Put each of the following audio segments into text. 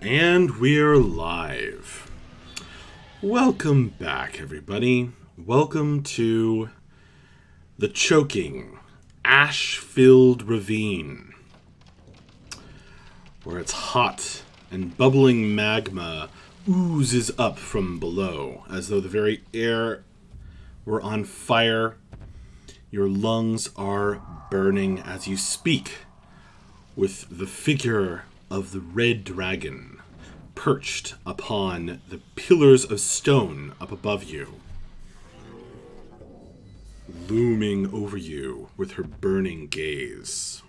And we're live. Welcome back, everybody. Welcome to the choking, ash-filled ravine, where it's hot and bubbling magma oozes up from below, as though the very air were on fire. Your lungs are burning as you speak with the figure of the red dragon perched upon the pillars of stone up above you, looming over you with her burning gaze.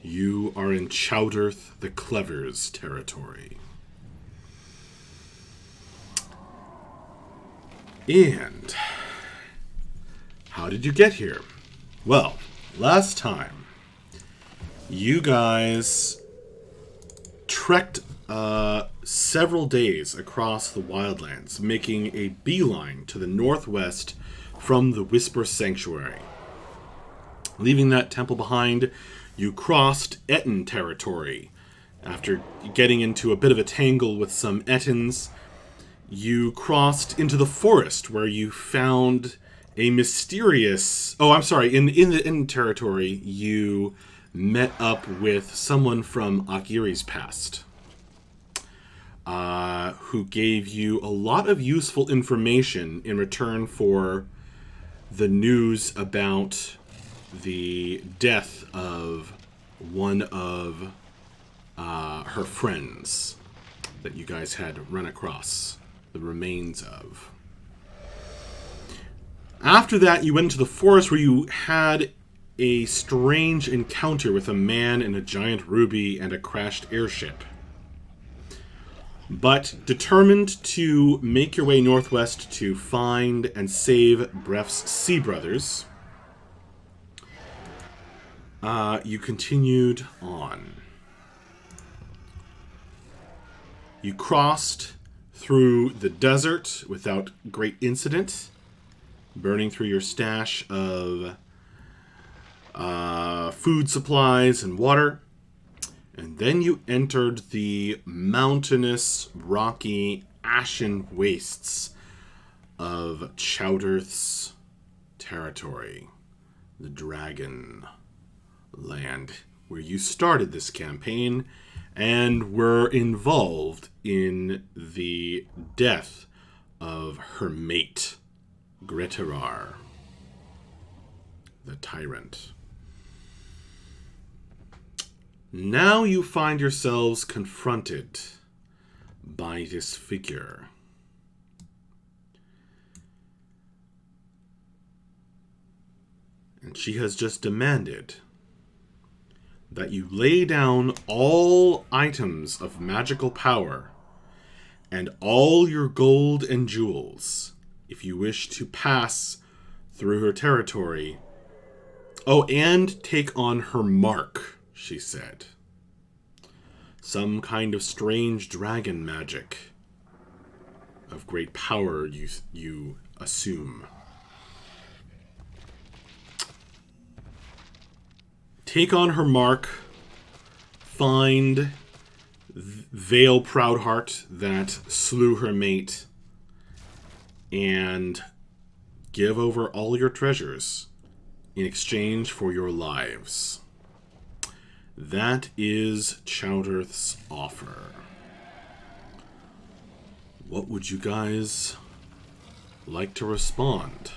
You are in Chaodyrth the Clever's territory. And how did you get here? Well, last time you guys trekked several days across the Wildlands, making a beeline to the northwest from the Whisper Sanctuary. Leaving that temple behind, you crossed Etten territory. After getting into a bit of a tangle with some Ettins, you crossed into the forest where you found a mysterious... in the Etten territory, you met up with someone from Akiri's past, who gave you a lot of useful information in return for the news about the death of one of her friends that you guys had run across the remains of. After that, you went into the forest where you had a strange encounter with a man in a giant ruby and a crashed airship. But determined to make your way northwest to find and save Bref's sea brothers, you continued on. You crossed through the desert without great incident, burning through your stash of food supplies and water. And then you entered the mountainous, rocky, ashen wastes of Chaodyrth's territory, the Dragon Land, where you started this campaign and were involved in the death of her mate, Gretarar, the tyrant. Now you find yourselves confronted by this figure. And she has just demanded that you lay down all items of magical power and all your gold and jewels if you wish to pass through her territory. Oh, and take on her mark, she said. Some kind of strange dragon magic of great power, you assume. Take on her mark, find Vale Proudheart that slew her mate, and give over all your treasures in exchange for your lives. That is Chaodyrth's offer. What would you guys like to respond?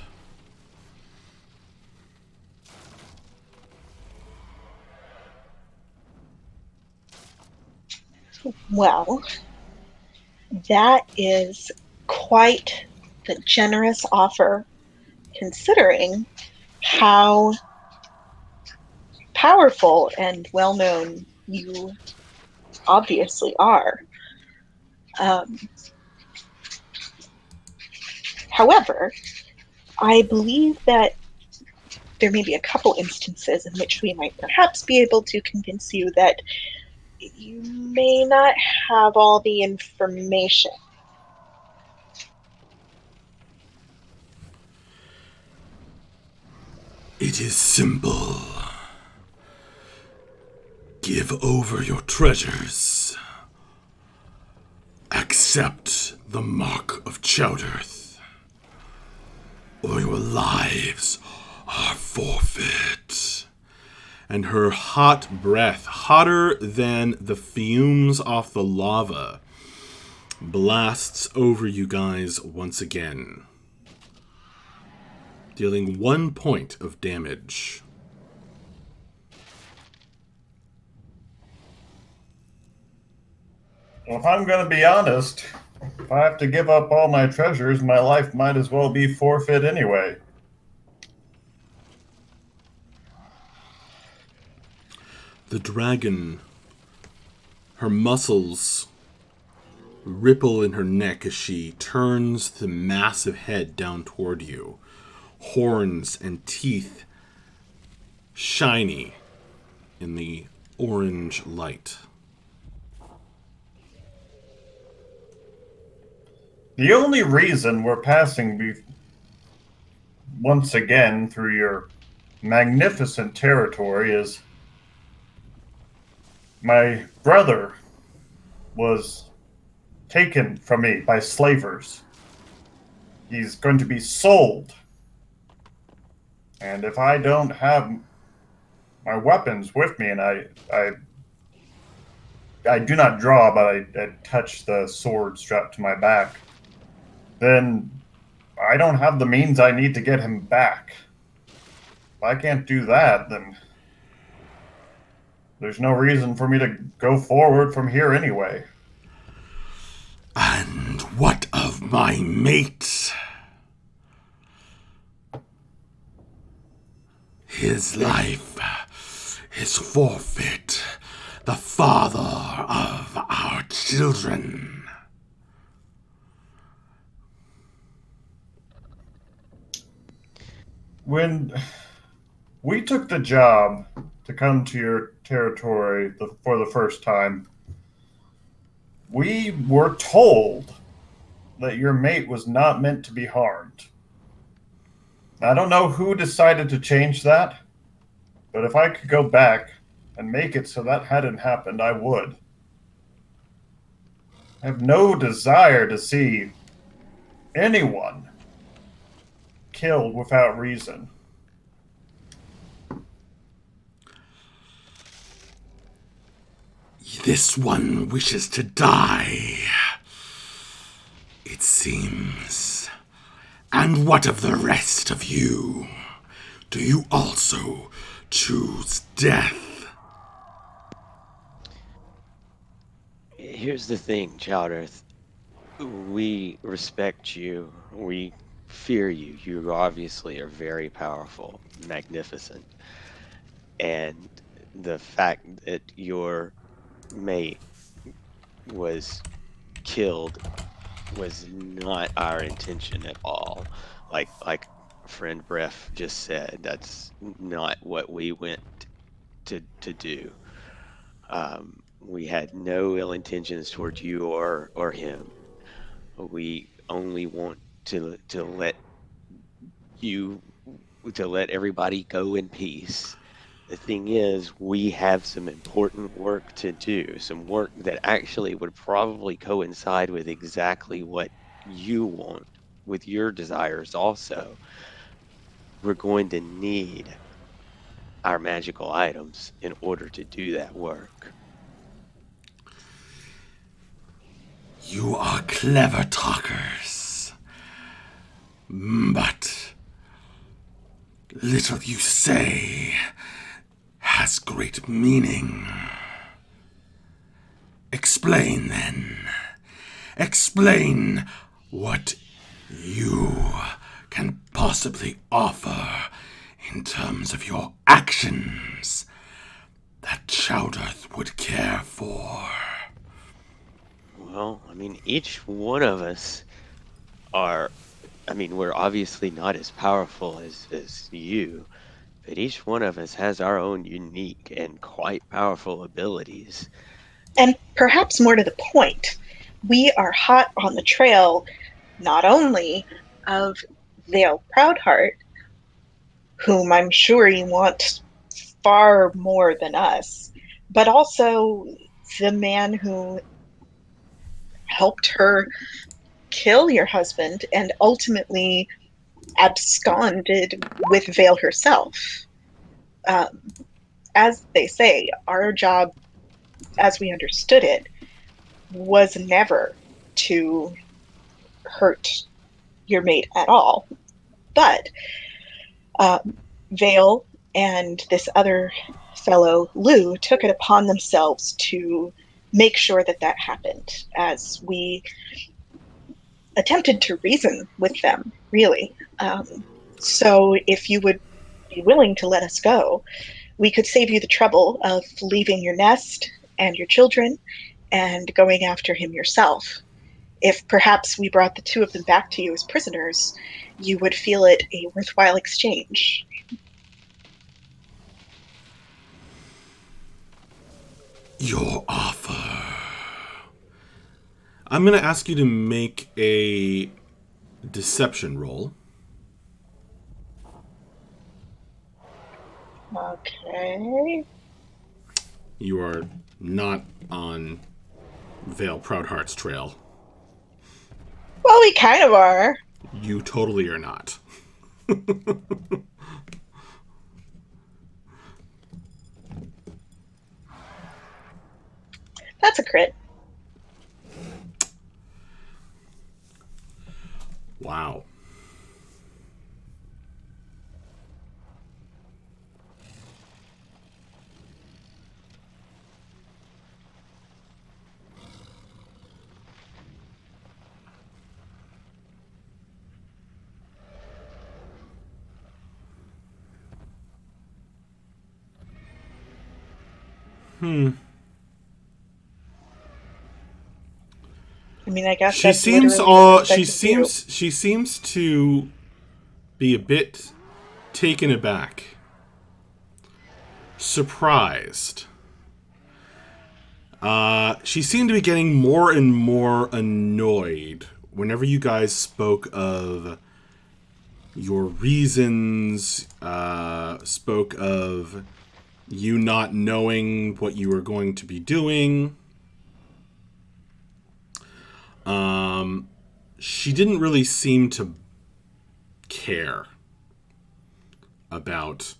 Well, that is quite the generous offer, considering how powerful and well-known you obviously are. However, I believe that there may be a couple instances in which we might perhaps be able to convince you that you may not have all the information. It is simple. Give over your treasures, accept the mark of Chaodyrth, or your lives are forfeit. And her hot breath, hotter than the fumes off the lava, blasts over you guys once again, dealing 1 point of damage. Well, if I'm going to be honest, if I have to give up all my treasures, my life might as well be forfeit anyway. The dragon, her muscles ripple in her neck as she turns the massive head down toward you, horns and teeth shiny in the orange light. The only reason we're passing once again through your magnificent territory is my brother was taken from me by slavers. He's going to be sold. And if I don't have my weapons with me, and I do not draw, but I touch the sword strapped to my back, then I don't have the means I need to get him back. If I can't do that, then there's no reason for me to go forward from here anyway. And what of my mate? His life is forfeit, the father of our children. When we took the job to come to your territory for the first time, we were told that your mate was not meant to be harmed. I don't know who decided to change that, but if I could go back and make it so that hadn't happened, I would. I have no desire to see anyone killed without reason. This one wishes to die, it seems. And what of the rest of you? Do you also choose death? Here's the thing, Chaodyrth. We respect you. We fear you. You obviously are very powerful, magnificent. And the fact that your mate was killed was not our intention at all. Like friend Bref just said, that's not what we went to do. We had no ill intentions towards you or him. We only want to let you to let everybody go in peace. The thing is, we have some important work to do, some work that actually would probably coincide with exactly what you want, with your desires also. We're going to need our magical items in order to do that work. You are clever talkers, but little you say has great meaning. Explain then. Explain what you can possibly offer in terms of your actions that Chaodyrth would care for. Well, I mean, each one of us are, I mean, we're obviously not as powerful as you, but each one of us has our own unique and quite powerful abilities. And perhaps more to the point, we are hot on the trail not only of Vale Proudheart, whom I'm sure you want far more than us, but also the man who helped her kill your husband and ultimately absconded with Vale herself. As they say, our job, as we understood it, was never to hurt your mate at all. But Vale and this other fellow, Lou, took it upon themselves to make sure that that happened, as we attempted to reason with them, really. So if you would be willing to let us go, we could save you the trouble of leaving your nest and your children and going after him yourself. If perhaps we brought the two of them back to you as prisoners, you would feel it a worthwhile exchange. Your offer. I'm going to ask you to make a deception roll. Okay. You are not on Vale Proudheart's trail. Well, we kind of are. You totally are not. That's a crit. Wow. I mean, I guess She that's seems literally all what I she could do. seems to be a bit taken aback. Surprised. She seemed to be getting more and more annoyed whenever you guys spoke of your reasons, spoke of you not knowing what you were going to be doing. She didn't really seem to care about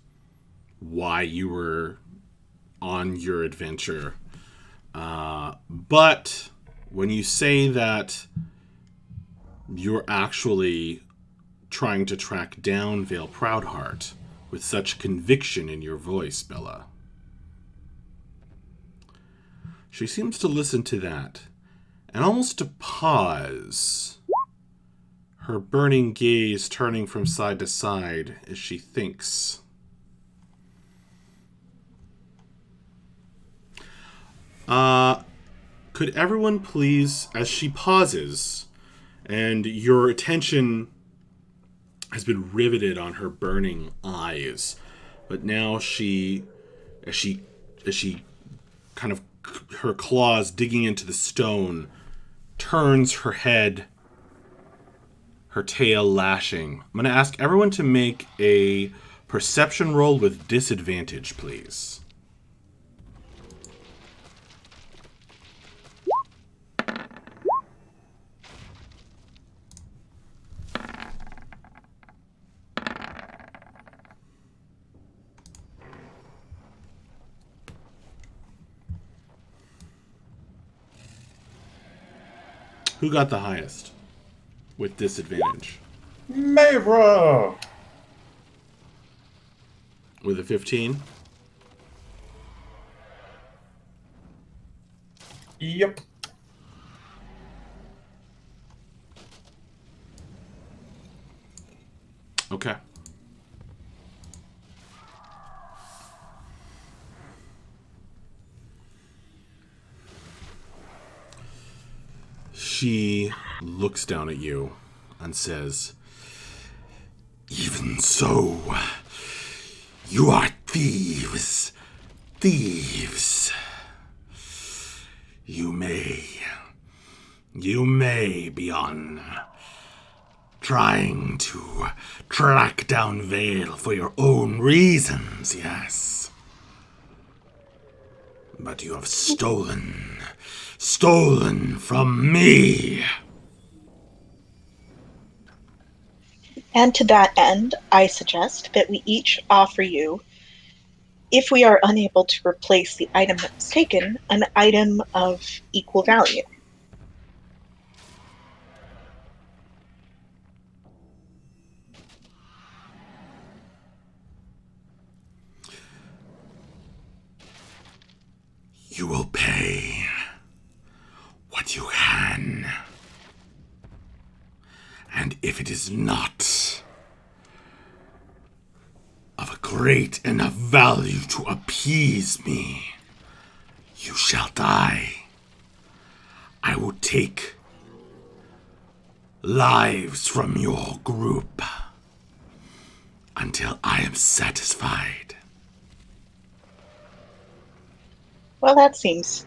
why you were on your adventure. But when you say that you're actually trying to track down Vale Proudheart with such conviction in your voice, Bella, she seems to listen to that and almost to pause, her burning gaze turning from side to side as she thinks. Could everyone please, as she pauses, and your attention has been riveted on her burning eyes, but now as she kind of, her claws digging into the stone, turns her head, her tail lashing. I'm going to ask everyone to make a perception roll with disadvantage, please. Who got the highest with disadvantage? Mayra! With a 15? Yep. Okay. She looks down at you and says, "Even so, you are thieves. Thieves. You may be on trying to track down Vale for your own reasons, yes. But you have stolen stolen from me. And to that end, I suggest that we each offer you, if we are unable to replace the item that was taken, an item of equal value. You will pay what you can. And if it is not of a great enough value to appease me, you shall die. I will take lives from your group until I am satisfied. Well, that seems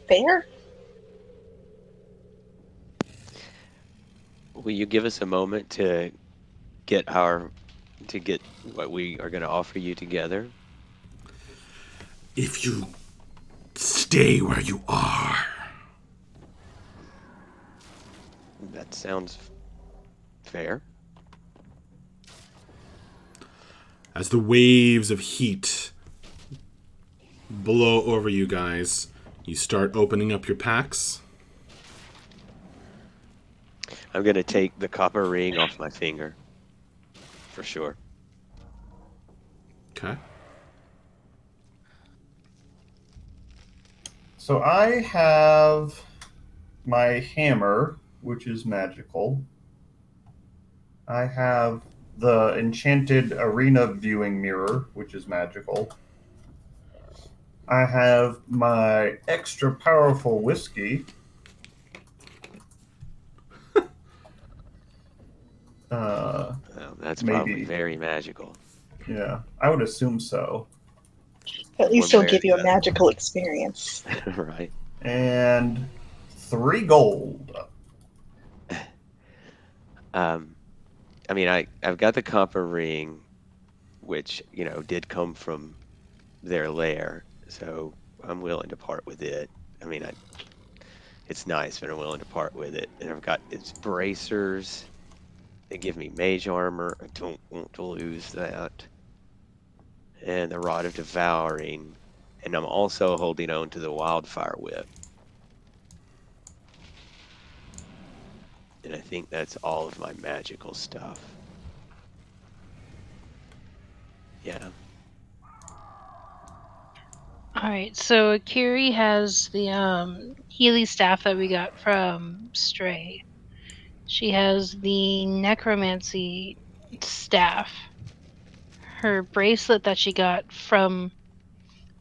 fair. Will you give us a moment to get what we are going to offer you together? If you stay where you are, That sounds fair. as the waves of heat blow over you guys, you start opening up your packs. I'm going to take the copper ring off my finger. For sure. Okay. So I have my hammer, which is magical. I have the enchanted arena viewing mirror, which is magical. I have my extra powerful whiskey. That's Maybe. probably very magical. Yeah, I would assume so. At least One it'll give way you or a magical experience. the other. Right. And 3 gold. I mean, I've got the copper ring, which, did come from their lair, so I'm willing to part with it. I mean, it's nice, but I'm willing to part with it. And I've got its bracers. They give me mage armor. I don't want to lose that. And the rod of devouring. And I'm also holding on to the wildfire whip. And I think that's all of my magical stuff. Yeah. All right, so Kiri has the Healy staff that we got from Stray. She has the necromancy staff. Her bracelet that she got from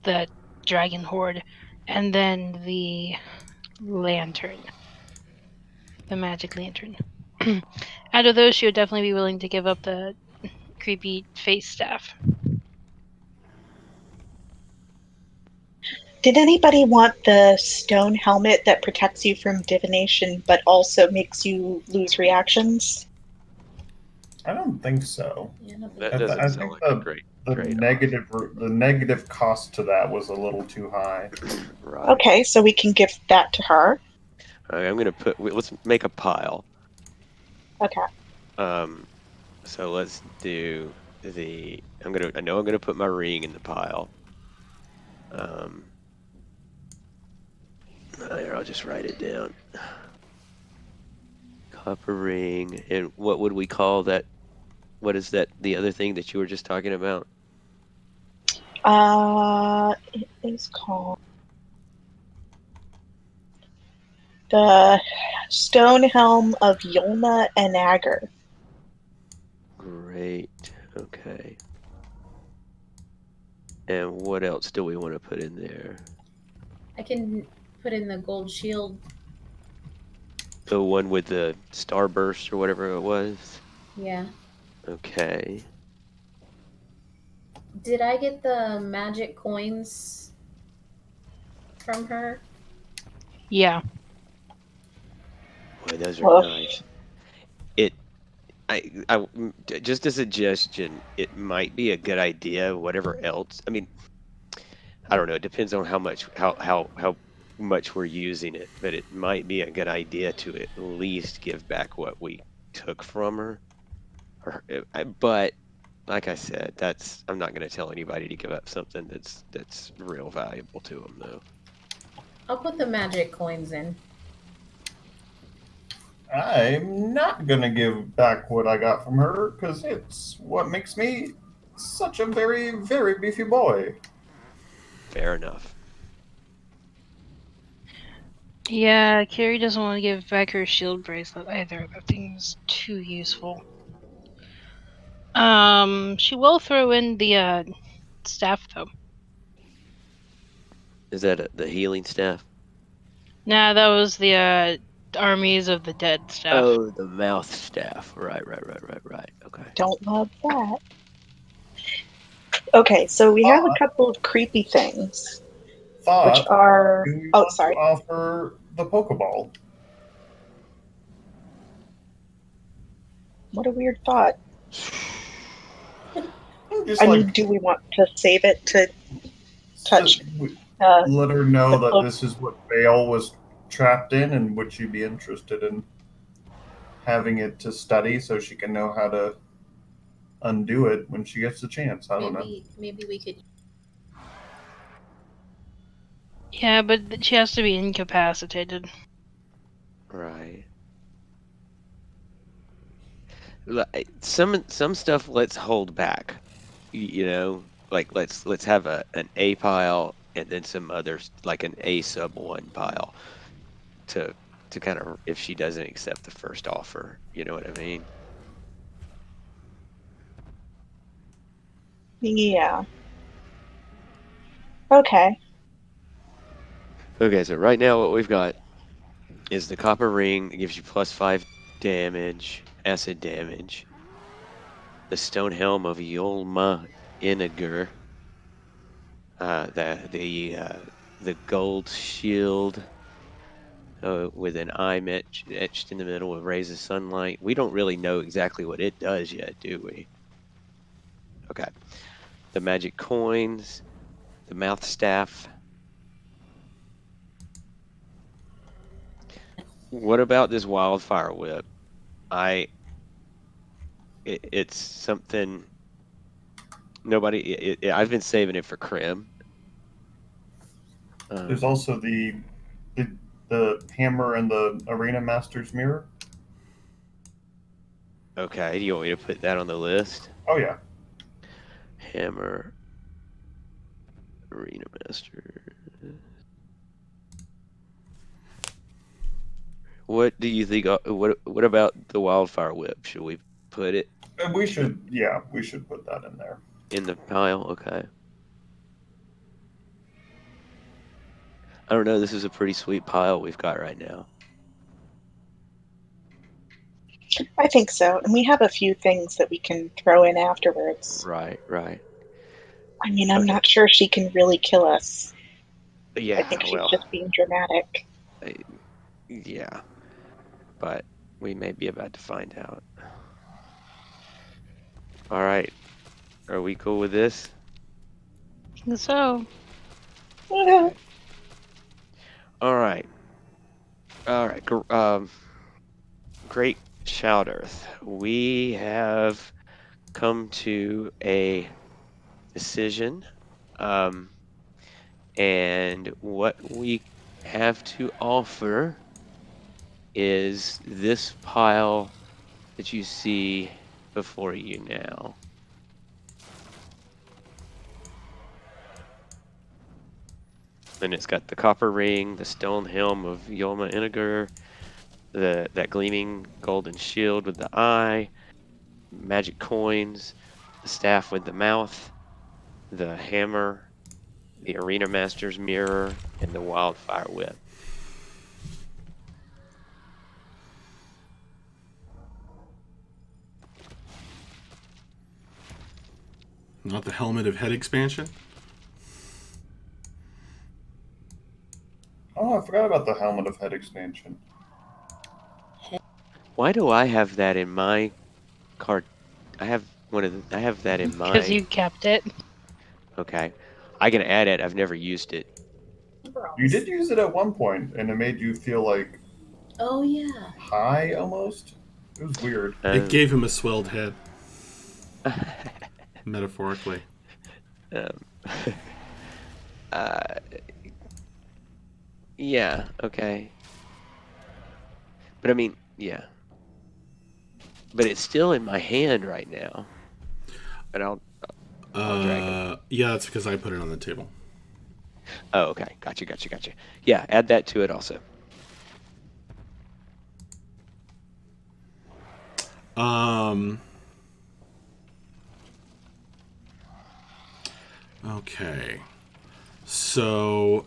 the dragon horde, and then the lantern, the magic lantern. Out of those, she would definitely be willing to give up the creepy face staff. Did anybody want the stone helmet that protects you from divination but also makes you lose reactions? I don't think so. Yeah, I don't think That I, so. th- doesn't I sound think like a great the trade-off. negative cost to that was a little too high. Right. Okay, so we can give that to her. All right, let's make a pile. Okay. So let's do I know I'm gonna put my ring in the pile. Here, I'll just write it down. Copper ring, and what would we call that? What is that? The other thing that you were just talking about? It is called the Stone Helm of Yolna and Agar. Great. Okay. And what else do we want to put in there? I can put in the gold shield. The one with the starburst or whatever it was? Yeah. Okay. Did I get the magic coins from her? Yeah. Boy, those are Well, nice. Just a suggestion, it might be a good idea, whatever else. I mean, I don't know. It depends on how much we're using it, but it might be a good idea to at least give back what we took from her. But like I said, I'm not going to tell anybody to give up something that's real valuable to them, though. I'll put the magic coins in. I'm not gonna give back what I got from her because it's what makes me such a very, very beefy boy. Fair enough. Yeah, Carrie doesn't want to give back her shield bracelet either. That thing's too useful. She will throw in the staff though. Is that the healing staff? Nah, that was the armies of the dead staff. Oh, the mouth staff. Right. Okay. Don't love that. Okay, so we have a Thought, couple of creepy things, which thought, are. do we Oh, want sorry. to offer the Pokeball? What a weird thought. Just I like mean, do we want to save it to touch? let her know the that cloak? this is what Vale was trapped in, and would she be interested in having it to study so she can know how to undo it when she gets the chance? I don't know. Maybe we could. Yeah, but she has to be incapacitated. Right. Some stuff let's hold back. You know, like let's have an A pile and then some others like an A sub 1 pile to kind of if she doesn't accept the first offer. You know what I mean? Yeah. Okay. Okay, so right now what we've got is the copper ring that gives you +5 damage, acid damage. The stone helm of Yolma Iniger. The gold shield with an eye etched in the middle with rays of sunlight. We don't really know exactly what it does yet, do we? Okay. The magic coins, the mouth staff. What about this wildfire whip? It's something I've been saving it for Krim. There's also the hammer and the arena master's mirror. Okay, do you want me to put that on the list? Oh yeah. Hammer, arena master. What do you think? What about the wildfire whip? Should we put it We should put that in there. in the pile? Okay. I don't know. This is a pretty sweet pile we've got right now. I think so. And we have a few things that we can throw in afterwards. Right. I mean, I'm Okay. not sure she can really kill us. I Yeah. think she's Well. just being dramatic. Yeah. But we may be about to find out. All right. Are we cool with this? I think so. Okay. All right. Great Chaodyrth. We have come to a decision. And what we have to offer is this pile that you see before you now. And it's got the copper ring, the stone helm of Yoma Iniger, that gleaming golden shield with the eye, magic coins, the staff with the mouth, the hammer, the arena master's mirror, and the wildfire whip. Not the helmet of head expansion? Oh, I forgot about the helmet of head expansion. Why do I have that in my card? I have that in Because my. you kept it. Okay. I can add it. I've never used it. You did use it at one point, and it made you feel like Oh yeah. high almost. It was weird. It gave him a swelled head, metaphorically. Yeah. Okay. But I mean, yeah. But it's still in my hand right now. But I'll drag it. Yeah, that's because I put it on the table. Oh, okay. Gotcha. Yeah, add that to it also. Okay. So,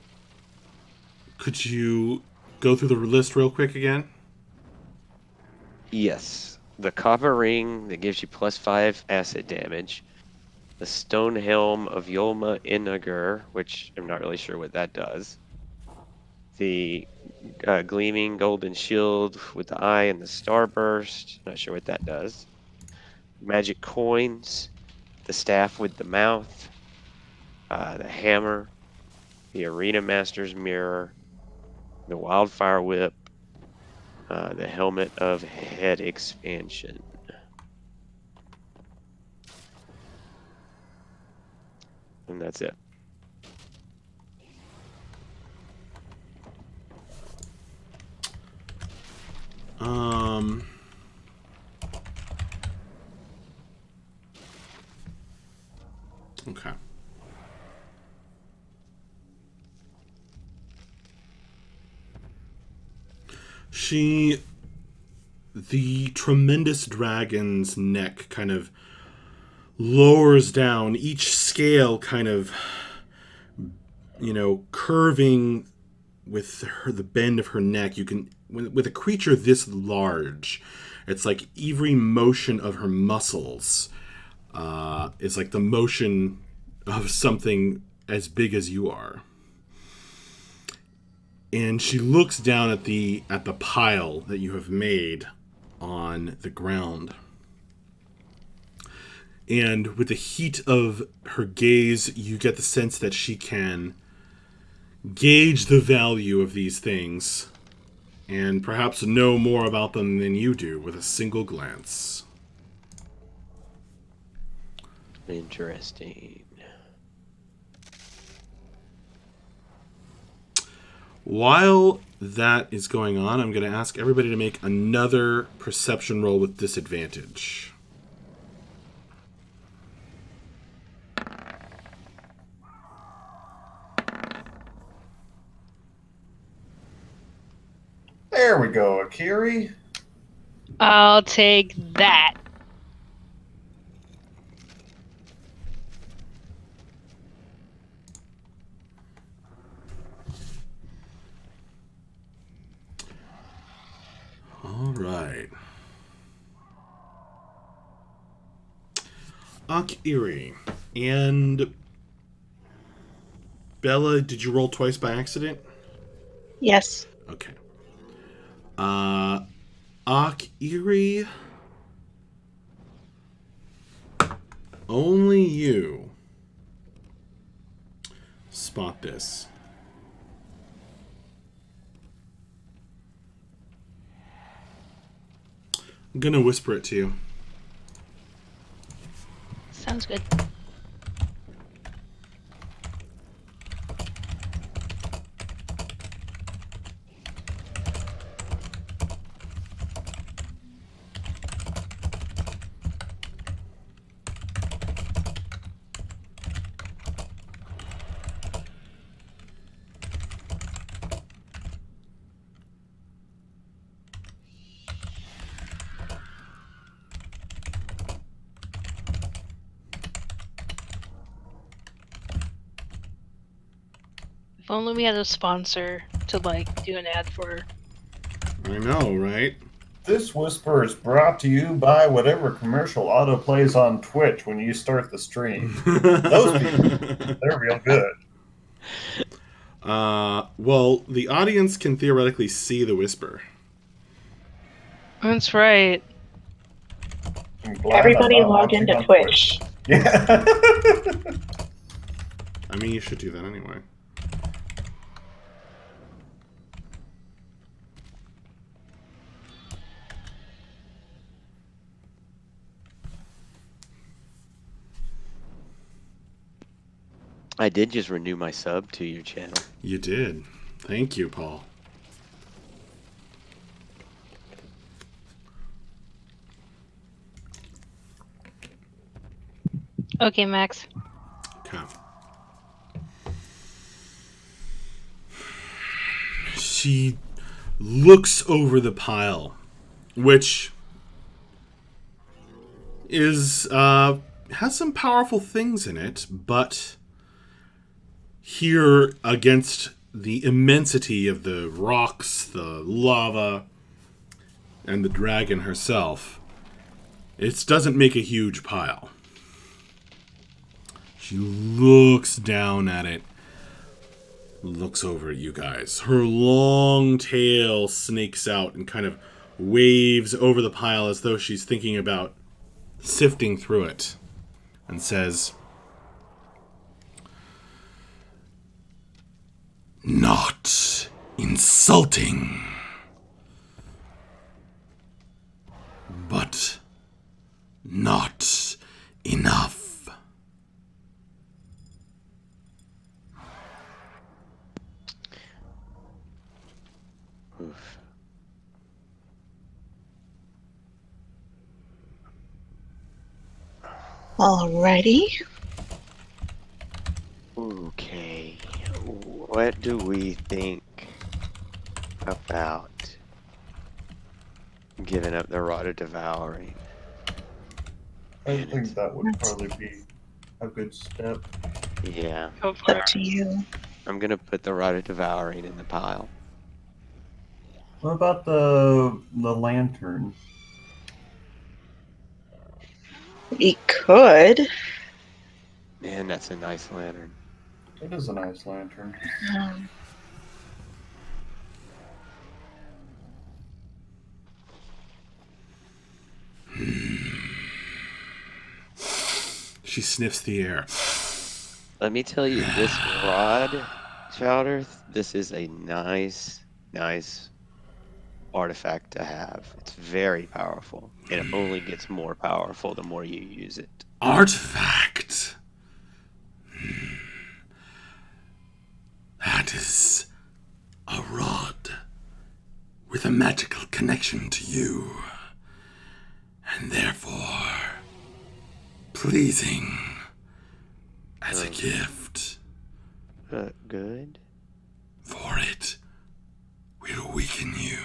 could you go through the list real quick again? Yes. The copper ring that gives you +5 acid damage. The stone helm of Yolma Inagur, which I'm not really sure what that does. The gleaming golden shield with the eye and the starburst. Not sure what that does. Magic coins. The staff with the mouth. The hammer. The arena master's mirror. The wildfire whip. The helmet of head expansion. And that's it. Okay. The tremendous dragon's neck kind of lowers down, each scale kind of, curving with the bend of her neck. You can, with a creature this large, it's like every motion of her muscles is like the motion of something as big as you are. And she looks down at the pile that you have made on the ground. And with the heat of her gaze, you get the sense that she can gauge the value of these things and perhaps know more about them than you do with a single glance. Interesting. While that is going on, I'm going to ask everybody to make another perception roll with disadvantage. There we go, Akiri. I'll take that. All right. Akiri. And Bella, did you roll twice by accident? Yes. Okay. Akiri. Only you spot this. I'm gonna whisper it to you. Sounds good. If only we had a sponsor to do an ad for. I know, right? This whisper is brought to you by whatever commercial auto plays on Twitch when you start the stream. Those people, they're real good. Well, the audience can theoretically see the whisper. That's right. I'm glad Everybody I'm not log watching into on Twitch. Yeah. I mean, you should do that anyway. I did just renew my sub to your channel. You did. Thank you, Paul. Okay, Max. Okay. She looks over the pile, which is has some powerful things in it, but here against the immensity of the rocks, the lava, and the dragon herself, it doesn't make a huge pile. She looks down at it, looks over at you guys. Her long tail snakes out and kind of waves over the pile as though she's thinking about sifting through it, and says, "Not insulting, but not enough." Oof. Alrighty. Okay. What do we think about giving up the rod of devouring? I think that would probably be a good step. Yeah. Go It's for up it. to you. I'm gonna put the rod of devouring in the pile. What about the lantern? We could. Man, that's a nice lantern. It is a nice lantern. Um, She sniffs the air. Let me tell you, this rod, Chaodyrth, this is a nice artifact to have. It's very powerful. It only gets more powerful the more you use it. Artifact. That is a rod with a magical connection to you, and therefore pleasing as a gift. Good. For it will weaken you.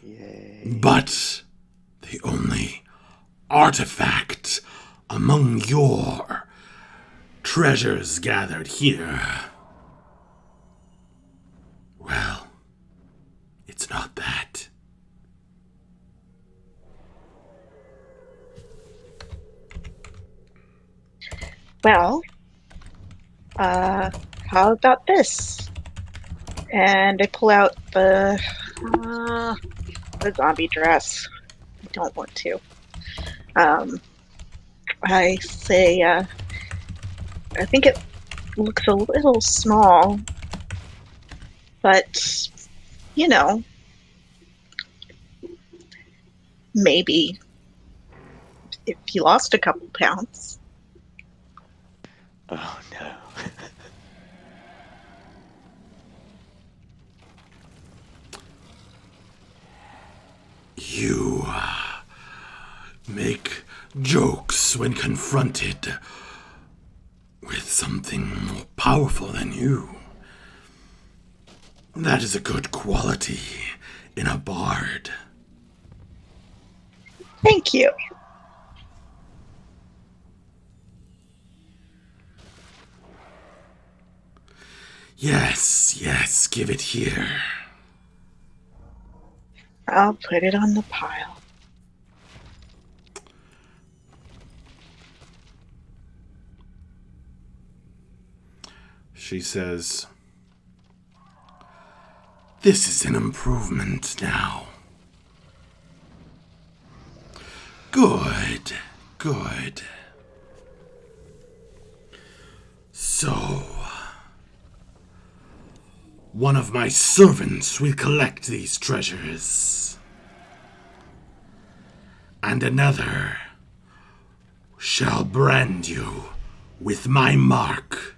Yay. But the only artifact among your treasures gathered here, well, it's not that. well, how about this? And I pull out the zombie dress. I don't want to. I say, I think it looks a little small, but, you know, maybe if you lost a couple pounds. Oh no. You make jokes when confronted with something more powerful than you. That is a good quality in a bard. Thank you. Yes, give it here. I'll put it on the pile. She says, "This is an improvement now." Good. So, one of my servants will collect these treasures, and another shall brand you with my mark.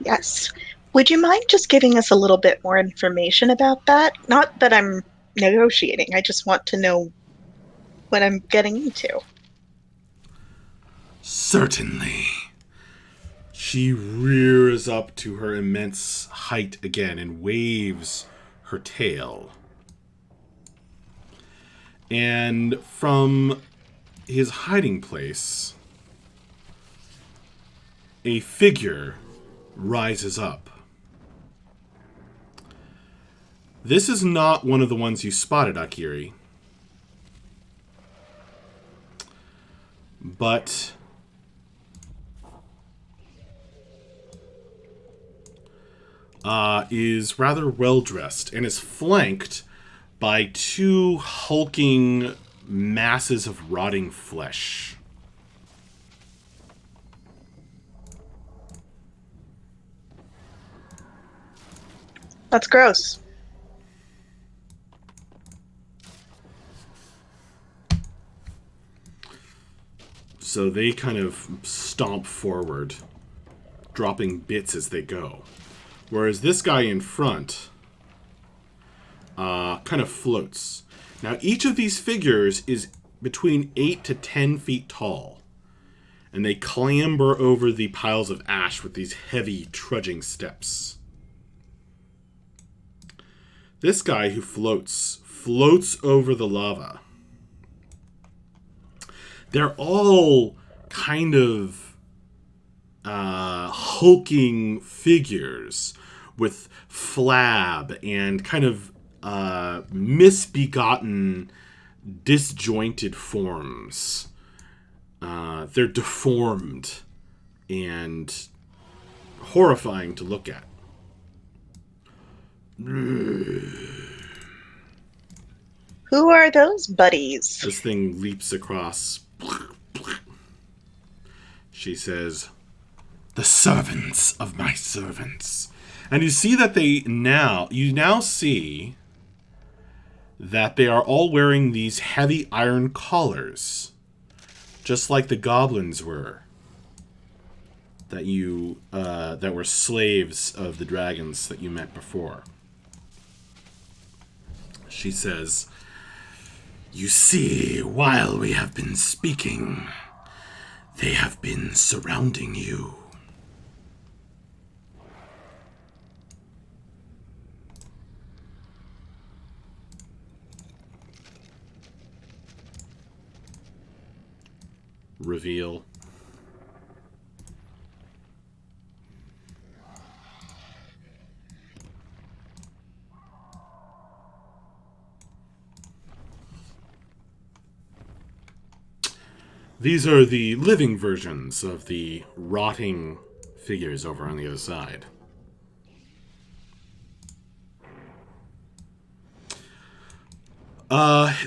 Yes. Would you mind just giving us a little bit more information about that? Not that I'm negotiating, I just want to know what I'm getting into. Certainly. She rears up to her immense height again and waves her tail. And from his hiding place, a figure rises up. This is not one of the ones you spotted, Akiri. But is rather well-dressed and is flanked by two hulking masses of rotting flesh. That's gross. So they kind of stomp forward, dropping bits as they go. Whereas this guy in front kind of floats. Now, each of these figures is between 8 to 10 feet tall. And they clamber over the piles of ash with these heavy, trudging steps. This guy who floats over the lava. They're all kind of hulking figures with flab and kind of misbegotten, disjointed forms. They're deformed and horrifying to look at. Who are those buddies? This thing leaps across. She says, "The servants of my servants." And you see that you now see that they are all wearing these heavy iron collars, just like the goblins were, that were slaves of the dragons that you met before. She says, "You see, while we have been speaking, they have been surrounding you." Reveal. These are the living versions of the rotting figures over on the other side.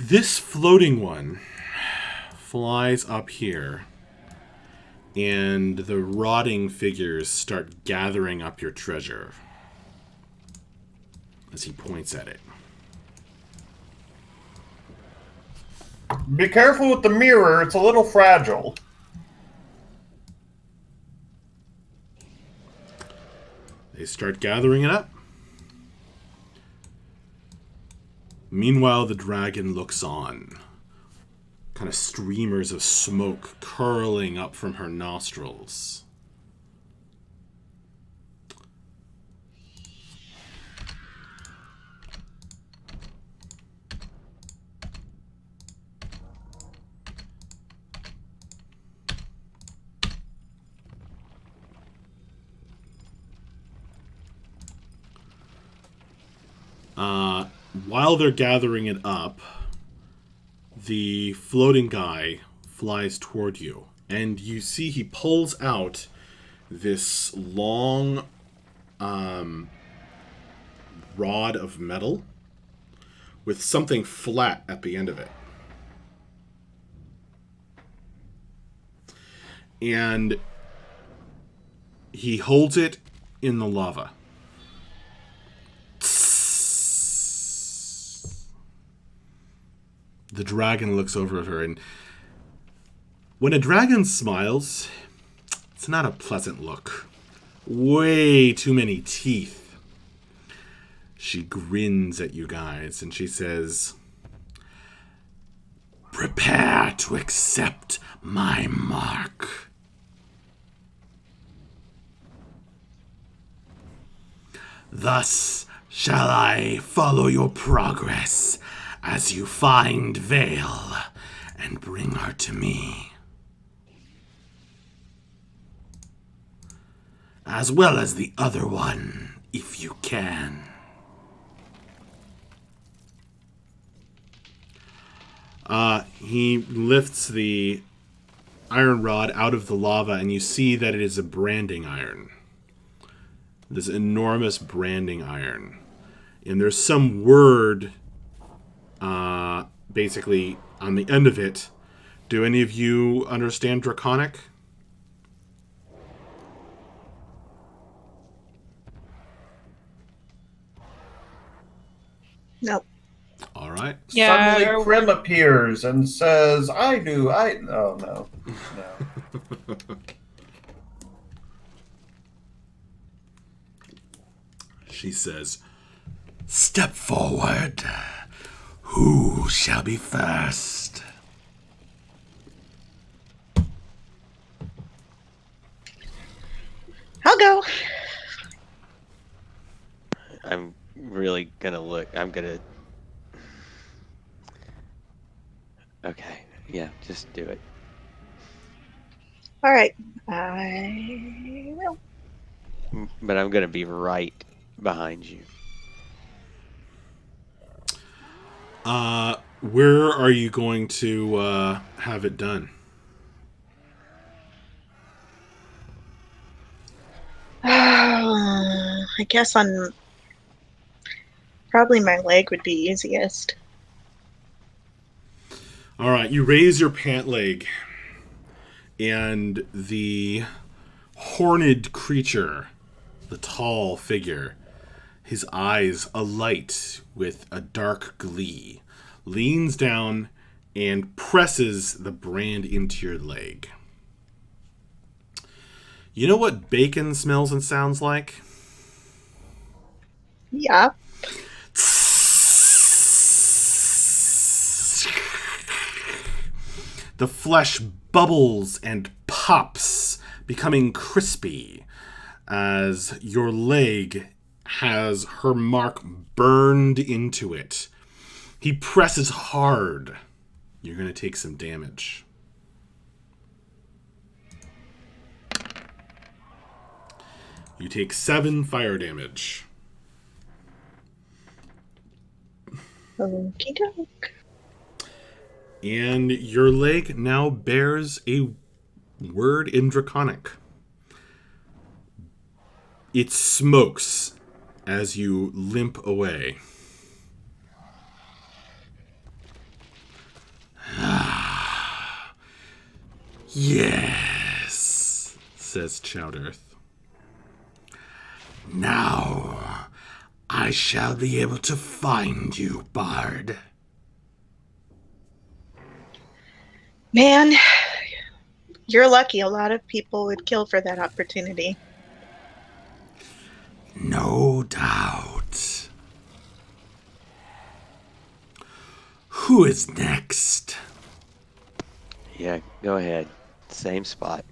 This floating one flies up here, and the rotting figures start gathering up your treasure as he points at it. Be careful with the mirror, it's a little fragile. They start gathering it up. Meanwhile, the dragon looks on. Kind of streamers of smoke curling up from her nostrils. While they're gathering it up, the floating guy flies toward you, and you see he pulls out this long rod of metal with something flat at the end of it. And he holds it in the lava. The dragon looks over at her, and when a dragon smiles, it's not a pleasant look. Way too many teeth. She grins at you guys, and she says, "Prepare to accept my mark." "Thus shall I follow your progress as you find Vale and bring her to me. As well as the other one, if you can." He lifts the iron rod out of the lava, and you see that it is a branding iron. This enormous branding iron. And there's some word, basically, on the end of it. Do any of you understand Draconic? No. All right. Yeah. Suddenly Krim appears and says, "I do, I..." Oh, no. No. She says, "Step forward. Who shall be first?" I'll go. I'm really gonna look. I'm gonna. Okay. Yeah, just do it. All right. I will. But I'm gonna be right behind you. Where are you going to have it done? I guess on probably my leg would be easiest. All right, you raise your pant leg, and the horned creature, the tall figure, his eyes alight with a dark glee, leans down and presses the brand into your leg. You know what bacon smells and sounds like? Yeah. The flesh bubbles and pops, becoming crispy as your leg has her mark burned into it. He presses hard. You're going to take some damage. You take 7 fire damage. Okie doke. And your leg now bears a word in Draconic. It smokes as you limp away. "Yes," says Chaodyrth. "Now I shall be able to find you, Bard." Man, you're lucky. A lot of people would kill for that opportunity. No doubt. Who is next? Yeah, go ahead. Same spot.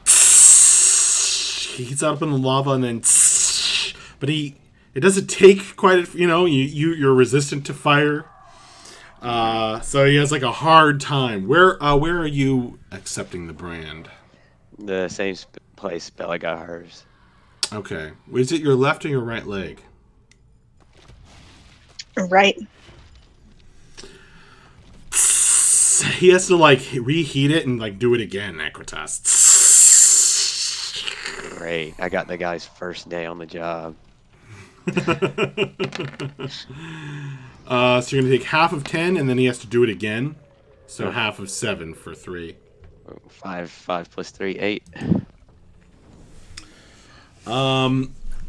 He gets up in the lava and then, but it doesn't take quite. You're resistant to fire. So he has like a hard time. Where are you accepting the brand? The same place Bella got hers. Okay. Is it your left or your right leg? Right. He has to like reheat it and like do it again, Equitas. Great. I got the guy's first day on the job. So you're gonna take half of 10, and then he has to do it again. So half of 7 for 3. 5 plus 3, 8.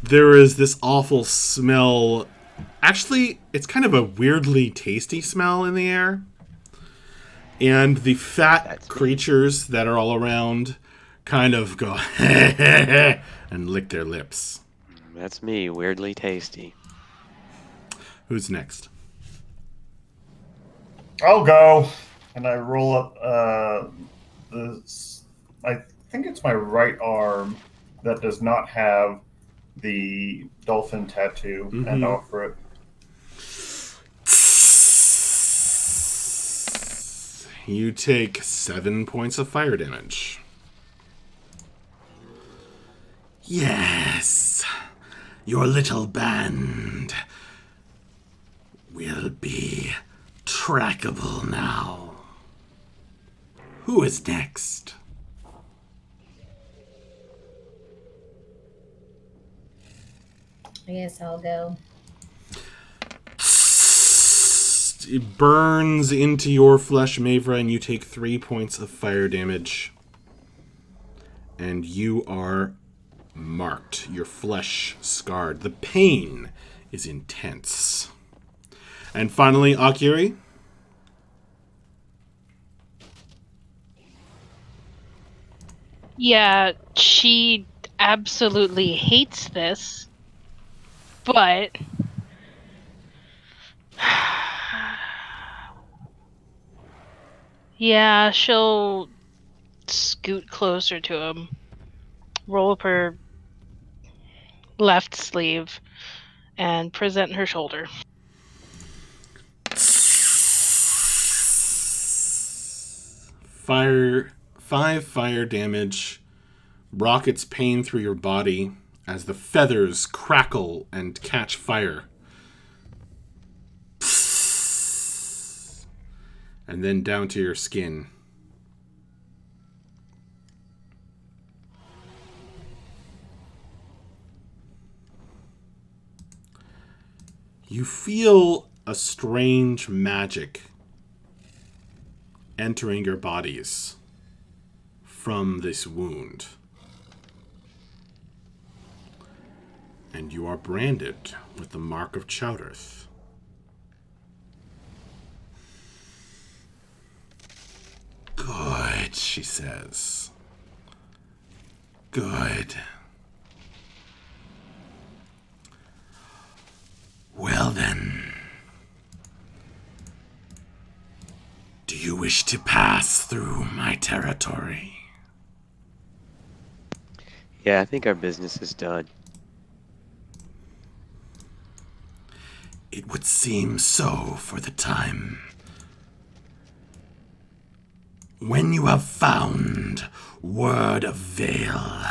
There is this awful smell. Actually, it's kind of a weirdly tasty smell in the air. And the fat That's me. creatures that are all around kind of go and lick their lips. That's me, weirdly tasty. Who's next? I'll go, and I roll up I think it's my right arm that does not have the dolphin tattoo, and offer it. You take 7 points of fire damage. Yes, your little band will be trackable now. Who is next? I guess I'll go. It burns into your flesh, Mavra, and you take 3 points of fire damage. And you are marked. Your flesh scarred. The pain is intense. And finally, Akiri. Yeah, she absolutely hates this, but yeah, she'll scoot closer to him, roll up her left sleeve, and present her shoulder. Fire, 5 fire damage. Rockets pain through your body as the feathers crackle and catch fire. And then down to your skin. You feel a strange magic entering your bodies from this wound. And you are branded with the mark of Chaodyrth. Good, she says. Good. Well then. Do you wish to pass through my territory? Yeah, I think our business is done. It would seem so for the time. When you have found word of Vale,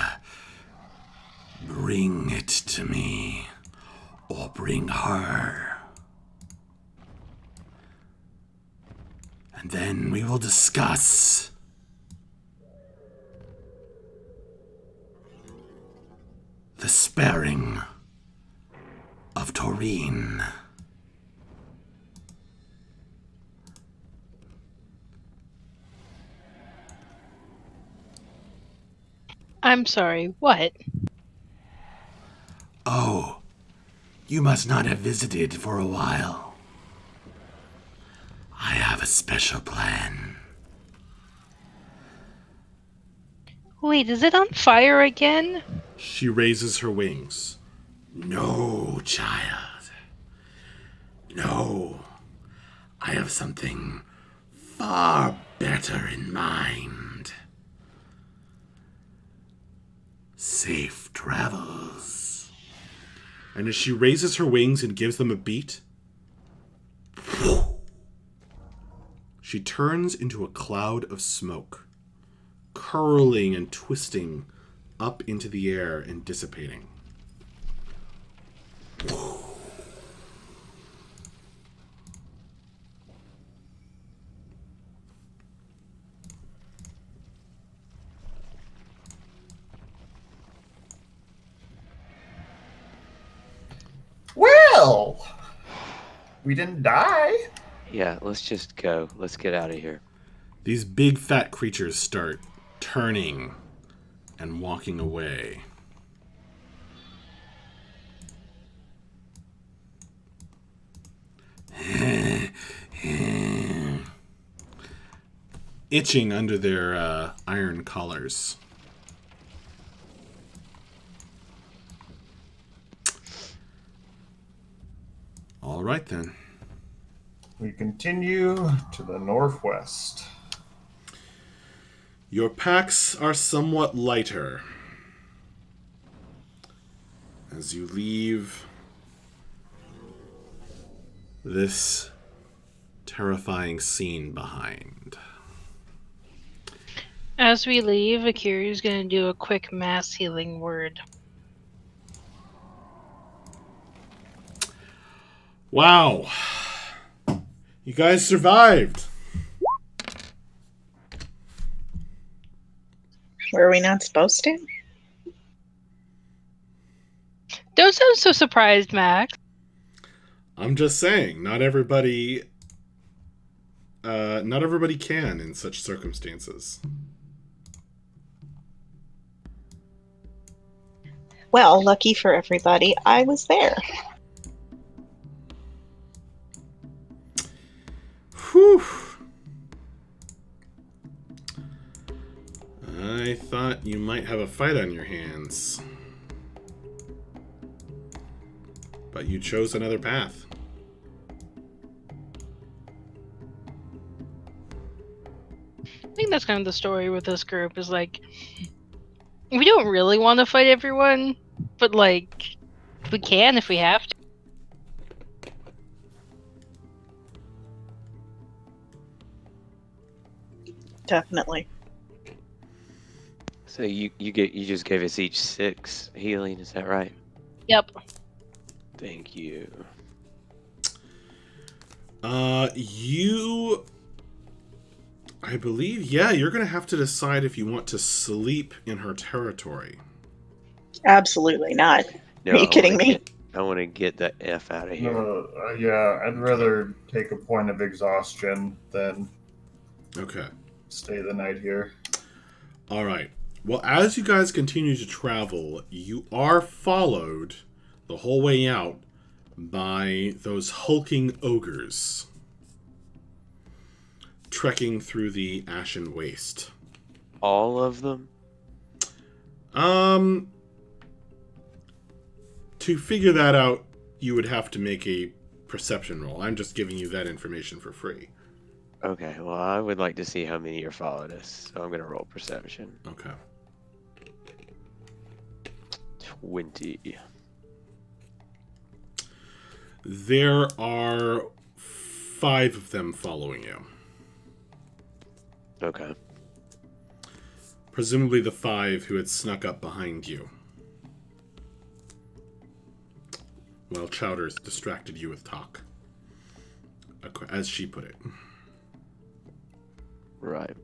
bring it to me, or bring her. And then we will discuss the sparing of Taurine. I'm sorry, what? Oh, you must not have visited for a while. I have a special plan. Wait, is it on fire again? She raises her wings. No, child. No. I have something far better in mind. Safe travels. And as she raises her wings and gives them a beat, she turns into a cloud of smoke, curling and twisting up into the air and dissipating. Well, we didn't die. Yeah, let's just go. Let's get out of here. These big fat creatures start turning and walking away. Itching under their iron collars. All right, then. We continue to the northwest. Your packs are somewhat lighter as you leave this terrifying scene behind. As we leave, Akiri's going to do a quick mass healing word. Wow. You guys survived. Were we not supposed to? Don't sound so surprised, Max. I'm just saying, not everybody can in such circumstances. Well, lucky for everybody, I was there. Whew. I thought you might have a fight on your hands. But you chose another path. I think that's kind of the story with this group, is like, we don't really want to fight everyone, but like, we can if we have to. Definitely. So you just gave us each 6 healing, is that right? Yep. Thank you. I believe, yeah, you're going to have to decide if you want to sleep in her territory. Absolutely not. No, Are you kidding me? I want to get the F out of here. Yeah, I'd rather take a point of exhaustion than Okay. stay the night here. All right. Well, as you guys continue to travel, you are followed the whole way out by those hulking ogres trekking through the ashen waste. All of them? To figure that out, you would have to make a perception roll. I'm just giving you that information for free. Okay, well, I would like to see how many are followed us, so I'm going to roll perception. Okay. 20. There are 5 of them following you. Okay. Presumably the 5 who had snuck up behind you. While Chaodyrth distracted you with talk. As she put it. Right.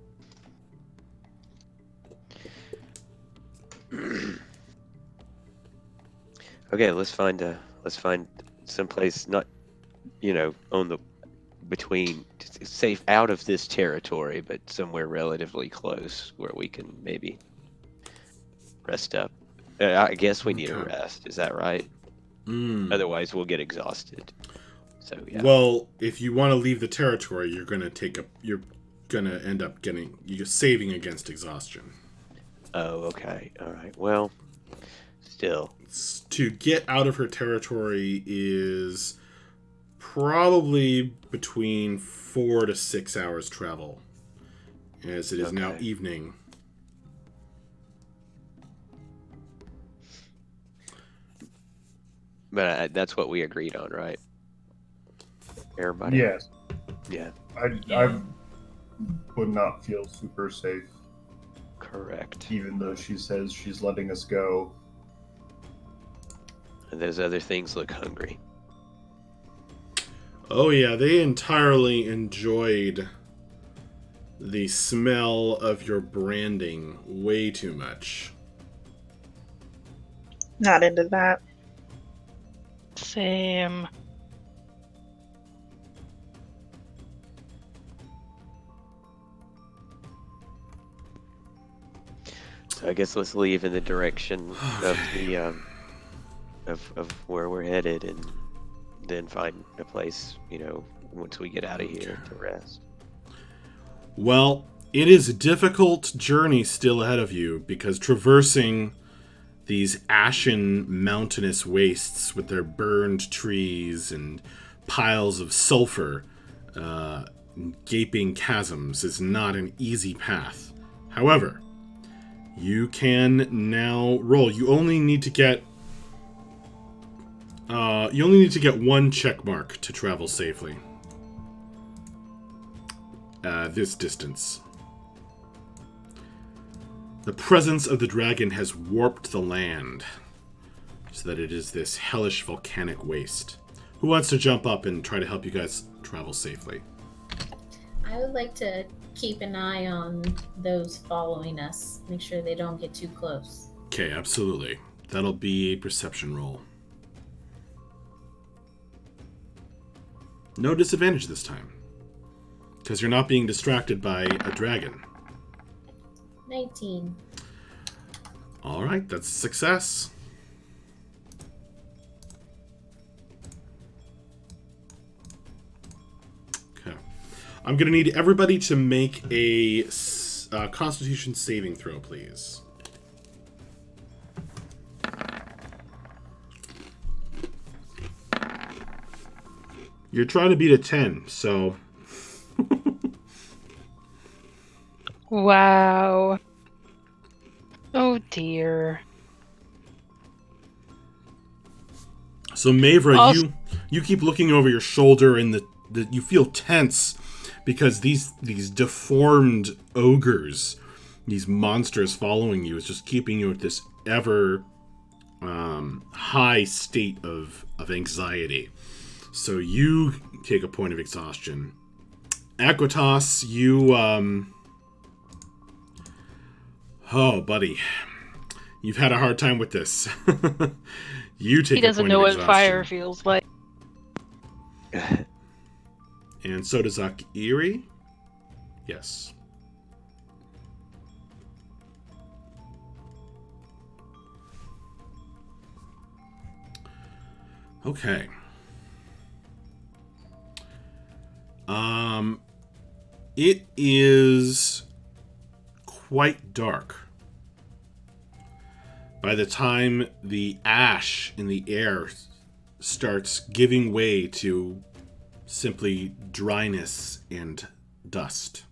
Okay, let's find someplace not, on the between safe out of this territory, but somewhere relatively close where we can maybe rest up. I guess we need a rest. Is that right? Otherwise, we'll get exhausted. So yeah. Well, if you want to leave the territory, you're gonna end up you're saving against exhaustion. Oh, okay. All right. Well, still. To get out of her territory is probably between 4 to 6 hours travel, as it is now evening. But that's what we agreed on, right? Everybody? Yes. Yeah. I would not feel super safe, Correct. even though she says she's letting us go. And those other things look hungry. Oh yeah, they entirely enjoyed the smell of your branding way too much. Not into that. Same. So I guess let's leave in the direction of the of where we're headed, and then find a place, once we get out of here to rest. Well, it is a difficult journey still ahead of you, because traversing these ashen mountainous wastes with their burned trees and piles of sulfur, gaping chasms, is not an easy path. However, you can now roll. You only need to get one check mark to travel safely. This distance. The presence of the dragon has warped the land so that it is this hellish volcanic waste. Who wants to jump up and try to help you guys travel safely? I would like to keep an eye on those following us. Make sure they don't get too close. Okay, absolutely. That'll be a perception roll. No disadvantage this time, because you're not being distracted by a dragon. 19. All right, that's a success. Okay. I'm going to need everybody to make a Constitution saving throw, please. You're trying to beat a 10, so... Wow. Oh dear. So Mavra, Also- you keep looking over your shoulder, and you feel tense because these deformed ogres, these monsters following you, is just keeping you at this ever high state of anxiety. So you take a point of exhaustion. Aquitas, you oh, buddy. You've had a hard time with this. You take He doesn't a point know of what fire exhaustion. feels like. And so does Akiri? Yes. Okay. It is quite dark by the time the ash in the air starts giving way to simply dryness and dust.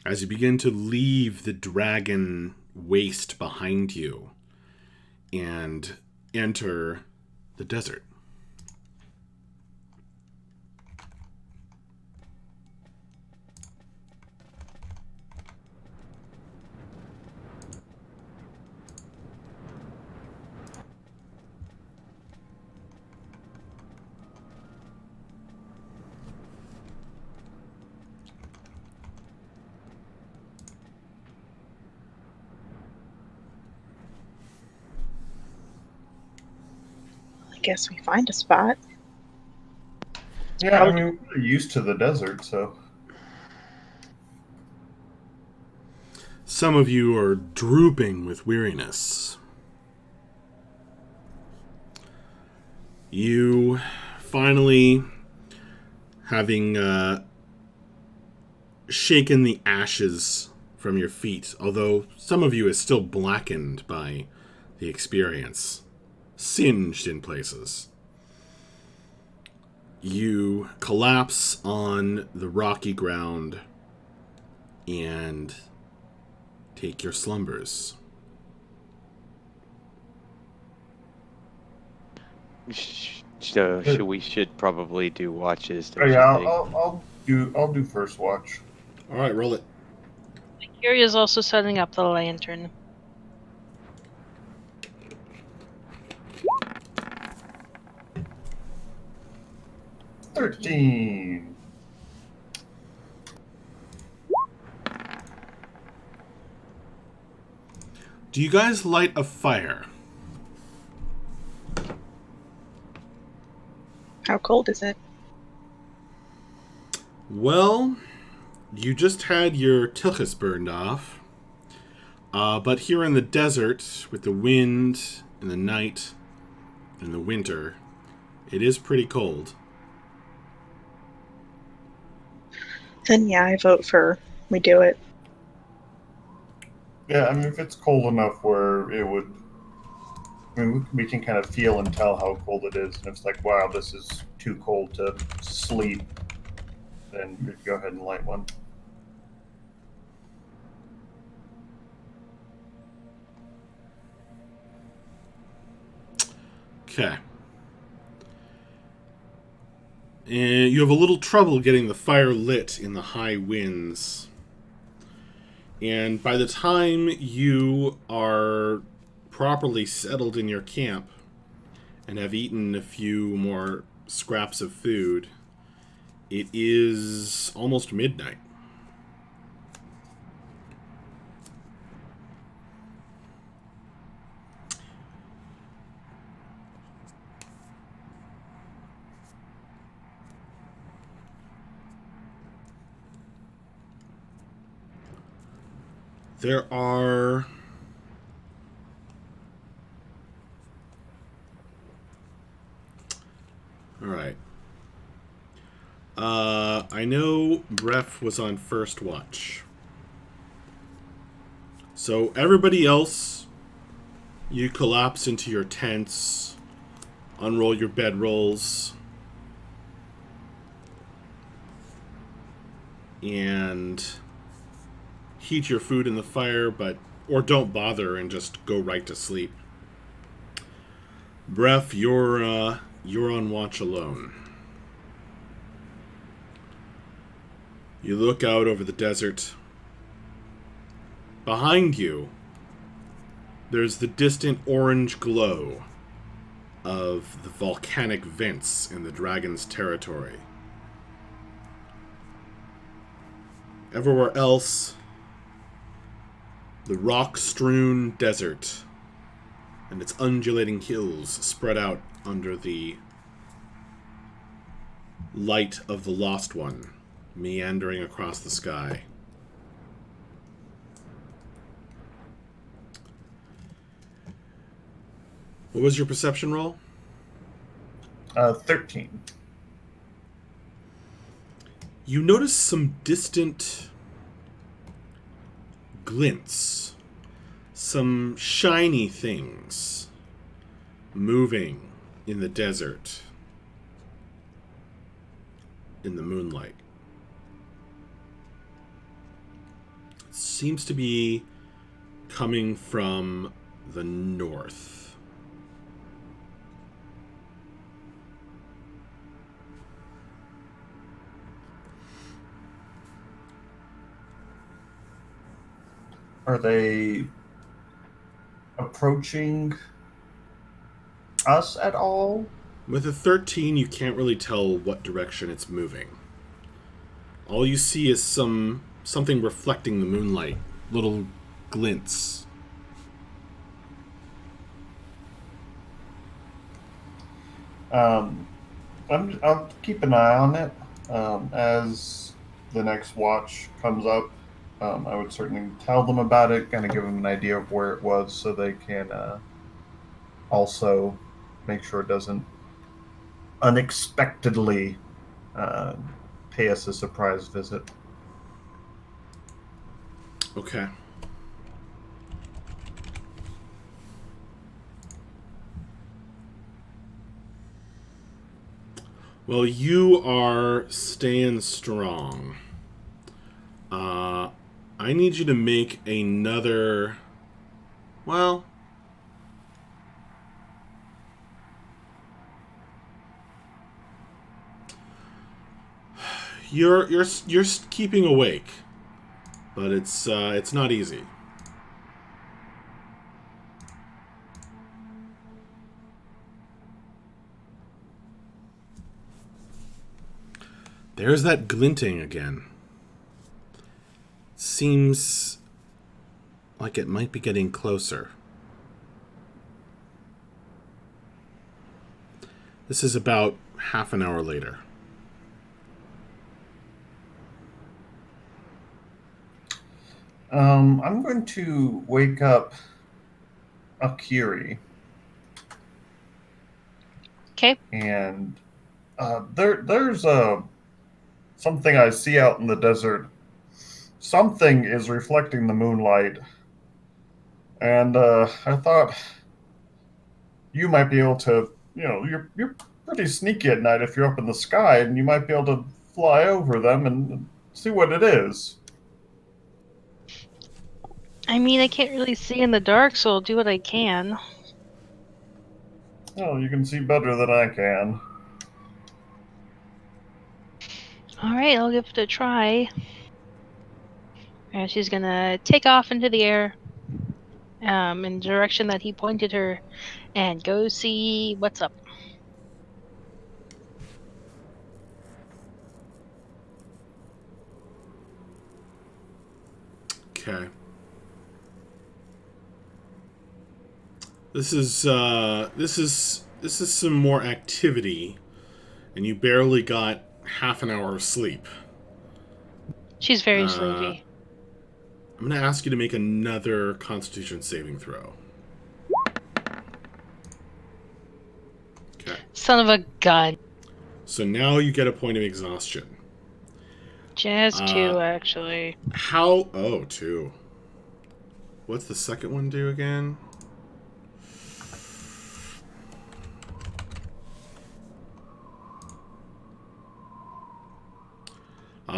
As you begin to leave the dragon waste behind you and enter the desert. I guess we find a spot. Yeah, I mean, we're used to the desert, so. Some of you are drooping with weariness. You finally, having shaken the ashes from your feet, although some of you is still blackened by the experience, singed in places, you collapse on the rocky ground and take your slumbers. So we should probably do watches. Oh, Don't you yeah, think? I'll do first watch. All right, roll it. Kiri is also setting up the lantern. $13. Do you guys light a fire? How cold is it? Well, you just had your tilchus burned off. But here in the desert, with the wind and the night and the winter, it is pretty cold. Then yeah, I vote for we do it. Yeah, I mean, if it's cold enough where it would, I mean, we can kind of feel and tell how cold it is, and if it's like, wow, this is too cold to sleep, then we'd go ahead and light one. Okay. And you have a little trouble getting the fire lit in the high winds. And by the time you are properly settled in your camp and have eaten a few more scraps of food, it is almost midnight. There are... Alright. I know Bref was on first watch. So everybody else, you collapse into your tents, unroll your bedrolls, and heat your food in the fire, or don't bother and just go right to sleep. Bref, you're on watch alone. You look out over the desert. Behind you, there's the distant orange glow of the volcanic vents in the dragon's territory. Everywhere else, the rock-strewn desert and its undulating hills spread out under the light of the Lost One, meandering across the sky. What was your perception roll? 13. You notice some distant glints, some shiny things moving in the desert in the moonlight. It seems to be coming from the north. Are they approaching us at all? With a 13, you can't really tell what direction it's moving. All you see is something reflecting the moonlight, little glints. I'll keep an eye on it as the next watch comes up. I would certainly tell them about it, kind of give them an idea of where it was, so they can also make sure it doesn't unexpectedly pay us a surprise visit. Okay. Well, you are staying strong. I need you to make another... Well... You're keeping awake, but it's not easy. There's that glinting again. Seems like it might be getting closer. This is about half an hour later. I'm going to wake up Akiri, Okay. and there's something I see out in the desert. Something is reflecting the moonlight, and I thought you might be able to. You're pretty sneaky at night if you're up in the sky, and you might be able to fly over them and see what it is. I mean, I can't really see in the dark, so I'll do what I can. Oh, you can see better than I can. All right, I'll give it a try. And she's gonna take off into the air, in the direction that he pointed her, and go see what's up. Okay. This is some more activity, and you barely got half an hour of sleep. She's very sleepy. I'm going to ask you to make another Constitution saving throw. Okay. Son of a gun. So now you get a point of exhaustion. Just 2, actually. How? Oh, 2. What's the second one do again?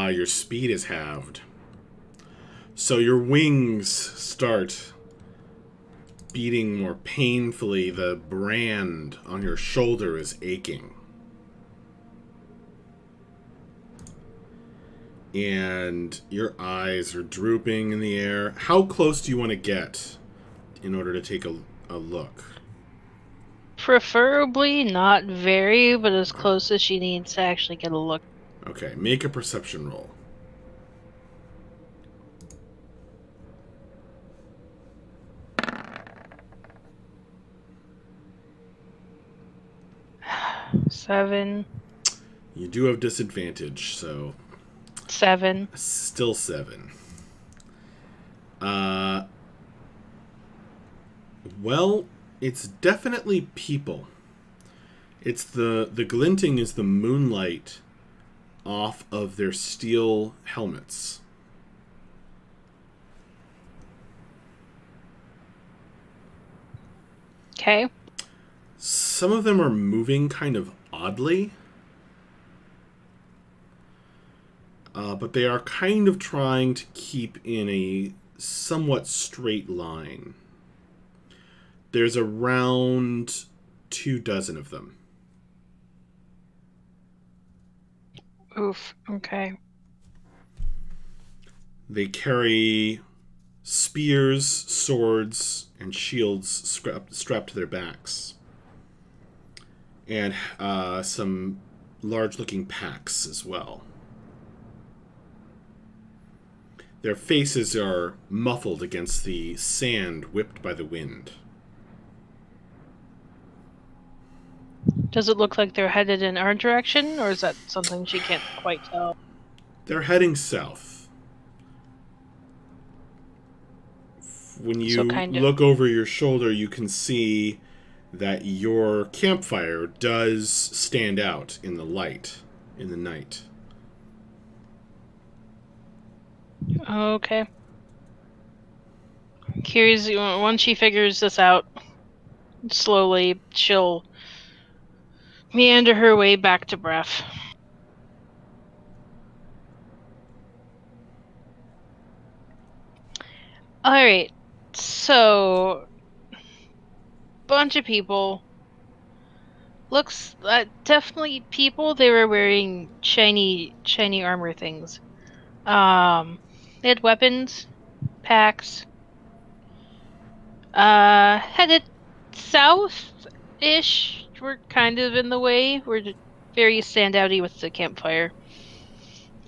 Your speed is halved. So your wings start beating more painfully. The brand on your shoulder is aching. And your eyes are drooping in the air. How close do you want to get in order to take a look? Preferably not very, but as close as she needs to actually get a look. Okay, make a perception roll. Seven. You do have disadvantage, so 7. still 7. Well, it's definitely people. It's the glinting is the moonlight off of their steel helmets. Okay. Some of them are moving kind of oddly. But they are kind of trying to keep in a somewhat straight line. There's around 24 of them. Oof. Okay. They carry spears, swords, and shields strapped to their backs. And some large-looking packs as well. Their faces are muffled against the sand whipped by the wind. Does it look like they're headed in our direction, or is that something she can't quite tell? They're heading south. When you look over your shoulder, you can see that your campfire does stand out in the light, in the night. Okay. Curious, once she figures this out, slowly she'll meander her way back to Breath. Alright, so bunch of people. Looks definitely people. They were wearing shiny armor things. They had weapons, packs. Headed south-ish. We're kind of in the way. We're very standouty with the campfire.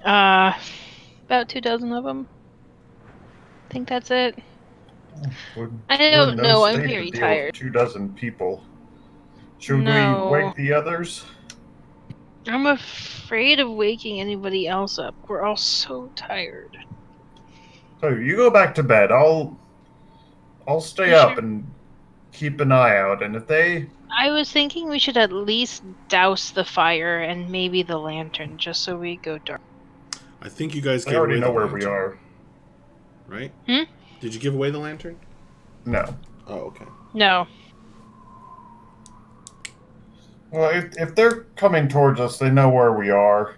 About 24 of them. I think that's it. I don't know. I'm very tired. 24 people. Should No. we wake the others? I'm afraid of waking anybody else up. We're all so tired. So you go back to bed. I'll stay You up sure? and keep an eye out. And if they I was thinking we should at least douse the fire and maybe the lantern, just so we go dark. I think you guys they gave already away the know where we lantern, are. right? Hmm? Did you give away the lantern? No. Oh, okay. No. Well, if they're coming towards us, they know where we are.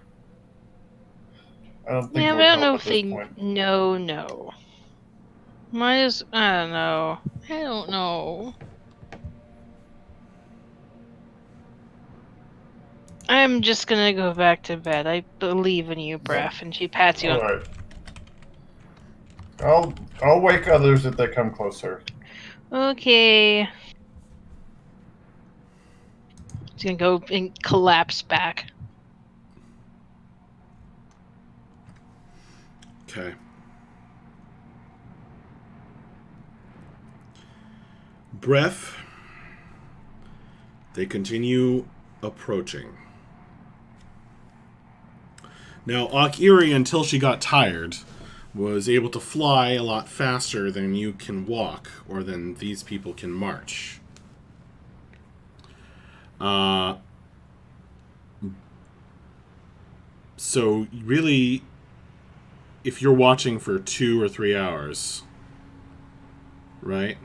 I don't think Yeah, it but would I don't help know at if this they point. know. Might as I don't know. I don't know. I'm just gonna go back to bed. I believe in you, Bref. And she pats you All on. right. I'll wake others if they come closer. Okay. She's gonna go and collapse back. Okay. Breath. They continue approaching. Now, Akiri, until she got tired, was able to fly a lot faster than you can walk, or than these people can march. So, really, if you're watching for 2 or 3 hours, right?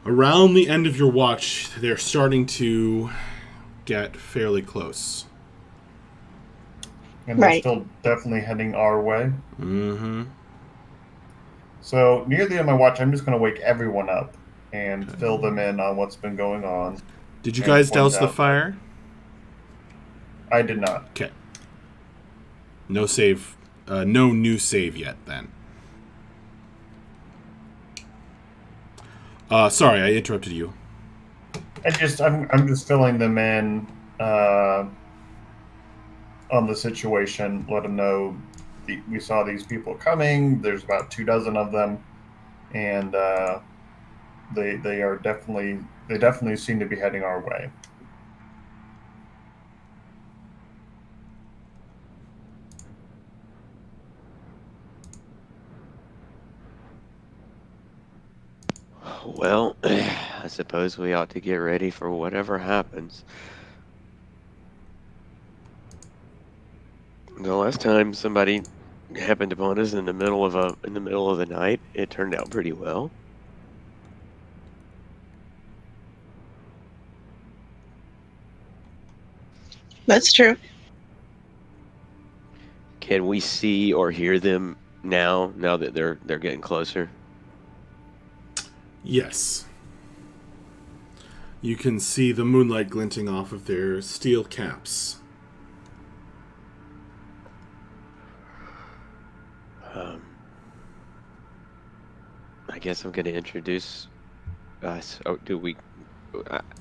Around the end of your watch, they're starting to get fairly close. And they're Right. still definitely heading our way. Mm-hmm. So near the end of my watch, I'm just going to wake everyone up and fill them in on what's been going on. Did you and guys point douse the out that fire? I did not. Okay. No save. No new save yet, then. Sorry, I interrupted you. I'm just filling them in on the situation. Let them know we saw these people coming. There's about 24 of them, and they definitely seem to be heading our way. Well, I suppose we ought to get ready for whatever happens. The last time somebody happened upon us in the middle of the night, it turned out pretty well. That's true. Can we see or hear them now? Now that they're getting closer. Yes. You can see the moonlight glinting off of their steel caps. I guess I'm going to introduce us. Oh, do we?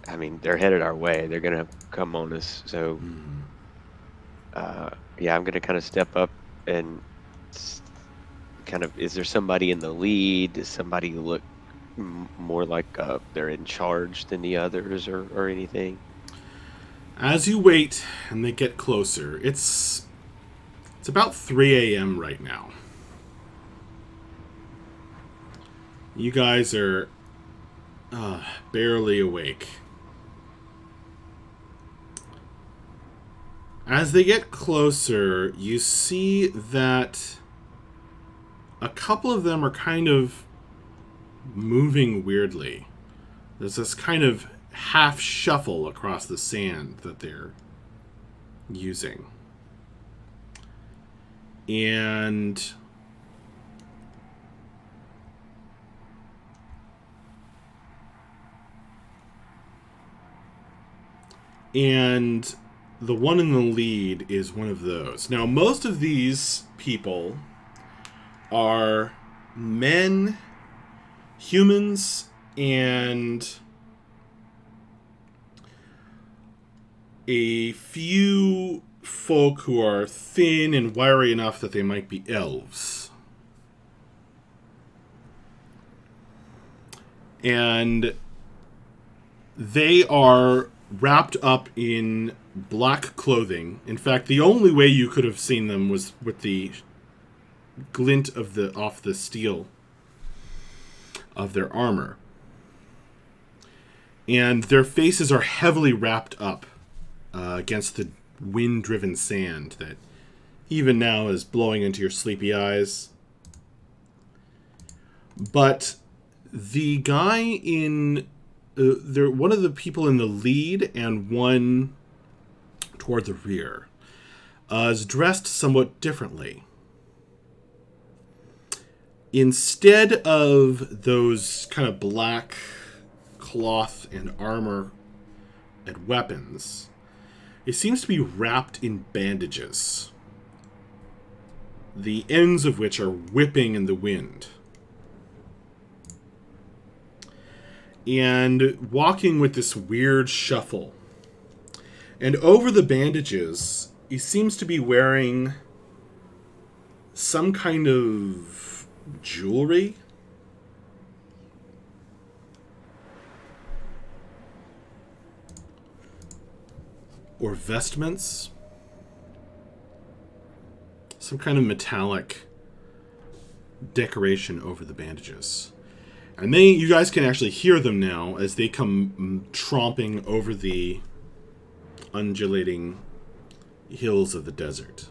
I mean, they're headed our way. They're going to come on us. So, yeah, I'm going to kind of step up and kind of. Is there somebody in the lead? Does somebody look more like they're in charge than the others, or anything? As you wait and they get closer, it's about 3 a.m. right now. You guys are barely awake. As they get closer, you see that a couple of them are kind of moving weirdly. There's this kind of half shuffle across the sand that they're using. And the one in the lead is one of those. Now, most of these people are men, humans, and a few folk who are thin and wiry enough that they might be elves. And they are wrapped up in black clothing. In fact, the only way you could have seen them was with the glint off the steel of their armor. And their faces are heavily wrapped up against the wind-driven sand that even now is blowing into your sleepy eyes. But the guy in... one of the people in the lead and one toward the rear is dressed somewhat differently. Instead of those kind of black cloth and armor and weapons, it seems to be wrapped in bandages, the ends of which are whipping in the wind. And walking with this weird shuffle. And over the bandages, he seems to be wearing some kind of jewelry. Or vestments. Some kind of metallic decoration over the bandages. And you guys can actually hear them now as they come tromping over the undulating hills of the desert.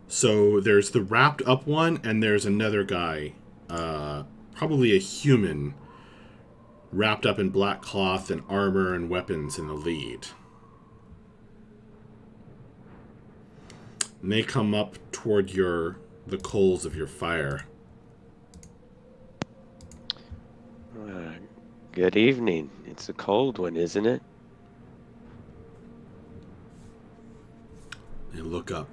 So there's the wrapped up one, and there's another guy, probably a human, wrapped up in black cloth and armor and weapons in the lead. And they come up toward the coals of your fire. Good evening. It's a cold one, isn't it? They look up.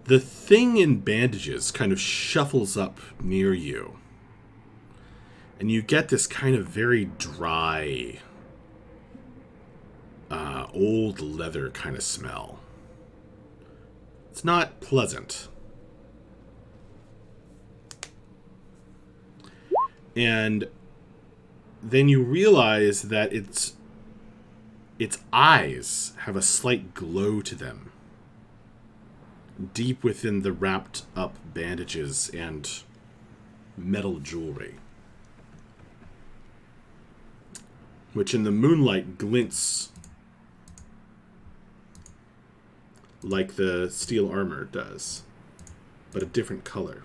The thing in bandages kind of shuffles up near you. And you get this kind of very dry, old leather kind of smell. It's not pleasant. And then you realize that its eyes have a slight glow to them, deep within the wrapped up bandages and metal jewelry, which in the moonlight glints like the steel armor does, but a different color.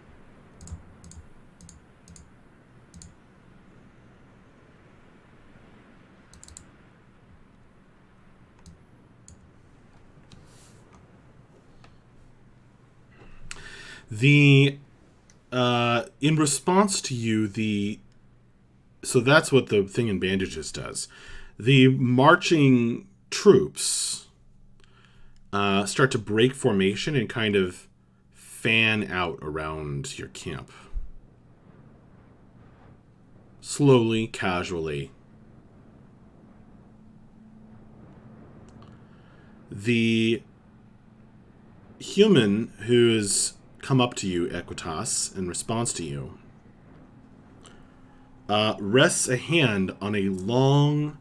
In response to you, so that's what the thing in bandages does. The marching troops start to break formation and kind of fan out around your camp. Slowly, casually. The human who has come up to you, Equitas, in response to you, rests a hand on a long,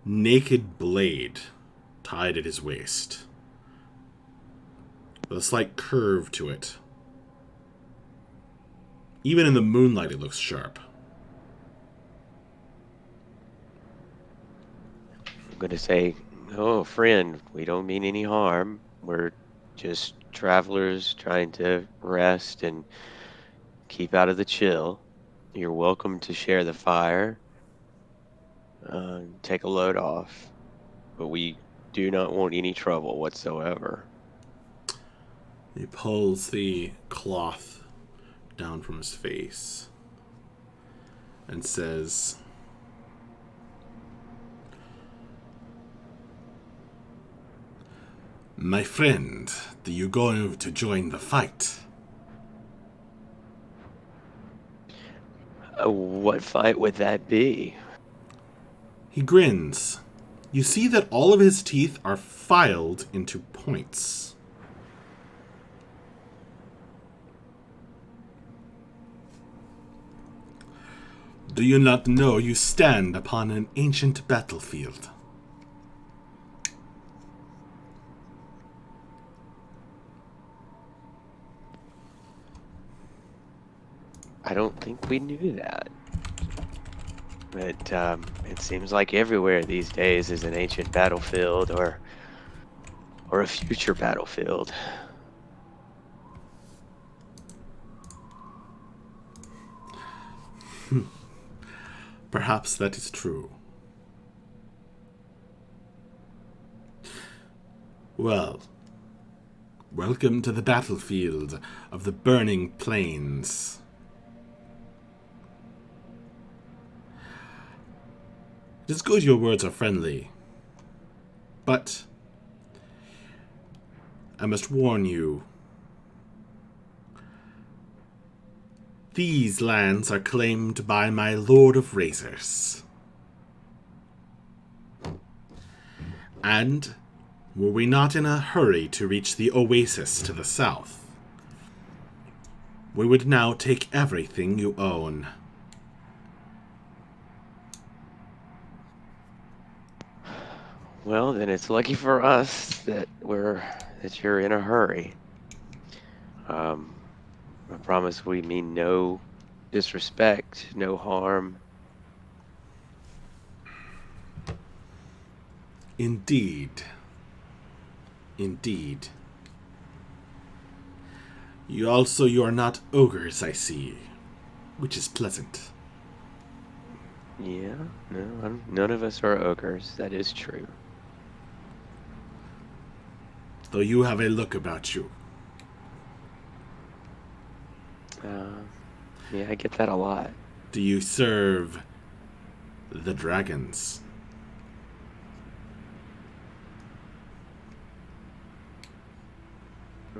naked blade tied at his waist, with a slight curve to it. Even in the moonlight, it looks sharp. I'm going to say, oh, friend, we don't mean any harm. We're just travelers trying to rest and keep out of the chill. You're welcome to share the fire, take a load off, but we do not want any trouble whatsoever. He pulls the cloth down from his face and says, "My friend, do you go to join the fight?" What fight would that be? He grins. You see that all of his teeth are filed into points. Do you not know you stand upon an ancient battlefield? I don't think we knew that. But it seems like everywhere these days is an ancient battlefield or a future battlefield. Perhaps that is true. Well, welcome to the battlefield of the burning plains. It is good your words are friendly, but I must warn you, these lands are claimed by my Lord of Razors. And were we not in a hurry to reach the oasis to the south, we would now take everything you own. Well, then it's lucky for us that you're in a hurry. Um, I promise we mean no disrespect, no harm. Indeed. Indeed. You are not ogres, I see, which is pleasant. Yeah, no, none of us are ogres. That is true. Though you have a look about you. Uh, yeah, I get that a lot. Do you serve the dragons?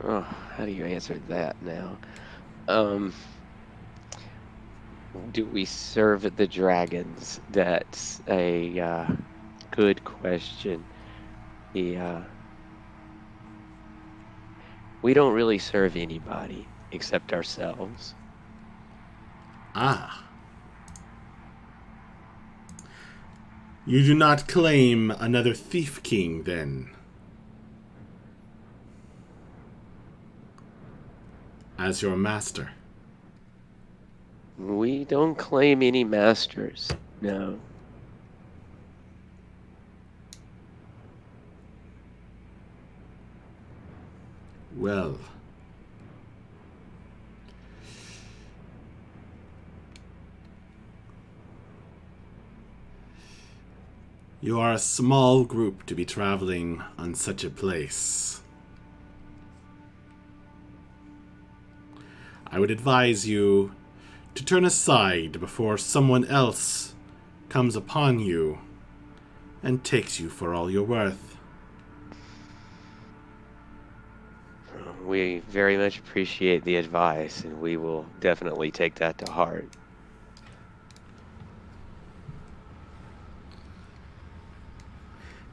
Oh, how do you answer that now? Um, do we serve the dragons? That's a good question. Yeah, we don't really serve anybody except ourselves. Ah. You do not claim another Thief King, then? As your master? We don't claim any masters. No. Well. You are a small group to be traveling on such a place. I would advise you to turn aside before someone else comes upon you and takes you for all you're worth. We very much appreciate the advice, and we will definitely take that to heart.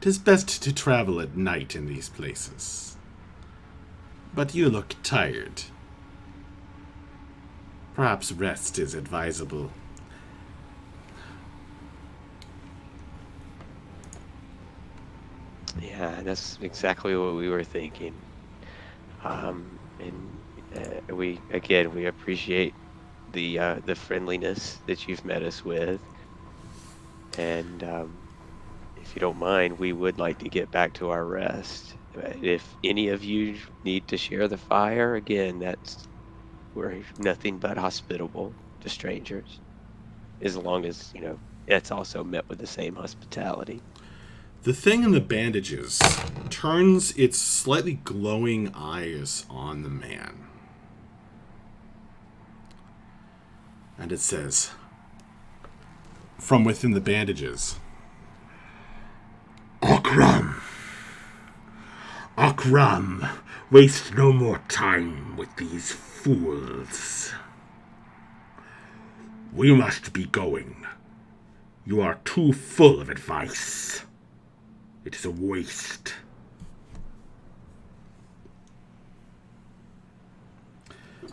"'Tis best to travel at night in these places. But you look tired. Perhaps rest is advisable." Yeah, that's exactly what we were thinking. And we appreciate the friendliness that you've met us with, and if you don't mind, we would like to get back to our rest. If any of you need to share the fire, again, we're nothing but hospitable to strangers, as long as it's also met with the same hospitality. The thing in the bandages turns its slightly glowing eyes on the man. And it says, from within the bandages, "Akram! Akram! Waste no more time with these fools. We must be going. You are too full of advice. It is a waste."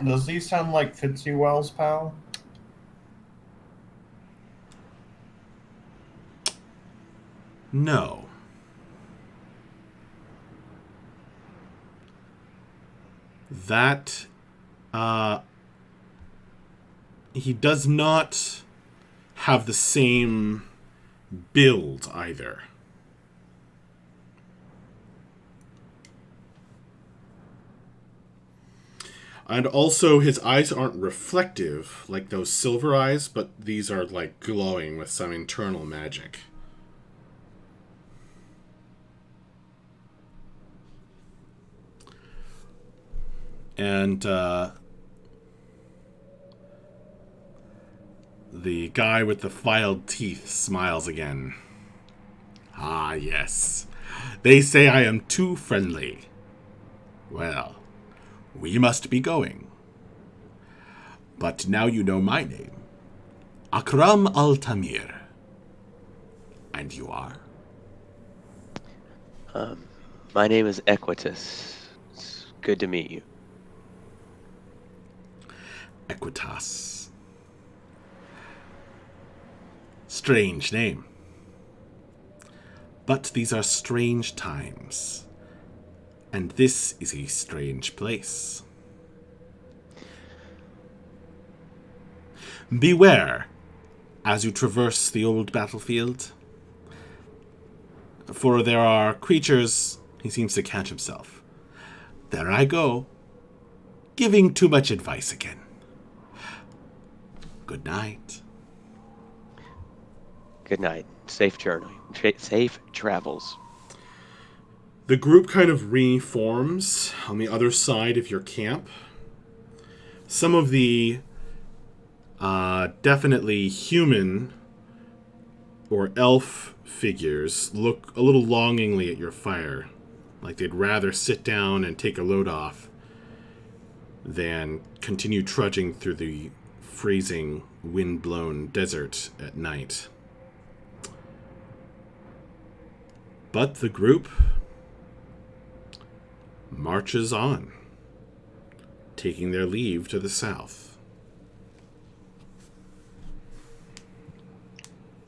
Does these sound like Fitzy Wells, pal? No. That, he does not have the same build either. And also, his eyes aren't reflective like those silver eyes, but these are like glowing with some internal magic. And the guy with the filed teeth smiles again. Ah, yes. They say I am too friendly. Well, we must be going. But now you know my name. Akram al-Tamir. And you are? My name is Equitas. It's good to meet you. Equitas. Strange name. But these are strange times. And this is a strange place. Beware as you traverse the old battlefield. For there are creatures... He seems to catch himself. There I go. Giving too much advice again. Good night. Good night. Safe journey. Safe travels. The group kind of reforms on the other side of your camp. Some of the definitely human or elf figures look a little longingly at your fire, like they'd rather sit down and take a load off than continue trudging through the freezing, wind-blown desert at night. But the group marches on, taking their leave to the south.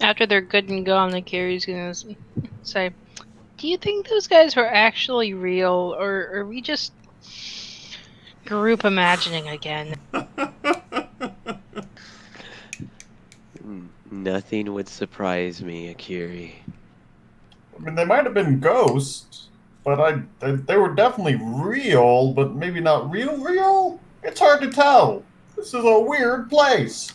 After they're good and gone, the Carrie's gonna say, "Do you think those guys were actually real, or are we just group imagining again?" Nothing would surprise me, Akiri. I mean, they might have been ghosts, but they were definitely real, but maybe not real. It's hard to tell. This is a weird place.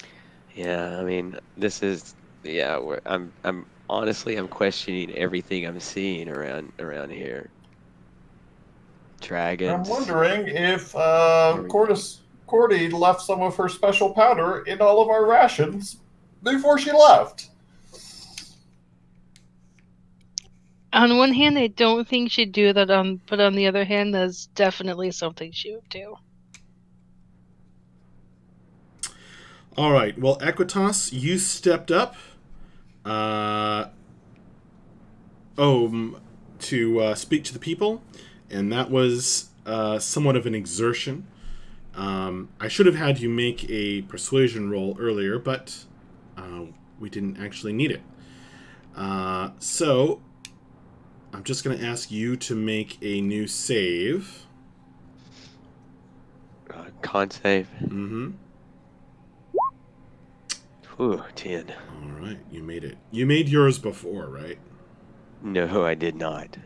Yeah, I mean, this is I'm honestly I'm questioning everything I'm seeing around here. Dragons. I'm wondering if Cordy left some of her special powder in all of our rations before she left. On one hand, I don't think she'd do that, but on the other hand, that's definitely something she would do. All right. Well, Equitas, you stepped up to speak to the people, and that was somewhat of an exertion. I should have had you make a persuasion roll earlier, but we didn't actually need it. So I'm just going to ask you to make a new save. Con save. Mm-hmm. Ooh, 10. All right, you made it. You made yours before, right? No, I did not.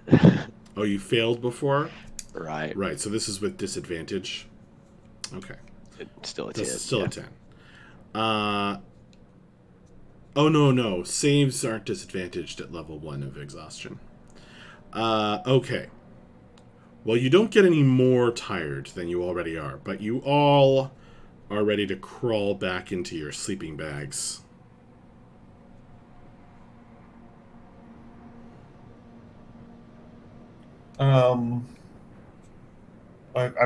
Oh, you failed before? Right. Right, so this is with disadvantage. Okay. It's still a 10. This is still a 10. Oh, no. Saves aren't disadvantaged at level 1 of exhaustion. Okay. Well, you don't get any more tired than you already are, but you all are ready to crawl back into your sleeping bags. I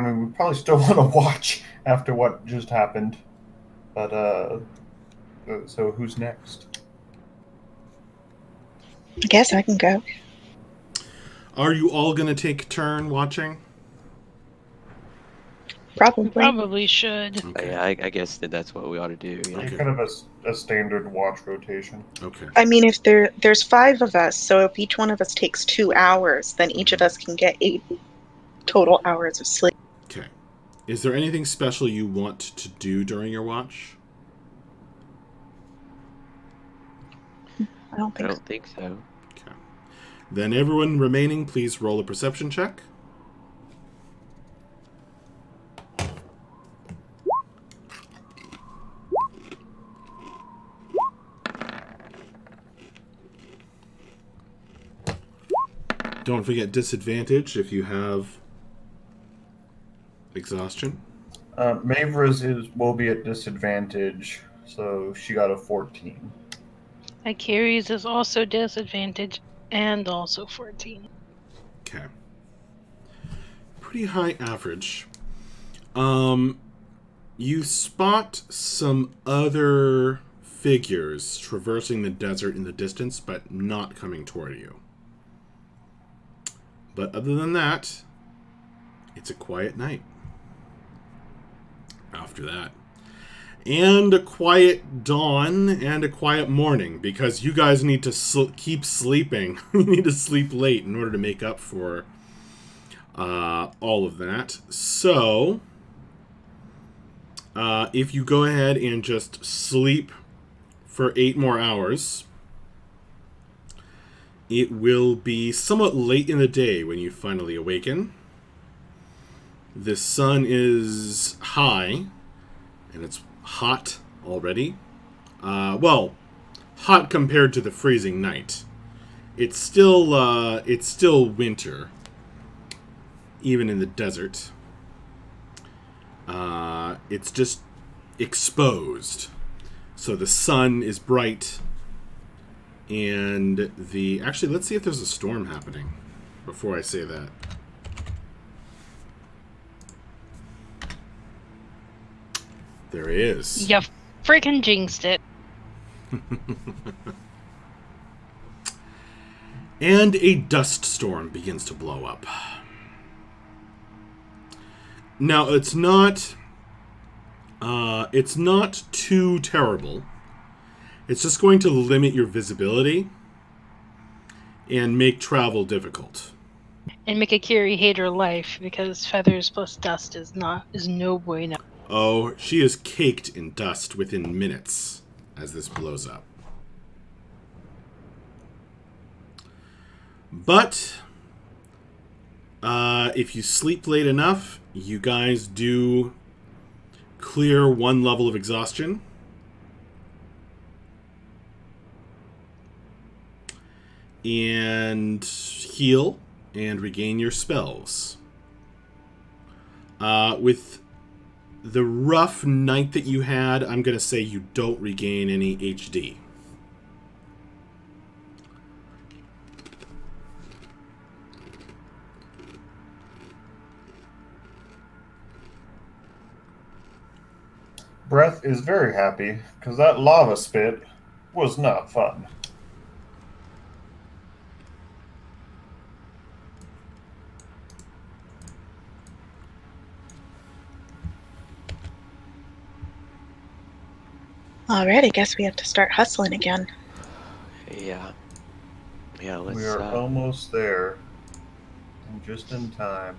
mean, we probably still want to watch after what just happened, but so who's next? I guess I can go. Are you all going to take a turn watching? Probably. Probably should. Okay. I guess that's what we ought to do. You know? Okay. Kind of a standard watch rotation. Okay. I mean, if there's 5 of us, so if each one of us takes 2 hours, then each of us can get 8 total hours of sleep. Okay. Is there anything special you want to do during your watch? I don't I think so. don't think so. Okay. Then everyone remaining, please roll a perception check. Don't forget disadvantage if you have exhaustion. Mavra's will be at disadvantage, so she got a 14. Akiri's is also disadvantage and also 14. Okay. Pretty high average. You spot some other figures traversing the desert in the distance, but not coming toward you. But other than that, it's a quiet night. After that. And a quiet dawn and a quiet morning, because you guys need to keep sleeping. You need to sleep late in order to make up for all of that. So, if you go ahead and just sleep for 8 more hours, it will be somewhat late in the day when you finally awaken. The sun is high, and it's hot already. Well, hot compared to the freezing night. It's still winter, even in the desert. It's just exposed. So the sun is bright, and actually, let's see if there's a storm happening before I say that. There is. You freaking jinxed it. And a dust storm begins to blow up. Now, it's not too terrible. It's just going to limit your visibility and make travel difficult. And make Akiri hate her life because feathers plus dust is no bueno. Oh, she is caked in dust within minutes as this blows up. But if you sleep late enough, you guys do clear 1 level of exhaustion. And heal and regain your spells. With the rough night that you had, I'm going to say you don't regain any HD. Breath is very happy because that lava spit was not fun. Alright, I guess we have to start hustling again. Yeah. Yeah, let's... We are almost there. And just in time.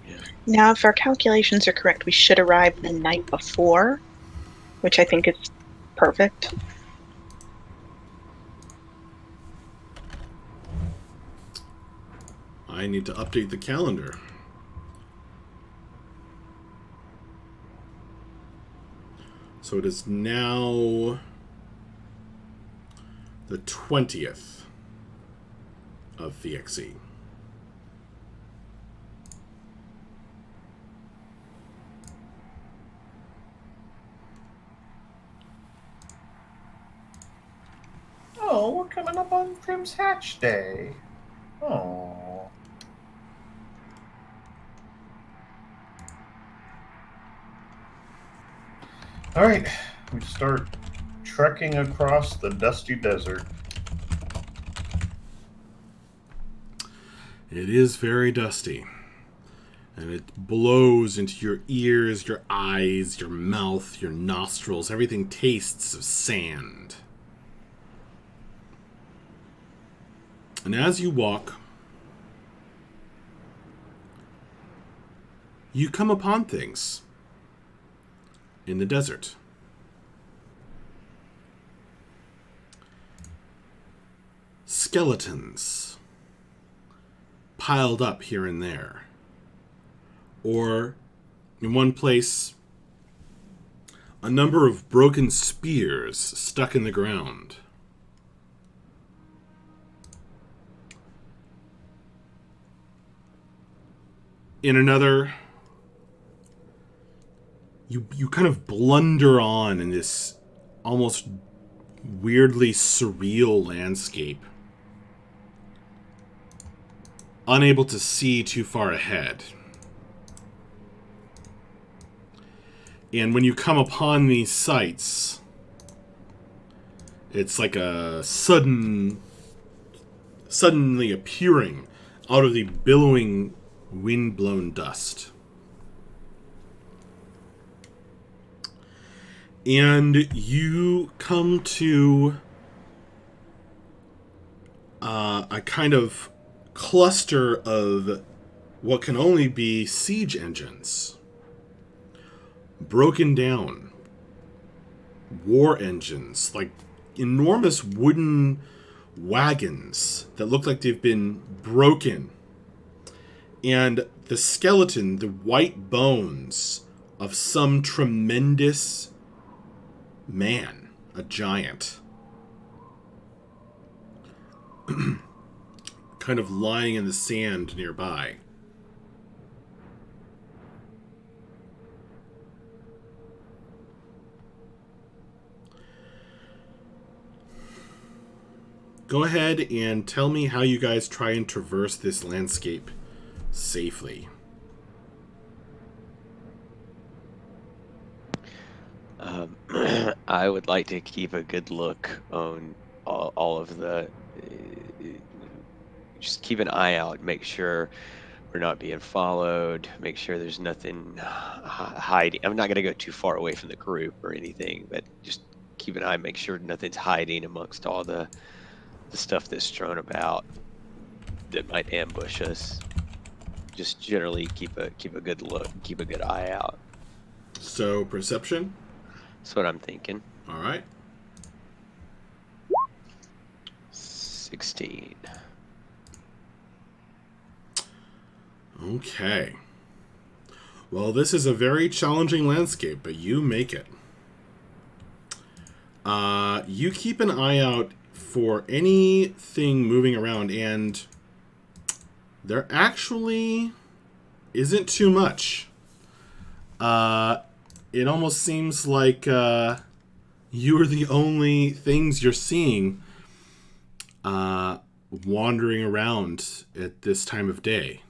Yeah. Now, if our calculations are correct, we should arrive the night before, which I think is perfect. I need to update the calendar. So it is now the 20th of VXE. Oh, we're coming up on Prim's Hatch Day. Oh. Alright, we start trekking across the dusty desert. It is very dusty. And it blows into your ears, your eyes, your mouth, your nostrils. Everything tastes of sand. And as you walk, you come upon things in the desert. skeletons piled up here and there. Or, in one place, a number of broken spears stuck in the ground. In another, you kind of blunder on in this almost weirdly surreal landscape, unable to see too far ahead. And when you come upon these sights, it's like a suddenly appearing out of the billowing, wind-blown dust. And you come to a kind of cluster of what can only be siege engines. Broken down war engines, like enormous wooden wagons that look like they've been broken. And the skeleton, the white bones of some tremendous man, a giant, kind of lying in the sand nearby. Go ahead and tell me how you guys try and traverse this landscape safely. I would like to keep a good look on all of the. Just keep an eye out, make sure we're not being followed, make sure there's nothing hiding. I'm not going to go too far away from the group or anything, but just keep an eye, make sure nothing's hiding amongst all the stuff that's strewn about that might ambush us. Just generally keep a good look, keep a good eye out. So, perception? That's what I'm thinking. All right. 16. Okay. Well, this is a very challenging landscape, but you make it. You keep an eye out for anything moving around, and there actually isn't too much. It almost seems like you are the only things you're seeing wandering around at this time of day.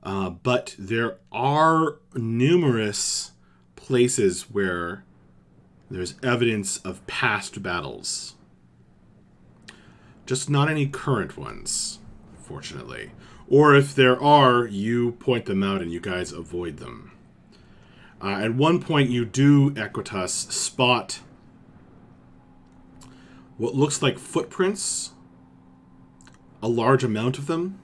But there are numerous places where there's evidence of past battles. Just not any current ones, fortunately. Or if there are, you point them out and you guys avoid them. At one point, you do, Equitas, spot what looks like footprints, a large amount of them,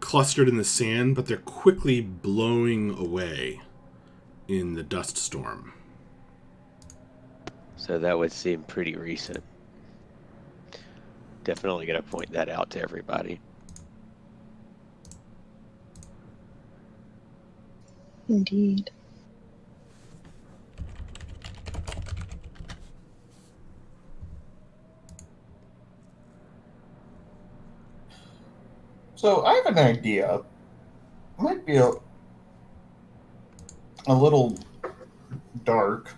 clustered in the sand, but they're quickly blowing away in the dust storm. So that would seem pretty recent. Definitely going to point that out to everybody. Indeed. So I have an idea. Might be a little dark,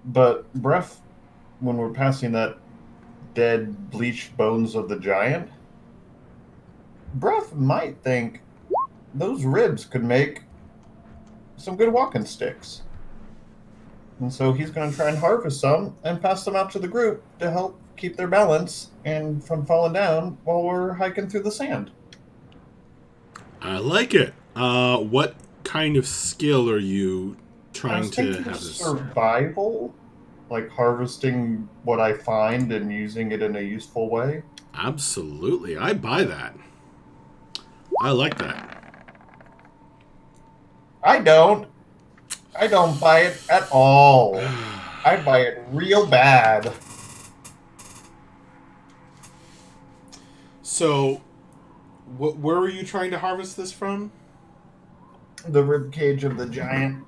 but Breath, when we're passing that dead, bleached bones of the giant, Breath might think those ribs could make some good walking sticks. And so he's going to try and harvest some and pass them out to the group to help keep their balance and from falling down while we're hiking through the sand. I like it. What kind of skill are you trying to have this? Survival, like harvesting what I find and using it in a useful way. Absolutely. I buy that. I like that. I don't buy it at all. I buy it real bad. So, where were you trying to harvest this from? The rib cage of the giant.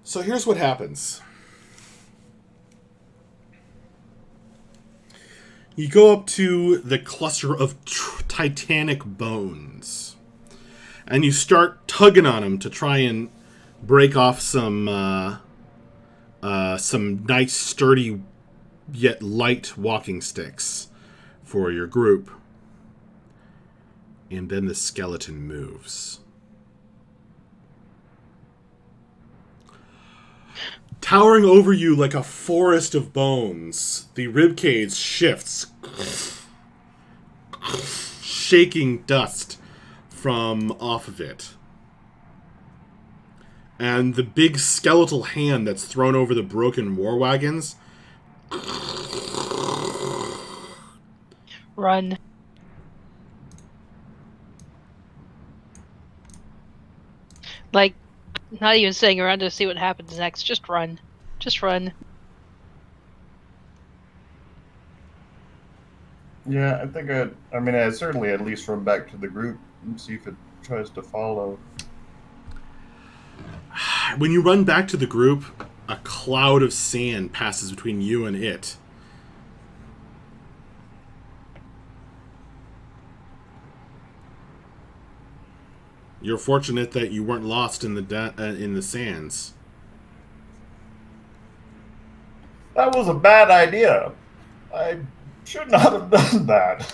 So here's what happens. You go up to the cluster of titanic bones, and you start tugging on them to try and break off some nice, sturdy, yet light walking sticks for your group. And then the skeleton moves. Towering over you like a forest of bones, the ribcage shifts, shaking dust from off of it. And the big skeletal hand that's thrown over the broken war wagons. Run. Like, not even sitting around to see what happens next. Just run. Just run. Yeah, I think I'd certainly at least run back to the group and see if it tries to follow. When you run back to the group, a cloud of sand passes between you and it. You're fortunate that you weren't lost in the sands. That was a bad idea. I should not have done that.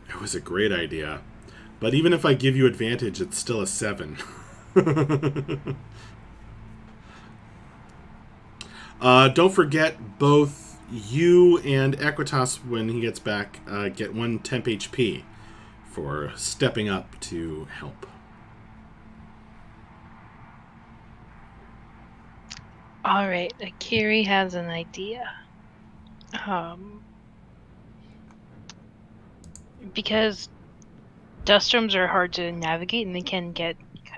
It was a great idea. But even if I give you advantage, it's still a 7. Don't forget, both you and Equitas, when he gets back, get 1 temp HP for stepping up to help. Alright, Akiri has an idea. Because dust storms are hard to navigate and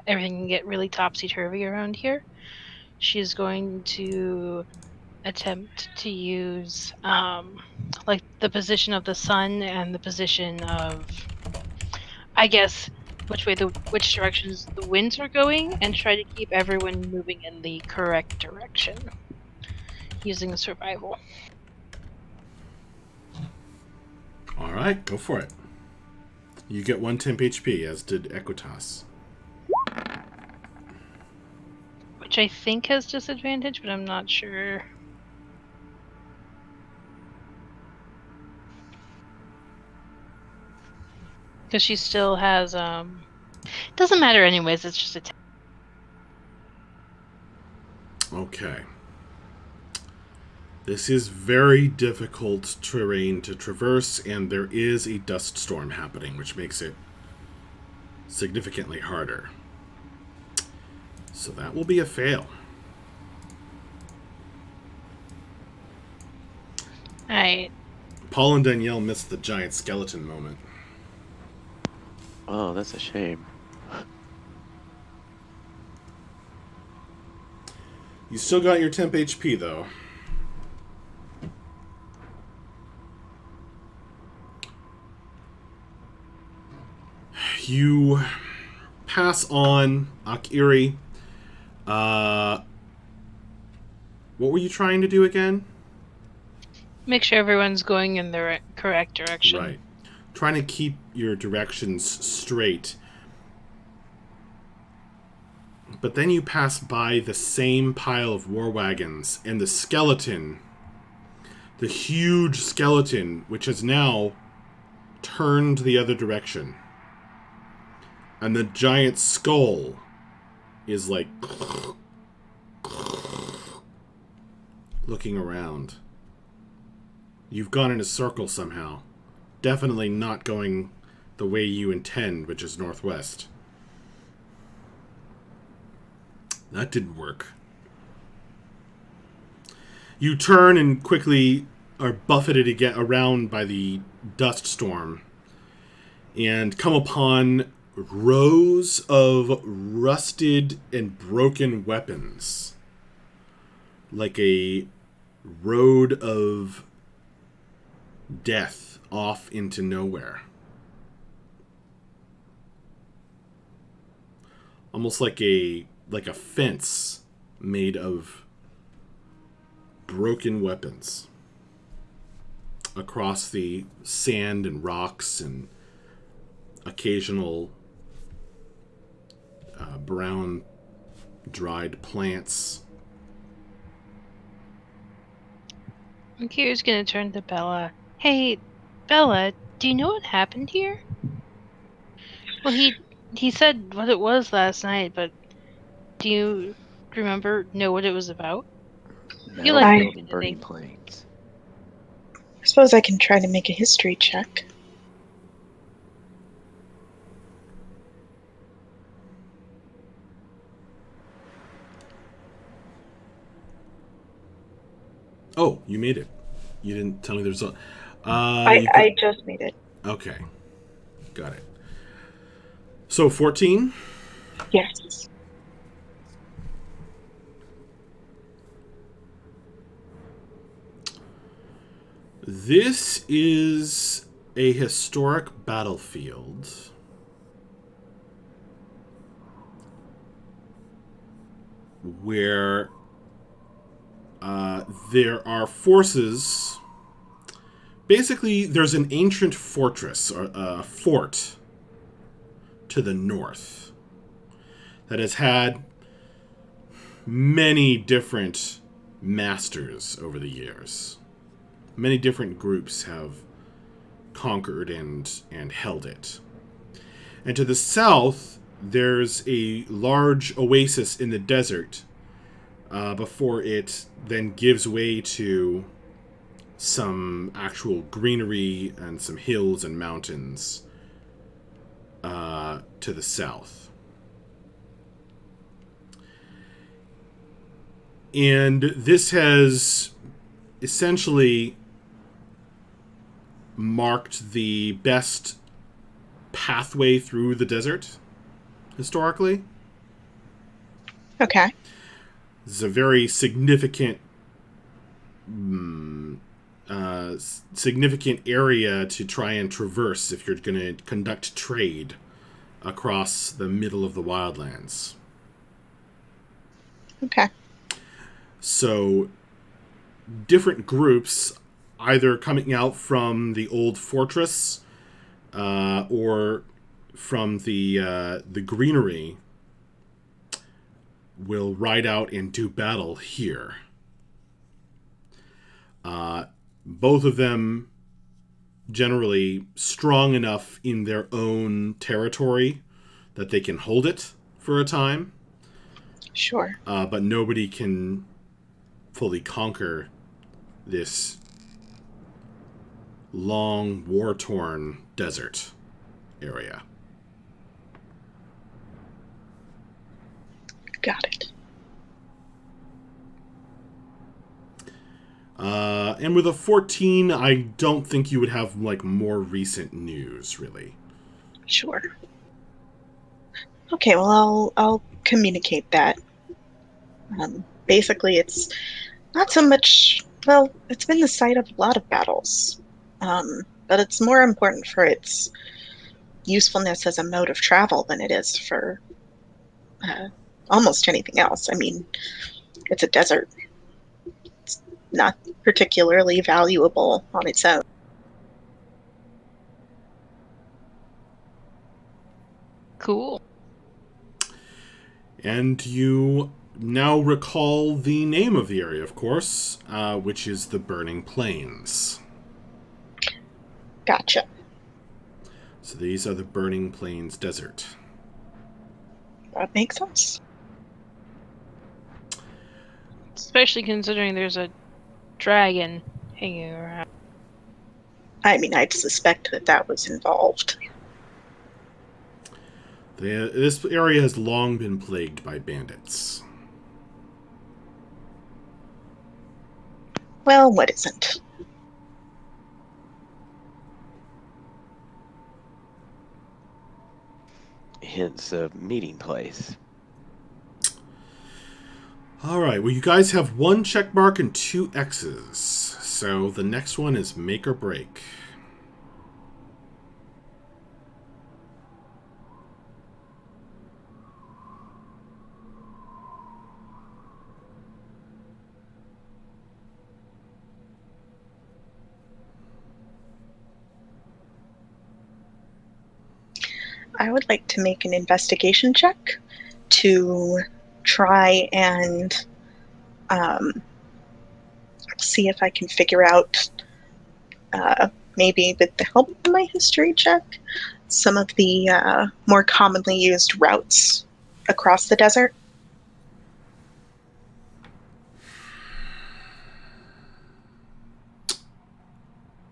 everything can get really topsy-turvy around here, she's going to attempt to use like the position of the sun and the position of, I guess, which directions the winds are going, and try to keep everyone moving in the correct direction using survival. Alright, go for it. You get 1 temp HP, as did Equitas. Which I think has disadvantage, but I'm not sure. Because she still has, doesn't matter anyways, it's just a... Okay. This is very difficult terrain to traverse, and there is a dust storm happening, which makes it significantly harder. So that will be a fail. Alright. Paul and Danielle missed the giant skeleton moment. Oh, that's a shame. You still got your temp HP, though. You pass on Akiri. What were you trying to do again? Make sure everyone's going in the correct direction. Right. Trying to keep your directions straight. But then you pass by the same pile of war wagons, and the skeleton, the huge skeleton, which has now turned the other direction. And the giant skull is like looking around. You've gone in a circle somehow. Definitely not going the way you intend, which is northwest. That didn't work. You turn and quickly are buffeted again around by the dust storm and come upon rows of rusted and broken weapons. Like a road of death off into nowhere. Almost like a fence made of broken weapons across the sand and rocks and occasional brown dried plants. Kira's gonna turn to Bella. Hey, Bella, do you know what happened here? Well, he said what it was last night, but do you know what it was about? You like I- Battlefield and burning anything. plains. I suppose I can try to make a history check. Oh, you made it. You didn't tell me there's a. I just made it. Okay, got it. So 14. Yes. This is a historic battlefield where there are forces. Basically, there's an ancient fortress or fort to the north that has had many different masters over the years. Many different groups have conquered and held it. And to the south, there's a large oasis in the desert before it then gives way to some actual greenery and some hills and mountains to the south. And this has essentially marked the best pathway through the desert historically. Okay. This is a very significant significant area to try and traverse if you're going to conduct trade across the middle of the Wildlands. Okay. So different groups either coming out from the old fortress or from the greenery will ride out and do battle here. Both of them generally strong enough in their own territory that they can hold it for a time. Sure. But nobody can fully conquer this long, war-torn desert area. Got it. And with a 14, I don't think you would have like more recent news, really. Sure. Okay, well, I'll communicate that. Basically, it's not so much, well, it's been the site of a lot of battles, but it's more important for its usefulness as a mode of travel than it is for almost anything else. I mean, it's a desert. It's not particularly valuable on its own. Cool. And you now recall the name of the area, of course, which is the Burning Plains. Gotcha. So these are the Burning Plains Desert. That makes sense. Especially considering there's a dragon hanging around. I mean, I'd suspect that was involved. This area has long been plagued by bandits. Well, what isn't? Hence a meeting place. Alright, well, you guys have 1 check mark and 2 X's. So the next one is make or break. I would like to make an investigation check to try and see if I can figure out, maybe with the help of my history check, some of the more commonly used routes across the desert.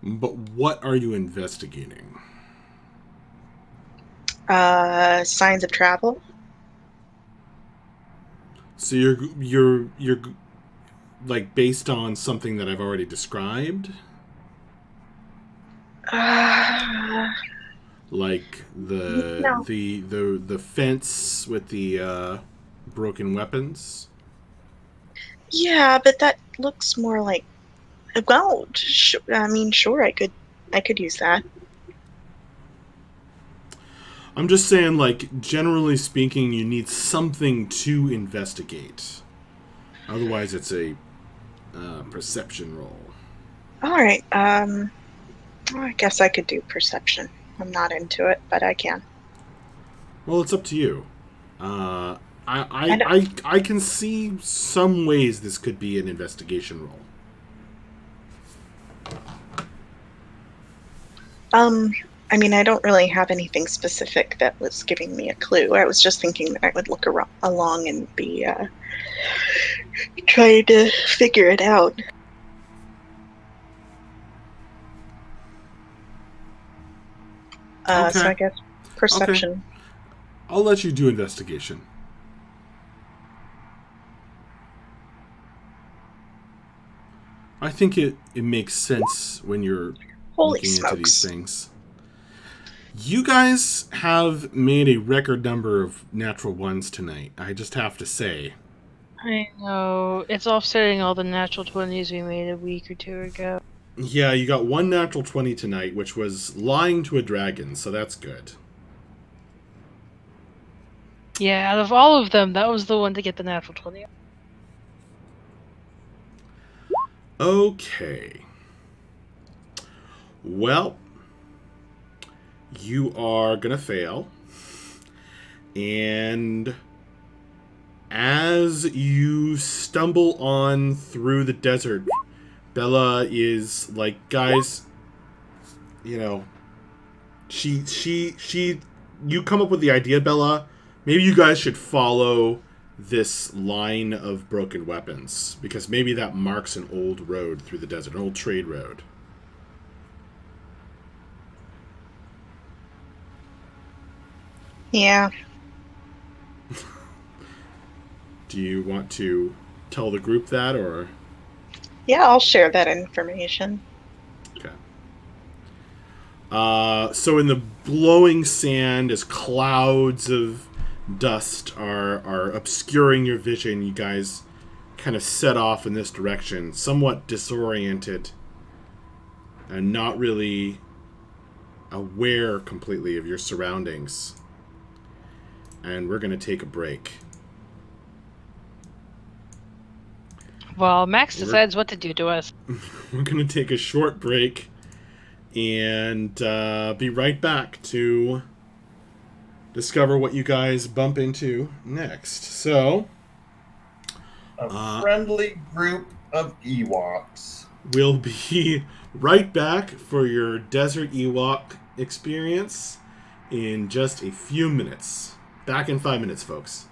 But what are you investigating? Signs of travel. So you're like based on something that I've already described? Like No. the fence with the broken weapons? Yeah, but that looks more like, well, I mean, sure, I could use that. I'm just saying, like, generally speaking, you need something to investigate. Otherwise, it's a perception roll. All right. I guess I could do perception. I'm not into it, but I can. Well, it's up to you. I know. I can see some ways this could be an investigation roll. I mean, I don't really have anything specific that was giving me a clue. I was just thinking that I would look along and be trying to figure it out. Okay. So I guess perception. Okay. I'll let you do investigation. I think it makes sense when you're Holy looking into these smokes. things. You guys have made a record number of natural ones tonight. I just have to say. I know. It's offsetting all the natural 20s we made a week or 2 ago. Yeah, you got 1 natural 20 tonight, which was lying to a dragon, so that's good. Yeah, out of all of them, that was the one to get the natural 20. Okay. Well, you are gonna fail. And as you stumble on through the desert, Bella is like, guys, you know, she you come up with the idea, Bella. Maybe you guys should follow this line of broken weapons because maybe that marks an old road through the desert, an old trade road. Yeah. Do you want to tell the group that, or? Yeah, I'll share that information. Okay. So in the blowing sand, as clouds of dust are obscuring your vision, you guys kind of set off in this direction, somewhat disoriented and not really aware completely of your surroundings. And we're going to take a break. Well, Max decides what to do to us. We're going to take a short break and be right back to discover what you guys bump into next. So, A friendly group of Ewoks. we'll be right back for your Desert Ewok experience in just a few minutes. Back in 5 minutes, folks.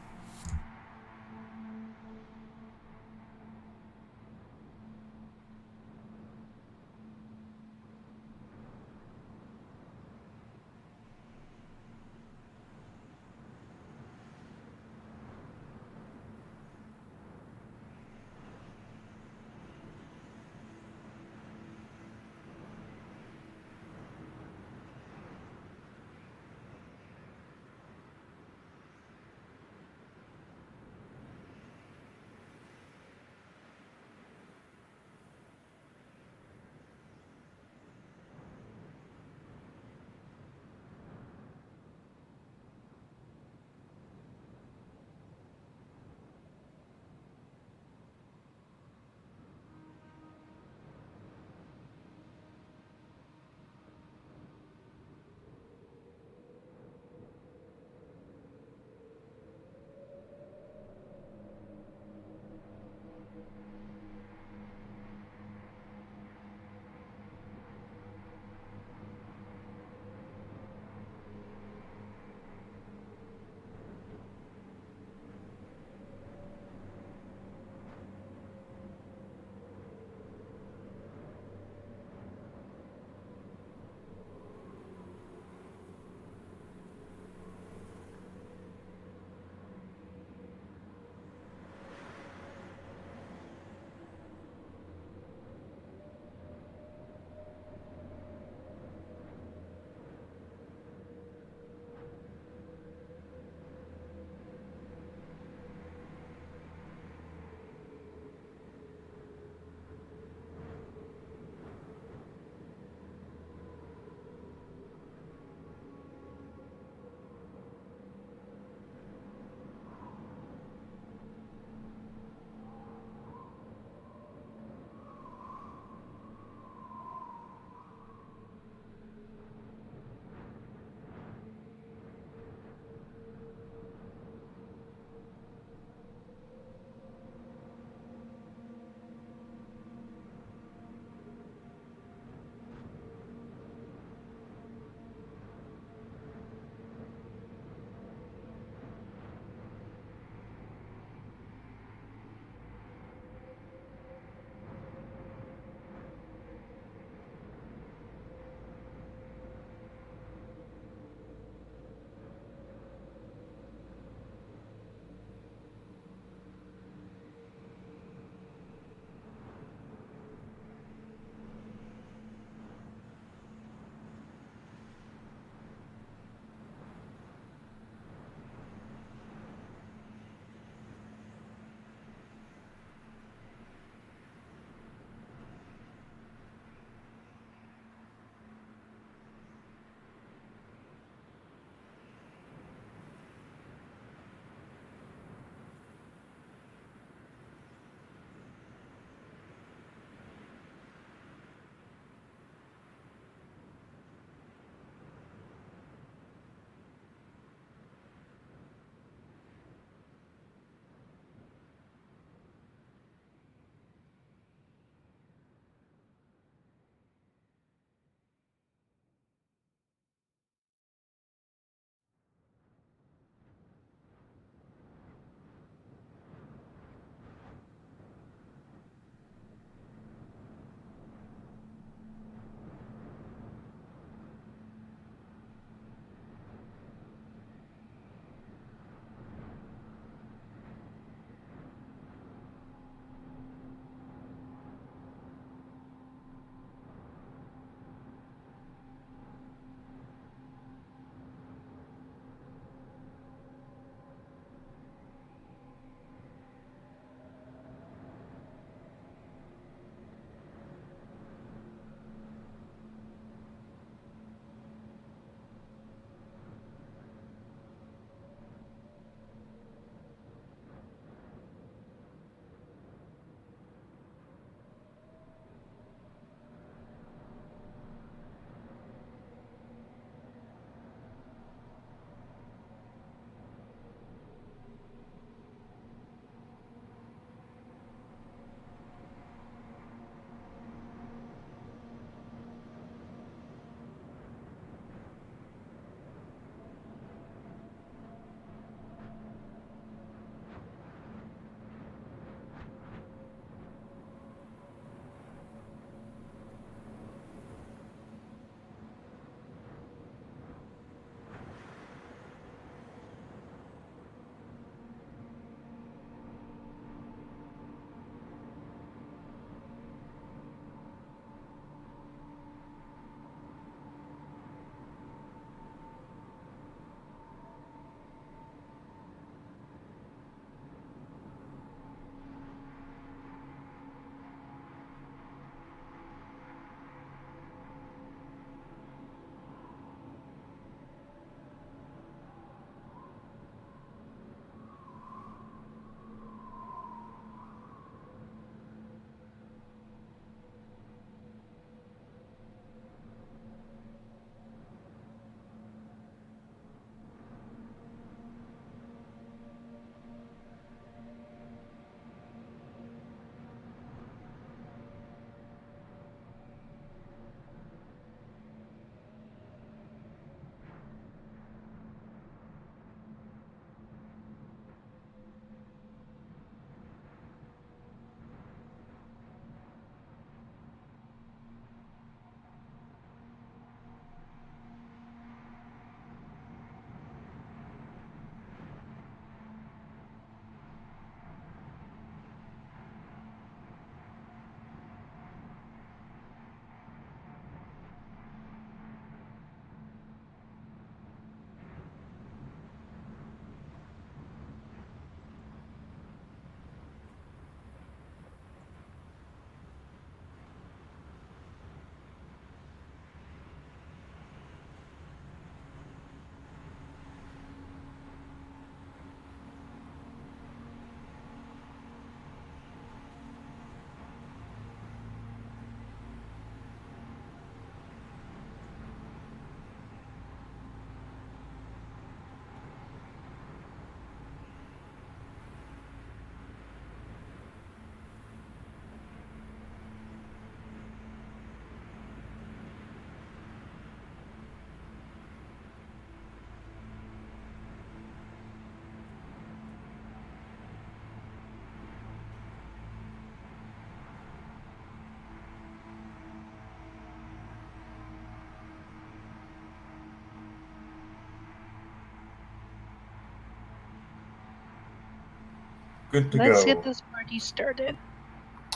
good to Let's go. get this party started.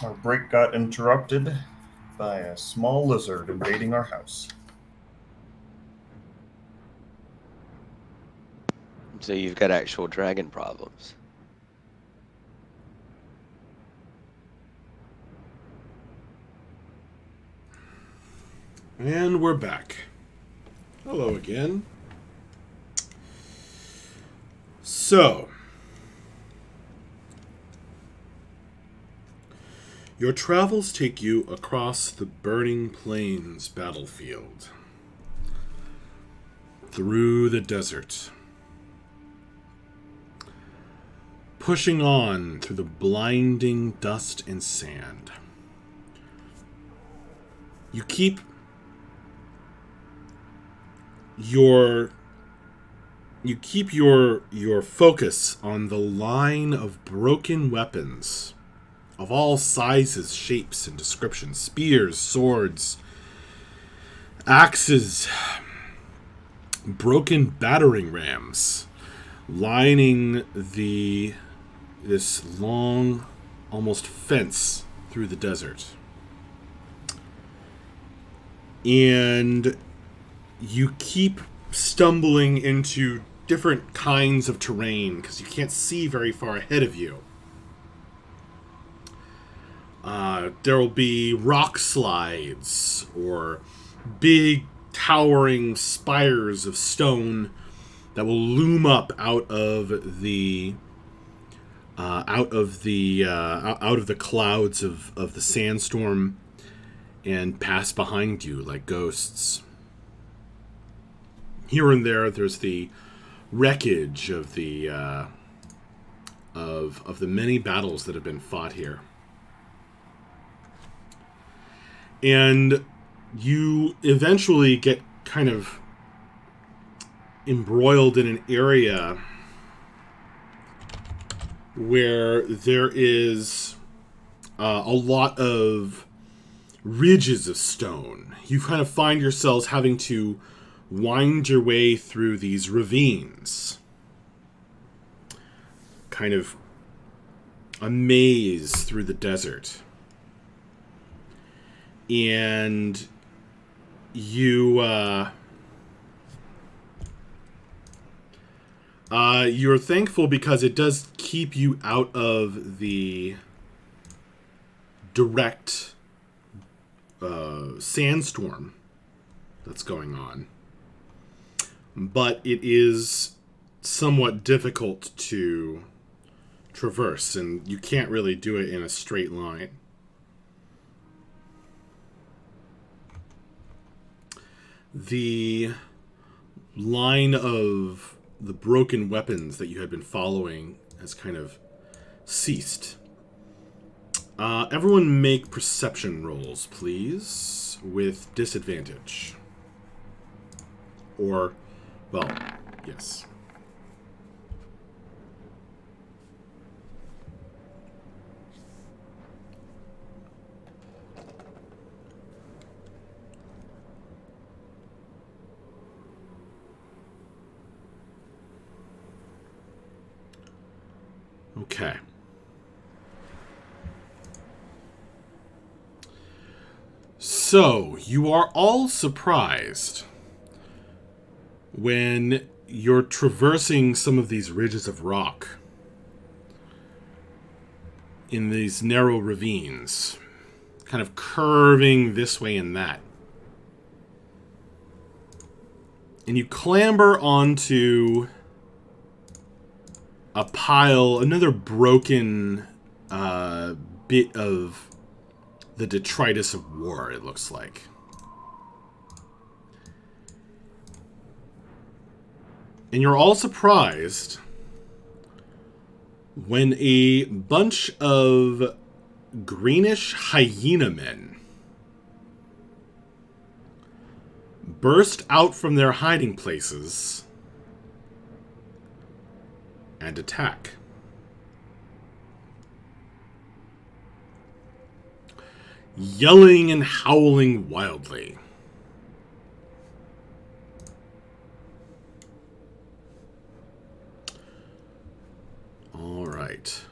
Our break got interrupted by a small lizard invading our house. So you've got actual dragon problems. And we're back. Hello again. So, your travels take you across the burning plains battlefield, through the desert, pushing on through the blinding dust and sand. You keep your focus on the line of broken weapons of all sizes, shapes, and descriptions. Spears, swords, axes, broken battering rams, lining this long, almost fence through the desert. And you keep stumbling into different kinds of terrain because you can't see very far ahead of you. There will be rock slides or big towering spires of stone that will loom up out of the clouds of the sandstorm and pass behind you like ghosts. Here and there's the wreckage of the many battles that have been fought here. And you eventually get kind of embroiled in an area where there is a lot of ridges of stone. You kind of find yourselves having to wind your way through these ravines. Kind of a maze through the desert. And you're thankful because it does keep you out of the direct sandstorm that's going on. But it is somewhat difficult to traverse, and you can't really do it in a straight line. The line of the broken weapons that you had been following has kind of ceased. Everyone make perception rolls, please, with disadvantage. Or, well, yes. Okay. So, you are all surprised when you're traversing some of these ridges of rock in these narrow ravines, kind of curving this way and that. And you clamber onto a pile, another broken bit of the detritus of war, it looks like. And you're all surprised when a bunch of greenish hyena men burst out from their hiding places and attack. Yelling and howling wildly. All right.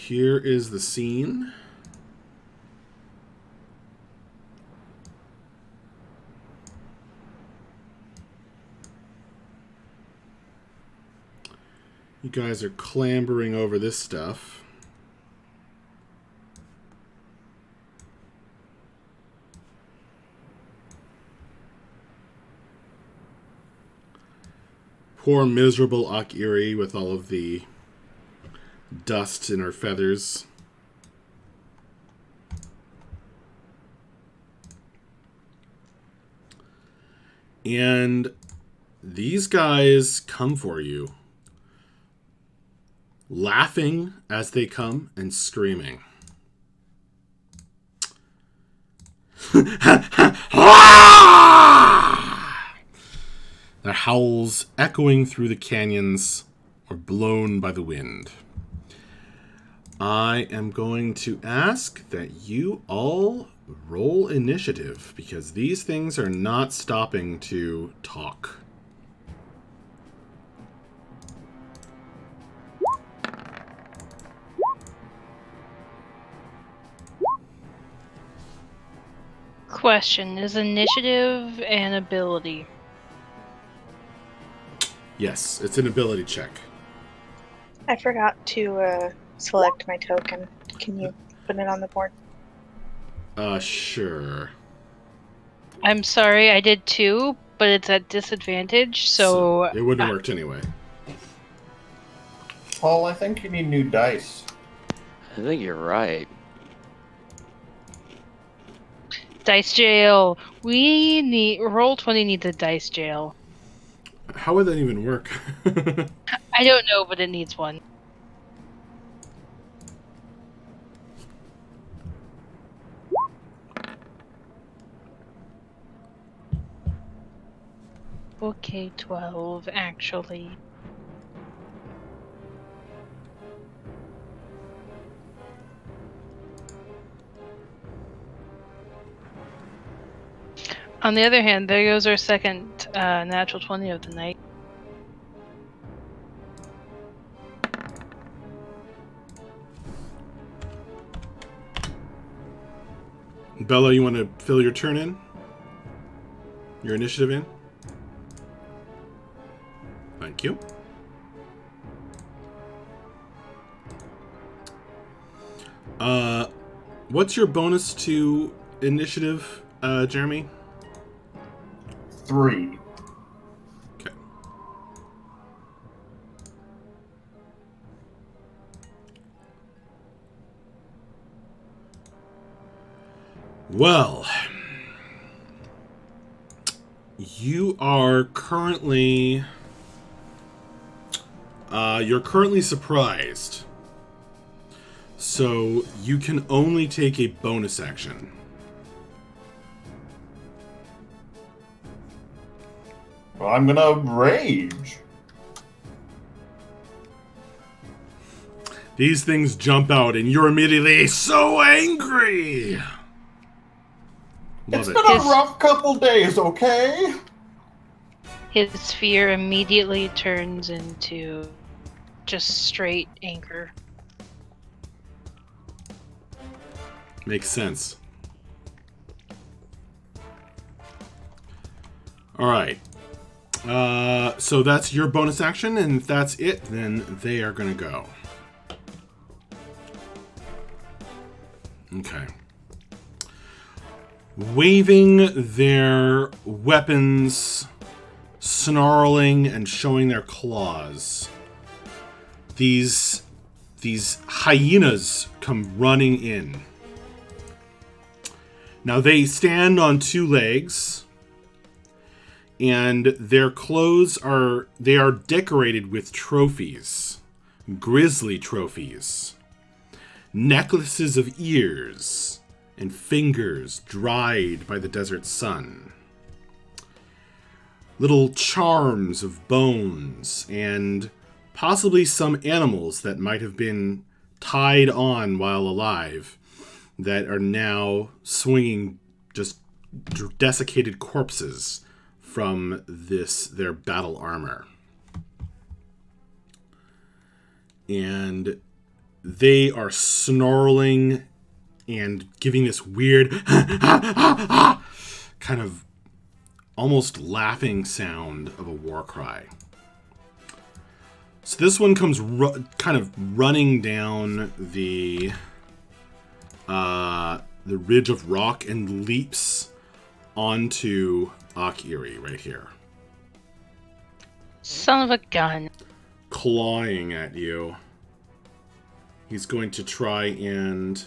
here is the scene. You guys are clambering over this stuff. Poor miserable Akiri with all of the dust in her feathers. And these guys come for you, laughing as they come and screaming. Their howls echoing through the canyons or blown by the wind. I am going to ask that you all roll initiative, because these things are not stopping to talk. Question, is initiative an ability? Yes, it's an ability check. I forgot to select my token. Can you put it on the board? Sure. I'm sorry, I did too, but it's at disadvantage, so It wouldn't have worked anyway. Paul, I think you need new dice. I think you're right. dice jail. We need Roll20 needs a dice jail. How would that even work? I don't know, but it needs one. Okay, 12, actually. On the other hand, there goes our second natural 20 of the night. Bella, you want to fill your turn in? Your initiative in? Thank you. What's your bonus to initiative, Jeremy? 3. Okay. Well, you are currently you're currently surprised. So you can only take a bonus action. Well, I'm gonna rage. These things jump out and you're immediately so angry. Love It's it. been a rough couple days, okay? His fear immediately turns into just straight anger. Makes sense. All right. So that's your bonus action, and if that's it, then they are going to go. Okay. Waving their weapons, snarling and showing their claws, these hyenas come running in. Now they stand on 2 legs, and their clothes are decorated with trophies, grisly trophies, necklaces of ears and fingers dried by the desert sun, little charms of bones, and possibly some animals that might have been tied on while alive that are now swinging just desiccated corpses from their battle armor. And they are snarling and giving this weird kind of almost laughing sound of a war cry. So this one comes kind of running down the ridge of rock and leaps onto Akiri right here. Son of a gun. Clawing at you. He's going to try and...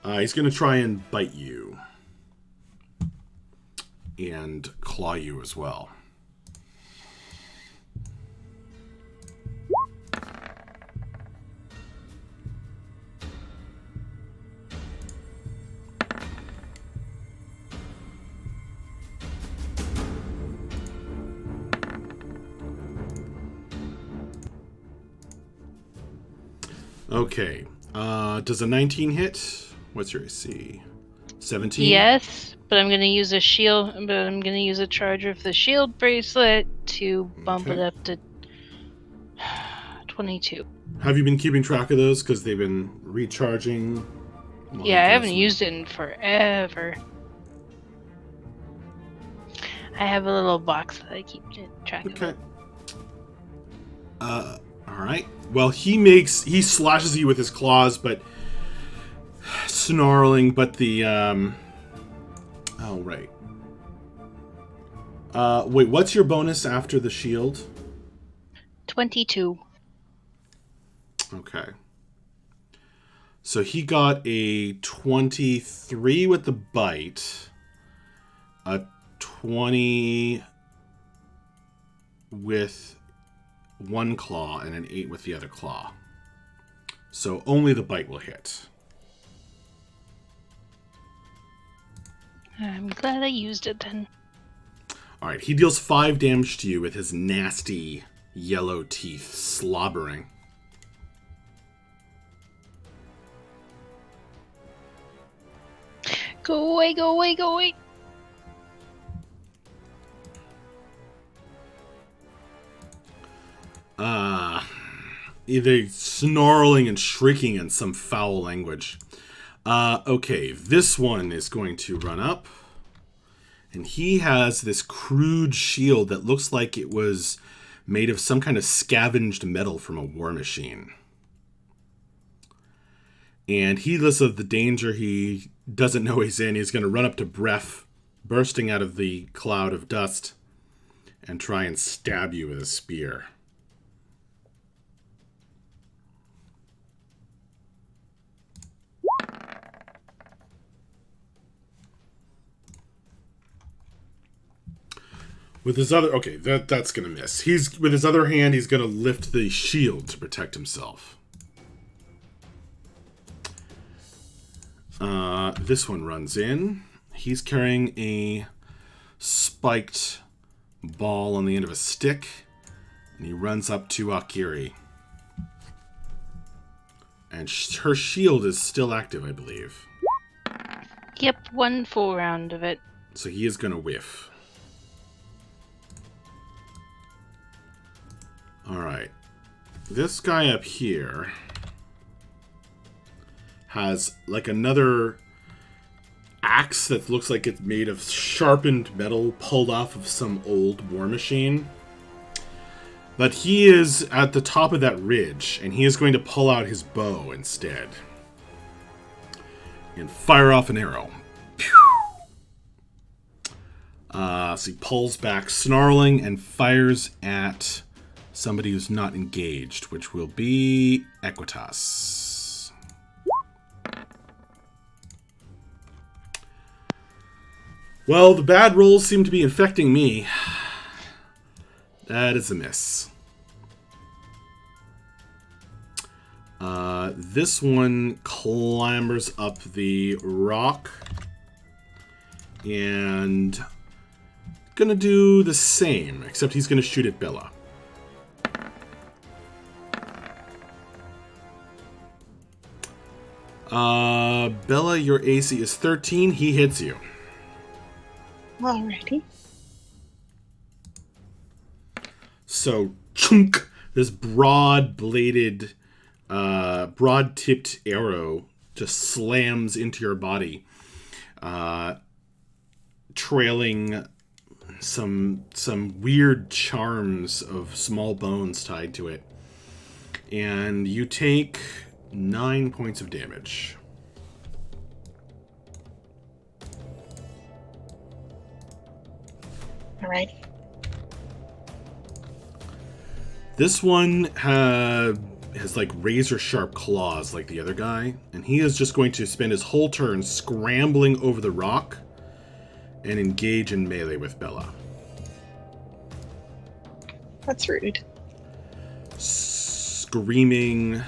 he's going to try and bite you. And claw you as well. Okay. Does a 19 hit? What's your AC? 17? Yes, but I'm gonna use a shield. But I'm gonna use a charge of the shield bracelet to bump it Okay. up to 22. Have you been keeping track of those? Because they've been recharging. while Yeah, I you haven't guys- used it in forever. I have a little box that I keep track of Okay. it. Alright. Well, he slashes you with his claws, but snarling, but the, oh, right. Wait, what's your bonus after the shield? 22. Okay. So he got a 23 with the bite, a 20 with one claw, and an 8 with the other claw. So only the bite will hit. I'm glad I used it then. Alright, he deals 5 damage to you with his nasty yellow teeth slobbering. Go away, go away, go away. Either snarling and shrieking in some foul language. Okay, this one is going to run up. And he has this crude shield that looks like it was made of some kind of scavenged metal from a war machine. And heedless of the danger he doesn't know he's in, he's going to run up to Bref, bursting out of the cloud of dust, and try and stab you with a spear. With his other... Okay, that's going to miss. With his other hand, he's going to lift the shield to protect himself. This one runs in. He's carrying a spiked ball on the end of a stick. And he runs up to Akiri. And her shield is still active, I believe. Yep, 1 full round of it. So he is going to whiff. Alright. This guy up here has like another axe that looks like it's made of sharpened metal pulled off of some old war machine. But he is at the top of that ridge, and he is going to pull out his bow instead. And fire off an arrow. So he pulls back, snarling, and fires at somebody who's not engaged, which will be Equitas. Well, the bad rolls seem to be infecting me. That is a miss. This one clambers up the rock and gonna do the same, except he's gonna shoot at Bella. Bella, your AC is 13. He hits you. Alrighty. So, chunk, This broad-bladed, broad-tipped arrow just slams into your body, trailing some weird charms of small bones tied to it. And you take 9 points of damage. All right. This one has like razor sharp claws like the other guy, and he is just going to spend his whole turn scrambling over the rock and engage in melee with Bella. That's rude. Screaming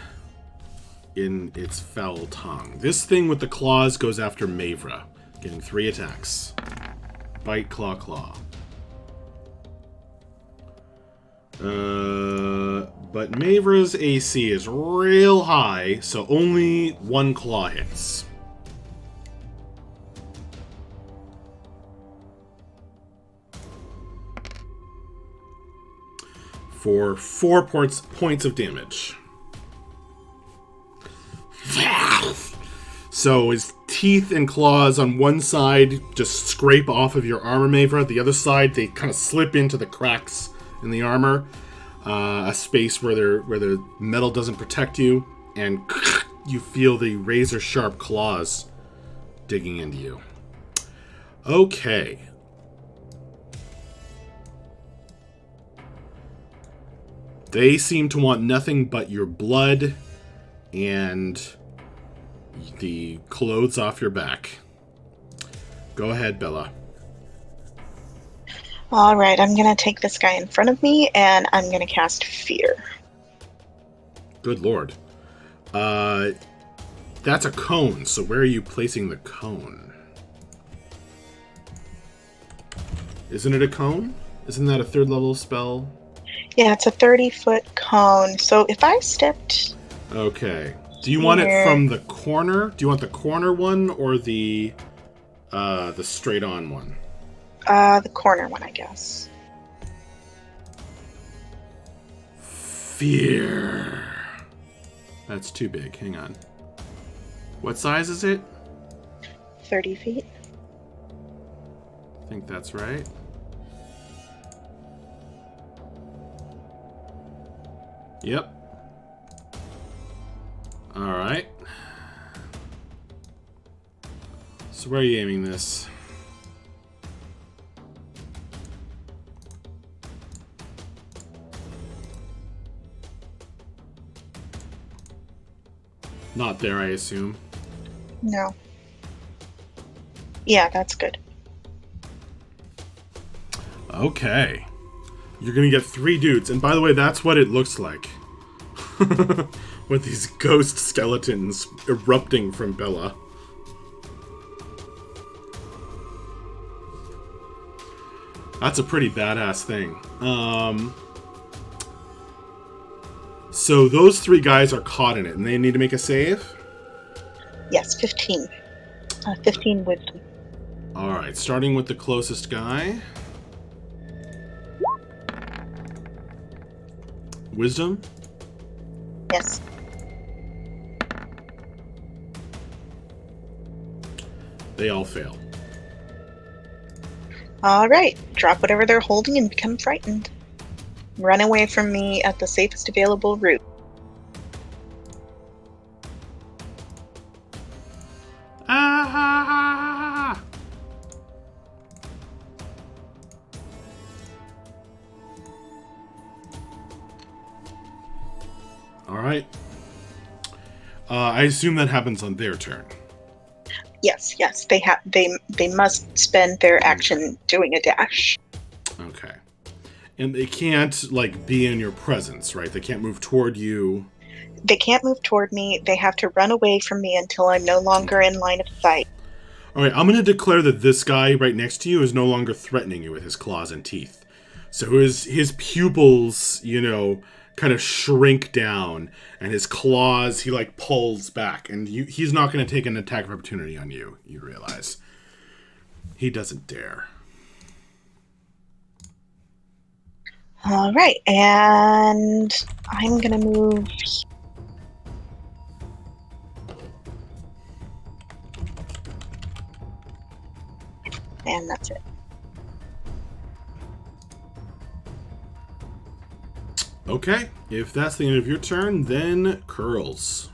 in its foul tongue. This thing with the claws goes after Mavra, getting 3 attacks. Bite, claw, claw. But Mavra's AC is real high, so only 1 claw hits. For 4 points of damage. So his teeth and claws on one side just scrape off of your armor, Mavra. The other side, they kind of slip into the cracks in the armor. A space where the metal doesn't protect you. And you feel the razor sharp claws digging into you. Okay. They seem to want nothing but your blood and the clothes off your back. Go ahead, Bella. All right, I'm going to take this guy in front of me, and I'm going to cast Fear. Good lord. That's a cone, so where are you placing the cone? Isn't it a cone? Isn't that a 3rd level spell? Yeah, it's a 30-foot cone. So if I stepped... Okay. Do you want it from the corner? Do you want the corner one or the straight-on one? The corner one, I guess. Fear. That's too big. Hang on. What size is it? 30 feet. I think that's right. Yep. Alright. So where are you aiming this? Not there, I assume. No. Yeah, that's good. Okay. You're gonna get 3 dudes, and by the way, that's what it looks like. With these ghost skeletons erupting from Bella. That's a pretty badass thing. So those 3 guys are caught in it, and they need to make a save? Yes, 15. 15 wisdom. Alright, starting with the closest guy. Wisdom? Yes. They all fail. All right. Drop whatever they're holding and become frightened. Run away from me at the safest available route. Ah! All right. I assume that happens on their turn. Yes, they must spend their action doing a dash. Okay. And they can't, like, be in your presence, right? They can't move toward you. They can't move toward me. They have to run away from me until I'm no longer in line of sight. All right, I'm going to declare that this guy right next to you is no longer threatening you with his claws and teeth. So his pupils, kind of shrink down, and his claws, he, like, pulls back. And he's not going to take an attack of opportunity on you, you realize. He doesn't dare. All right, and I'm gonna move. And that's it. Okay, if that's the end of your turn, then Curls.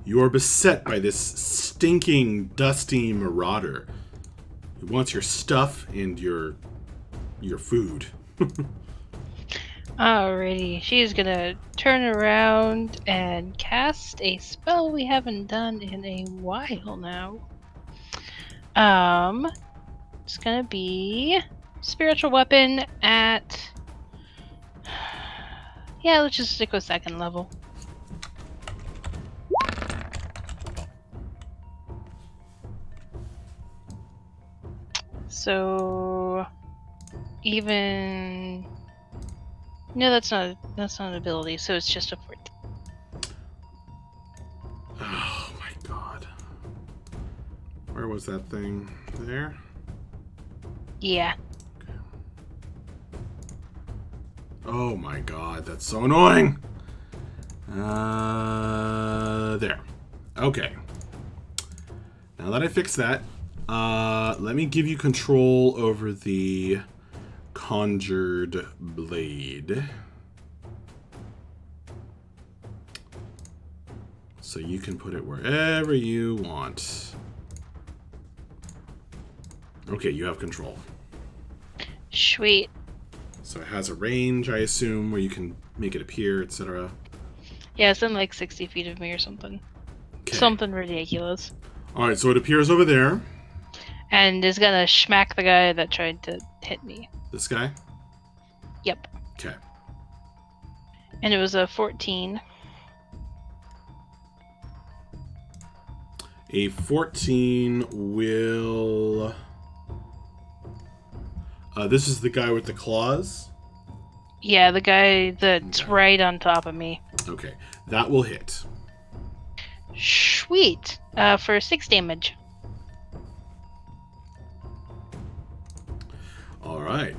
You are beset by this stinking, dusty marauder who wants your stuff and your food. Alrighty, she's gonna turn around and cast a spell we haven't done in a while now. It's gonna be spiritual weapon at. Yeah, let's just stick with second level. So even no, that's not an ability. So it's just a 14. Oh my god. Where was that thing? There? Yeah. Oh my god, that's so annoying! There. Okay. Now that I fixed that, let me give you control over the conjured blade. So you can put it wherever you want. Okay, you have control. Sweet. So it has a range, I assume, where you can make it appear, etc. Yeah, it's in like 60 feet of me or something. Okay. Something ridiculous. Alright, so it appears over there. And is gonna smack the guy that tried to hit me. This guy? Yep. Okay. And it was a 14. A 14 will... this is the guy with the claws? Yeah, the guy that's Okay. right on top of me. Okay, that will hit. Sweet. For 6 damage. Alright.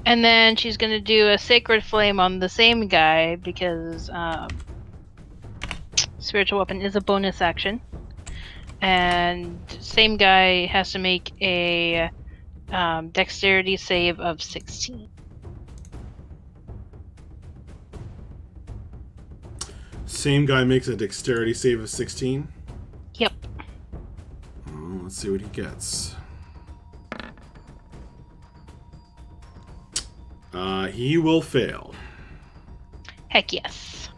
And then she's gonna do a sacred flame on the same guy because spiritual weapon is a bonus action. And same guy has to make a dexterity save of 16. Same guy makes a dexterity save of 16. Yep. Oh, let's see what he gets. He will fail. Heck yes.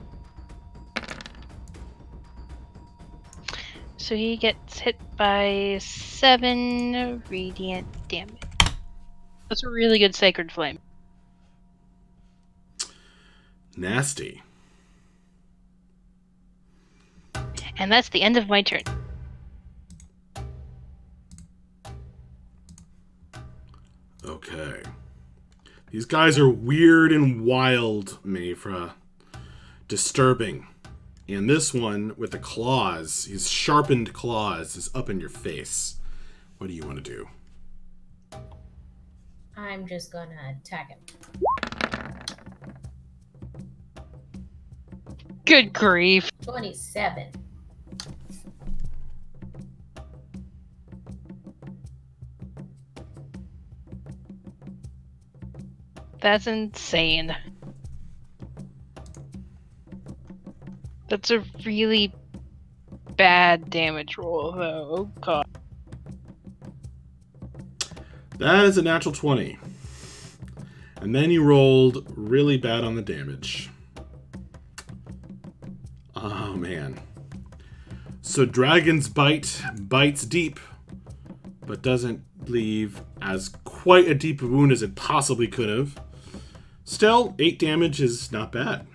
So he gets hit by 7 radiant damage. That's a really good sacred flame. Nasty. And that's the end of my turn. Okay. These guys are weird and wild, Mayfra. Disturbing. And this one, with the claws, his sharpened claws, is up in your face. What do you want to do? I'm just gonna attack him. Good grief. 27. That's insane. That's a really bad damage roll, though. Oh, God. That is a natural 20. And then you rolled really bad on the damage. Oh, man. So Dragon's Bite bites deep, but doesn't leave as quite a deep a wound as it possibly could have. Still, 8 damage is not bad.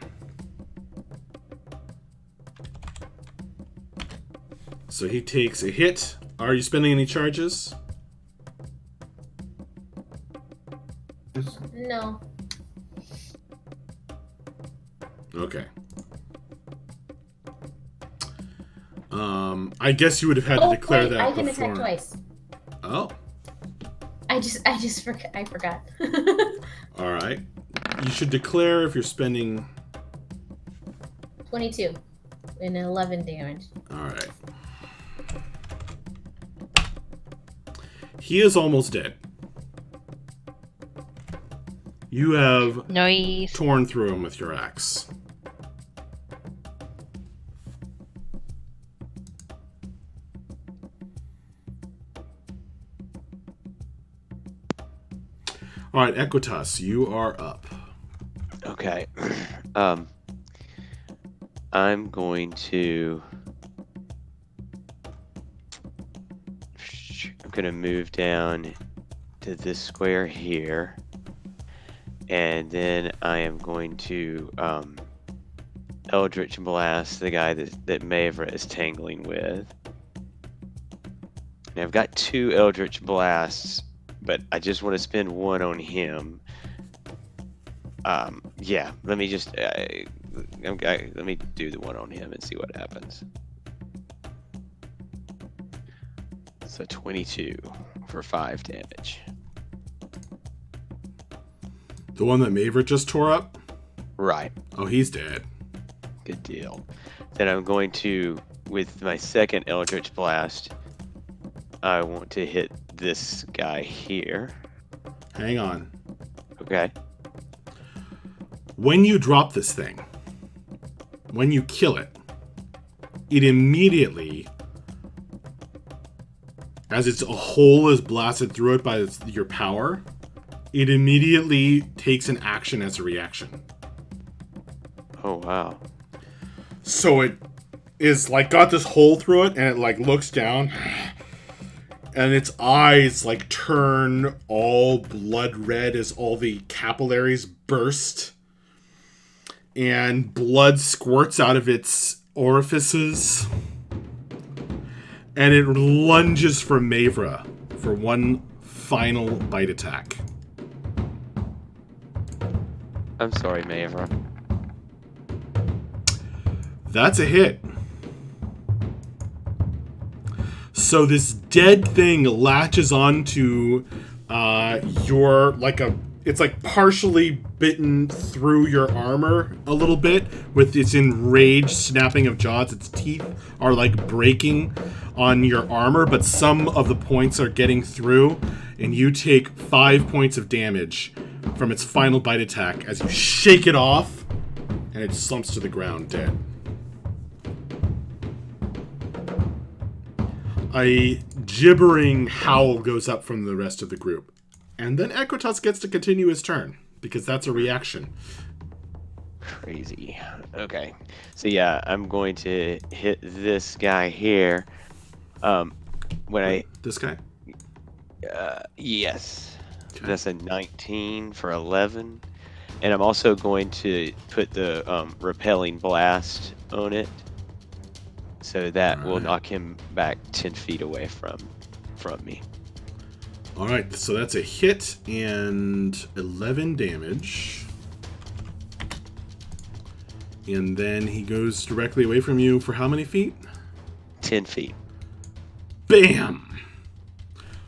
So he takes a hit. Are you spending any charges? No. Okay. I guess you would have had to declare wait, that I can before. attack twice. Oh. I I forgot. All right. You should declare if you're spending... 22 and 11 damage. All right. He is almost dead. You have Nice. torn through him with your axe. All right, Equitas, you are up. Okay. I'm going to move down to this square here, and then I am going to Eldritch Blast the guy that Mavra is tangling with. Now I've got 2 Eldritch Blasts, but I just want to spend 1 on him. Yeah, let me just let me do the 1 on him and see what happens. So 22 for 5 damage. The one that Maverick just tore up? Right. Oh, he's dead. Good deal. Then I'm going to, with my second Eldritch Blast, I want to hit this guy here. Hang on. Okay. When you drop this thing, when you kill it, it immediately, as its a hole is blasted through it by your power, it immediately takes an action as a reaction. Oh, wow. So it is like got this hole through it, and it like looks down, and its eyes like turn all blood red as all the capillaries burst, and blood squirts out of its orifices, and it lunges for Mavra for 1 final bite attack. I'm sorry, Mavra. That's a hit. So this dead thing latches onto your it's like partially bitten through your armor a little bit with its enraged snapping of jaws. Its teeth are like breaking on your armor, but some of the points are getting through, and you take 5 points of damage from its final bite attack as you shake it off, and it slumps to the ground dead. A gibbering howl goes up from the rest of the group. And then Equitas gets to continue his turn, because that's a reaction. Crazy. Okay. So yeah, I'm going to hit this guy here. This guy? Yes. Okay. That's a 19 for 11. And I'm also going to put the repelling blast on it. So that will knock him back 10 feet away from me. Alright, so that's a hit and 11 damage. And then he goes directly away from you for how many feet? 10 feet. Bam!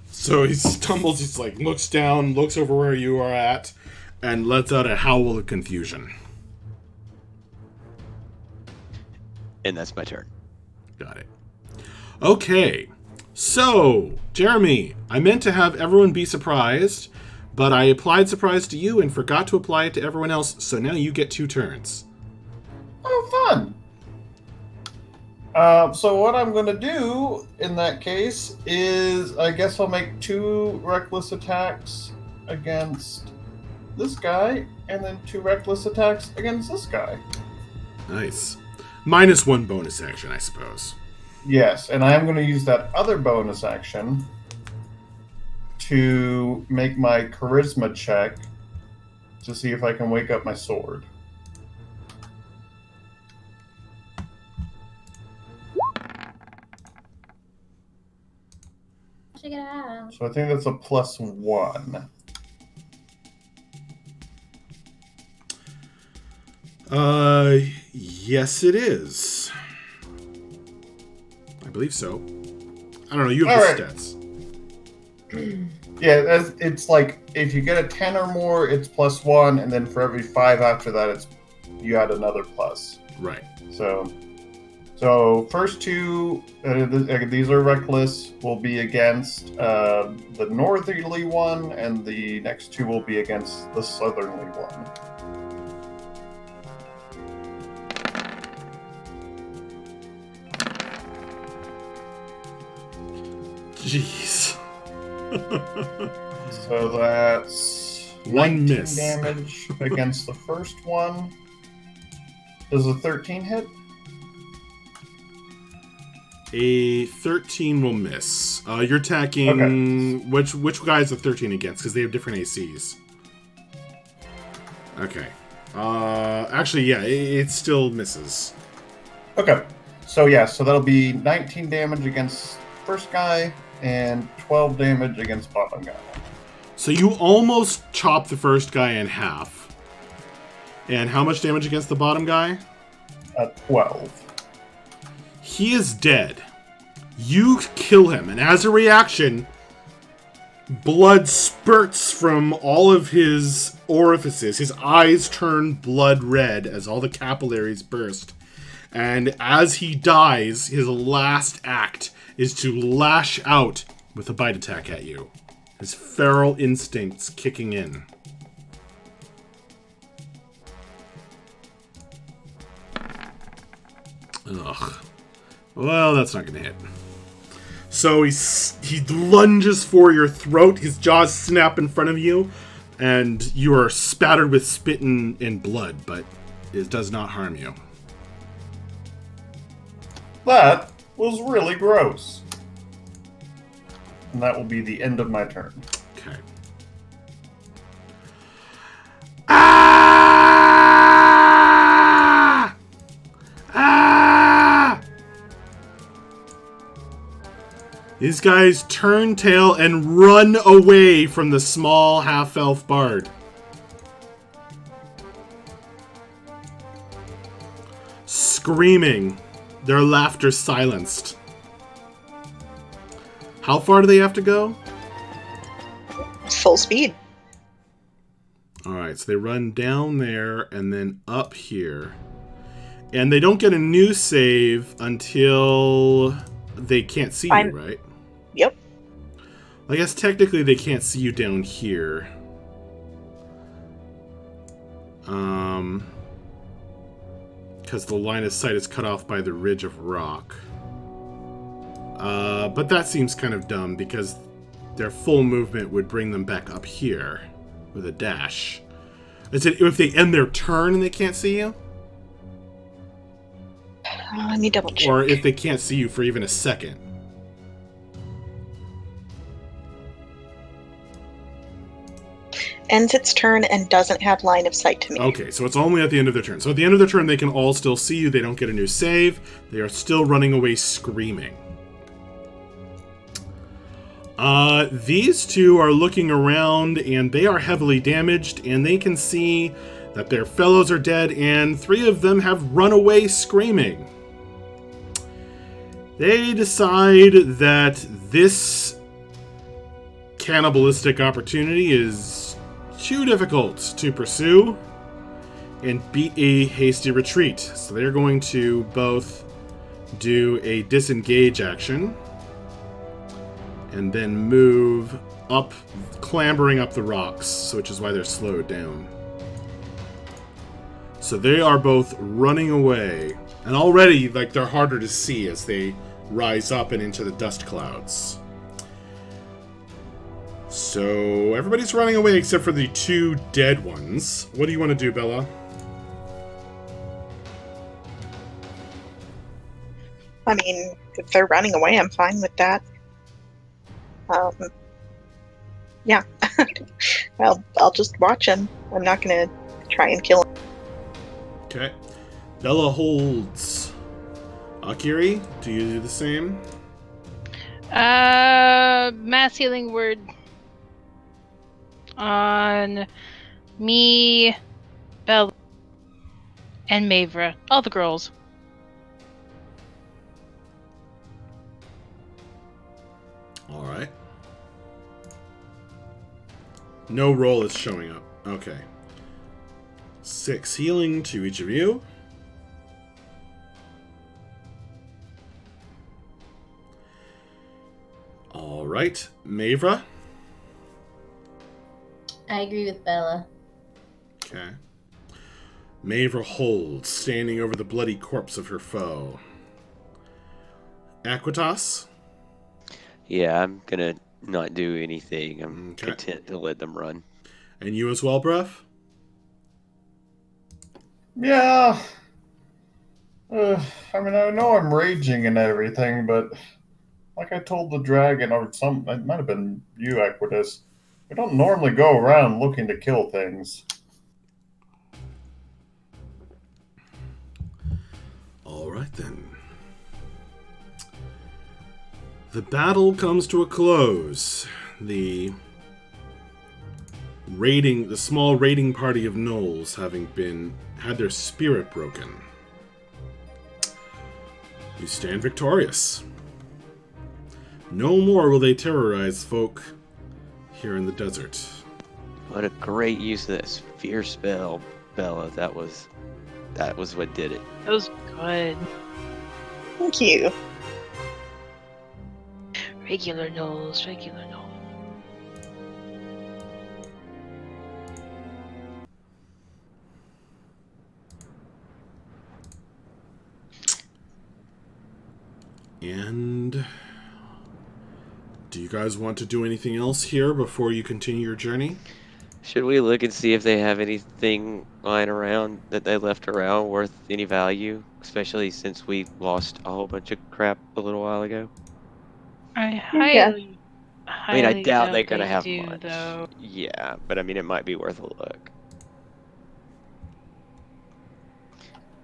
So he stumbles, he's like, looks down, looks over where you are at, and lets out a howl of confusion. And that's my turn. Got it. Okay. So, Jeremy, I meant to have everyone be surprised, but I applied surprise to you and forgot to apply it to everyone else, so now you get 2 turns. Oh, fun. So what I'm going to do in that case is I guess I'll make 2 reckless attacks against this guy and then 2 reckless attacks against this guy. Nice. Minus 1 bonus action, I suppose. Yes, and I am going to use that other bonus action to make my charisma check to see if I can wake up my sword. Check it out. So I think that's a +1. Yes it is. I believe so. I don't know, you have All the right. stats. Yeah, it's like if you get a 10 or more, it's +1, and then for every 5 after that, you add another plus. Right. So first two, these are reckless, will be against the northerly one, and the next two will be against the southerly one. Jeez. So that's One 19 miss. damage against the first one. Does a 13 hit? A 13 will miss. You're attacking... Okay. Which guy is a 13 against? Because they have different ACs. Okay. Actually, yeah, it still misses. Okay. So that'll be 19 damage against first guy and 12 damage against bottom guy. So you almost chop the first guy in half. And how much damage against the bottom guy? 12. He is dead. You kill him, and as a reaction, blood spurts from all of his orifices. His eyes turn blood red as all the capillaries burst. And as he dies, his last act is to lash out with a bite attack at you. His feral instincts kicking in. Ugh. Well, that's not going to hit. So he lunges for your throat. His jaws snap in front of you, and you are spattered with spit and blood, but it does not harm you. That was really gross. And that will be the end of my turn. Okay. Ah! Ah! These guys turn tail and run away from the small half-elf bard. Screaming, their laughter silenced. How far do they have to go? Full speed. Alright, so they run down there and then up here. And they don't get a new save until they can't see you, right? Yep. I guess technically they can't see you down here. Because the line of sight is cut off by the ridge of rock. But that seems kind of dumb because their full movement would bring them back up here with a dash. Is it if they end their turn and they can't see you? Let me double check. Or if they can't see you for even a second? Ends its turn and doesn't have line of sight to me. Okay, so it's only at the end of their turn. So at the end of their turn, they can all still see you. They don't get a new save. They are still running away screaming. These two are looking around, and they are heavily damaged, and they can see that their fellows are dead, and 3 of them have run away screaming. They decide that this cannibalistic opportunity is too difficult to pursue and beat a hasty retreat. So they're going to both do a disengage action and then move up, clambering up the rocks, which is why they're slowed down. So they are both running away, and already they're harder to see as they rise up and into the dust clouds. So everybody's running away except for the 2 dead ones. What do you want to do, Bella? I mean, if they're running away, I'm fine with that. Yeah. Well, I'll just watch him. I'm not going to try and kill him. Okay. Bella holds. Akiri, do you do the same? Mass healing word on me, Bella, and Mavra. All the girls. All right. No roll is showing up. Okay. 6 healing to each of you. All right, Mavra. I agree with Bella. Okay. Mavra holds, standing over the bloody corpse of her foe. Aquitas. Yeah, I'm gonna not do anything. I'm Okay. content to let them run. And you as well, Bruff? Yeah. I mean, I know I'm raging and everything, but like I told the dragon, or it might have been you, Equitas, we don't normally go around looking to kill things. All right, then. The battle comes to a close. The small raiding party of gnolls having had their spirit broken. You stand victorious. No more will they terrorize folk here in the desert. What a great use of that sphere spell, Bella. That was what did it. That was good. Thank you. Regular nose, regular nose. And do you guys want to do anything else here before you continue your journey? Should we look and see if they have anything lying around that they left around worth any value, especially since we lost a whole bunch of crap a little while ago? I Yeah. highly, I mean, I highly doubt doubt they're gonna they have do, much. though. Yeah, but I mean, it might be worth a look.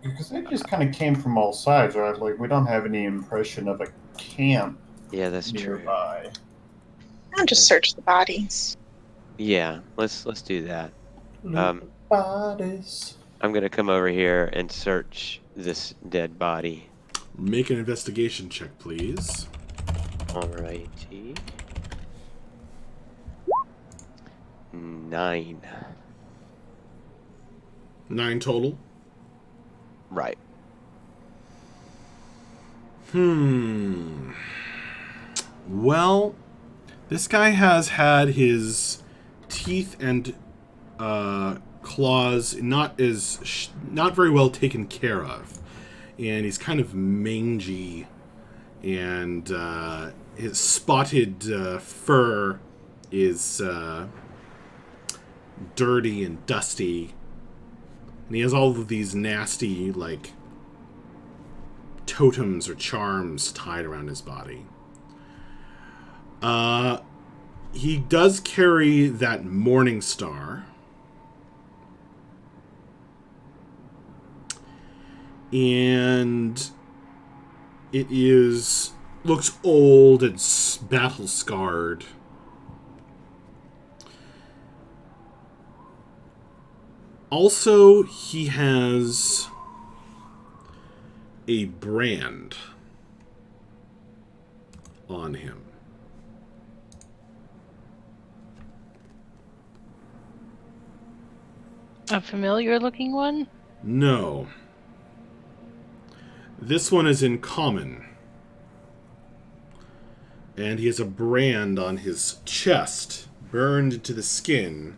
Because they just kind of came from all sides, right? Like, we don't have any impression of a camp Yeah, that's true. nearby. I'll just search the bodies. Yeah, let's do that. Bodies. I'm gonna come over here and search this dead body. Make an investigation check, please. Alrighty. 9. 9 total. Right. Well, this guy has had his teeth and claws not very well taken care of, and he's kind of mangy, and his spotted fur is dirty and dusty, and he has all of these nasty like totems or charms tied around his body. He does carry that morning star. And it looks old and battle scarred. Also, he has a brand on him. A familiar looking one? No. This one is in common. And he has a brand on his chest, burned into the skin,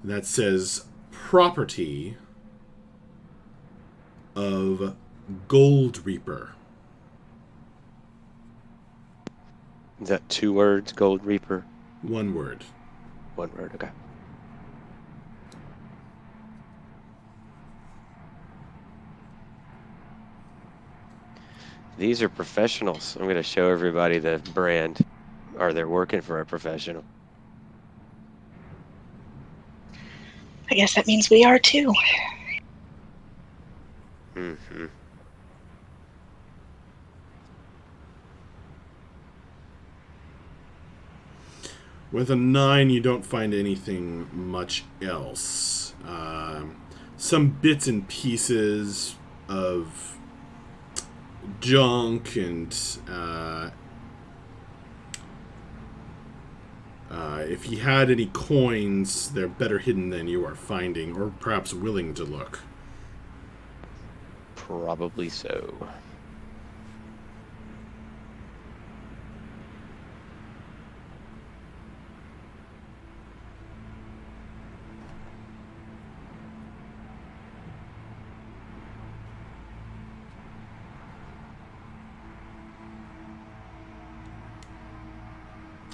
that says property of Gold Reaper. Is that 2 words, Gold Reaper? 1 word. 1 word, okay. These are professionals. I'm going to show everybody the brand. Or they're working for a professional. I guess that means we are too. Mm-hmm. With a 9, you don't find anything much else. Some bits and pieces of junk and If he had any coins, they're better hidden than you are finding, or perhaps willing to look. Probably so.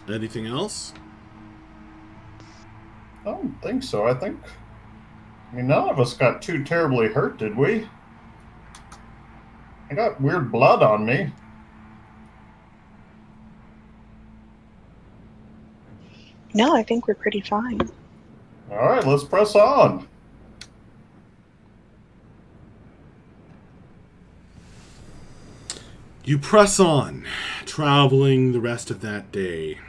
Anything else? I don't think so. I mean, none of us got too terribly hurt, did we? I got weird blood on me. No, I think we're pretty fine. All right, let's press on. You press on, traveling the rest of that day.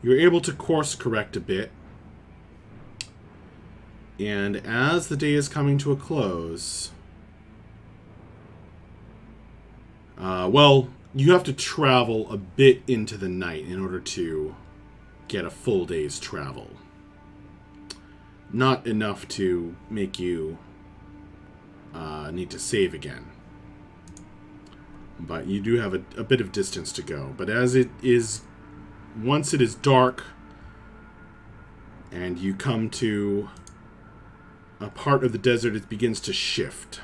You're able to course correct a bit. And as the day is coming to a close, well, you have to travel a bit into the night in order to get a full day's travel. Not enough to make you need to save again. But you do have a bit of distance to go. But once it is dark and you come to a part of the desert, it begins to shift.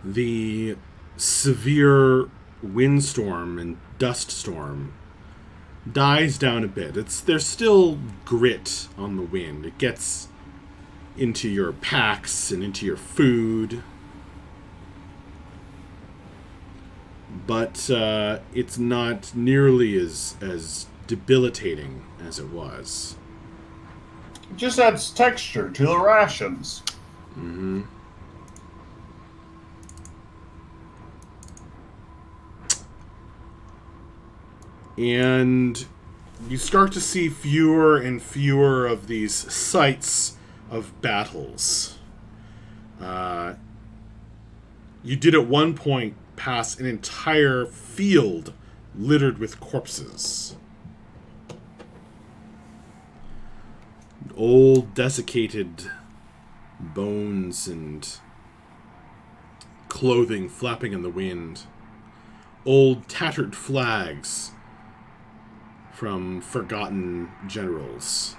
The severe windstorm and dust storm dies down a bit. There's still grit on the wind. It gets into your packs and into your food. But it's not nearly as debilitating as it was. It just adds texture to the rations. Mm-hmm. And you start to see fewer and fewer of these sites of battles. You did at one point pass an entire field littered with corpses. Old, desiccated bones and clothing flapping in the wind. Old, tattered flags from forgotten generals.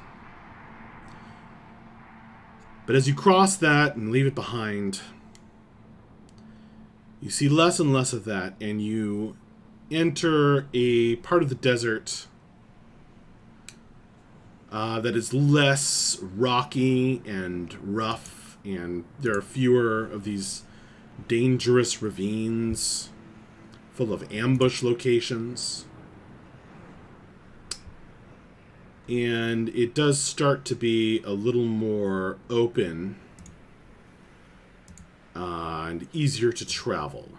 But as you cross that and leave it behind, you see less and less of that, and you enter a part of the desert that is less rocky and rough, and there are fewer of these dangerous ravines full of ambush locations. And it does start to be a little more open and easier to travel.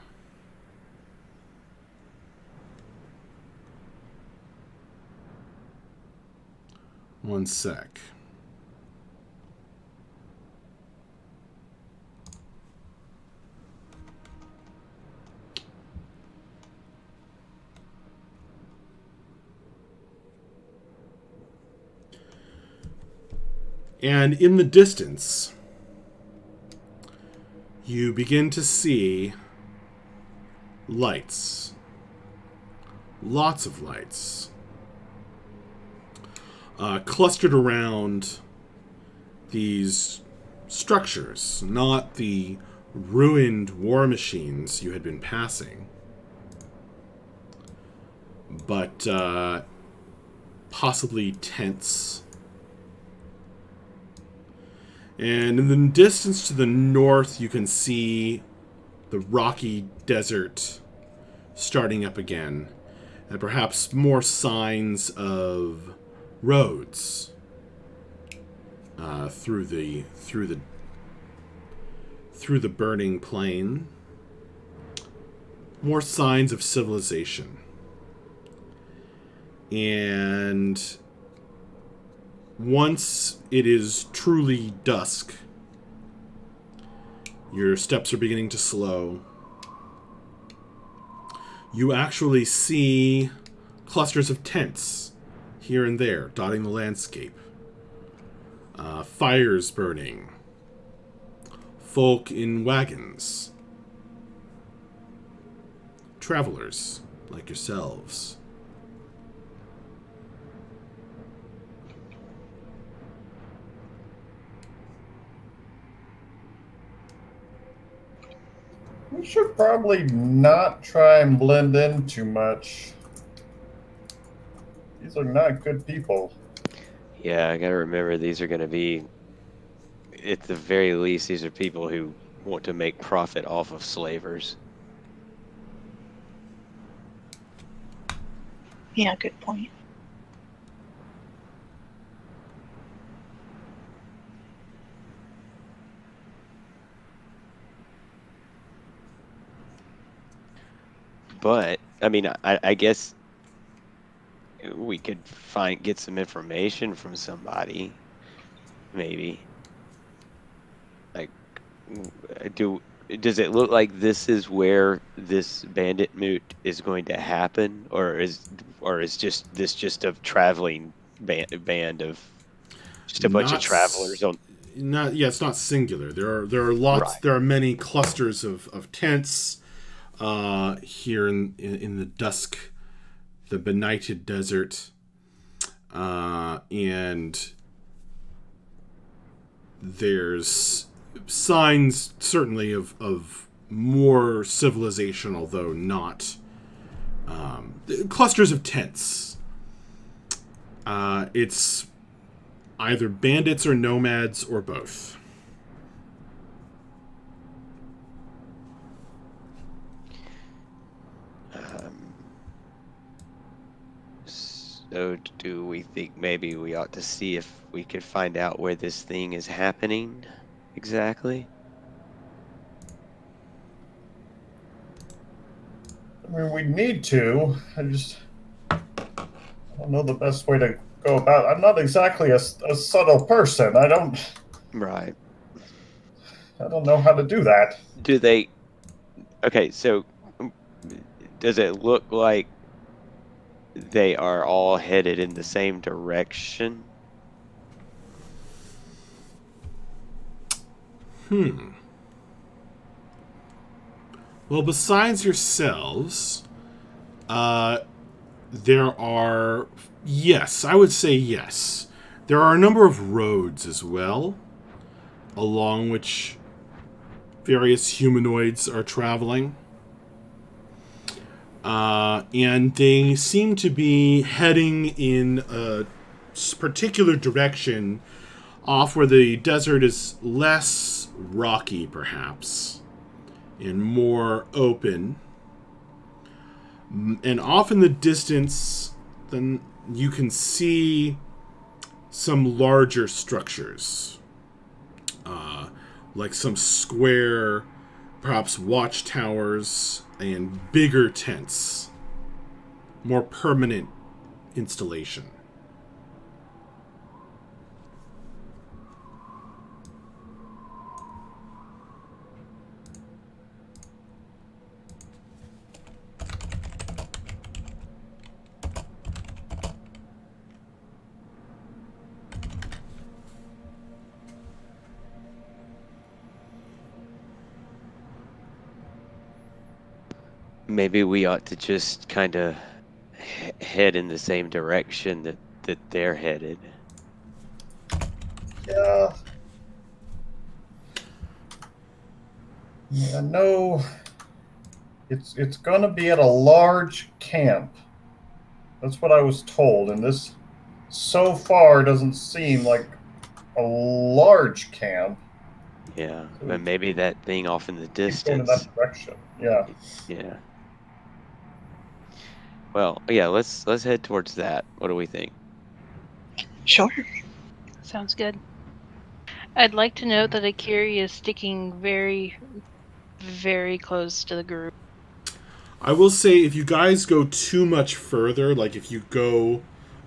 One sec. And in the distance, you begin to see lights. Lots of lights. Clustered around these structures, not the ruined war machines you had been passing, but possibly tents. And in the distance to the north, you can see the rocky desert starting up again, and perhaps more signs of roads through the burning plain. More signs of civilization. And once it is truly dusk, your steps are beginning to slow. You actually see clusters of tents here and there, dotting the landscape. Fires burning. Folk in wagons. Travelers like yourselves. We should probably not try and blend in too much. These are not good people. Yeah, I gotta remember these are gonna be, at the very least, these are people who want to make profit off of slavers. Yeah, good point. But I mean, I guess we could get some information from somebody, maybe. Like, does it look like this is where this bandit moot is going to happen, or is just a traveling band of just a bunch of Not, travelers on? it's not singular. There are lots. Right. There are many clusters of tents here in the dusk, the benighted desert, and there's signs certainly of more civilization, although not clusters of tents. It's either bandits or nomads or both. So do we think maybe we ought to see if we could find out where this thing is happening exactly? I mean, we need to. I don't know the best way to go about it. I'm not exactly a subtle person. Right. I don't know how to do that. Do they? Okay, so does it look like they are all headed in the same direction? Well, besides yourselves, there are, yes, I would say yes. There are a number of roads as well, along which various humanoids are traveling. And they seem to be heading in a particular direction, off where the desert is less rocky, perhaps, and more open. And off in the distance, then you can see some larger structures, like some square, perhaps watchtowers and bigger tents, more permanent installation. Maybe we ought to just kind of head in the same direction that they're headed. Yeah. Yeah, no. It's going to be at a large camp. That's what I was told, and this so far doesn't seem like a large camp. Yeah, but maybe that thing off in the Keep going in distance. that direction. Yeah. Yeah. Well, yeah, let's head towards that. What do we think? Sure. Sounds good. I'd like to note that Akiri is sticking very, very close to the group. I will say, if you guys go too much further, like if you go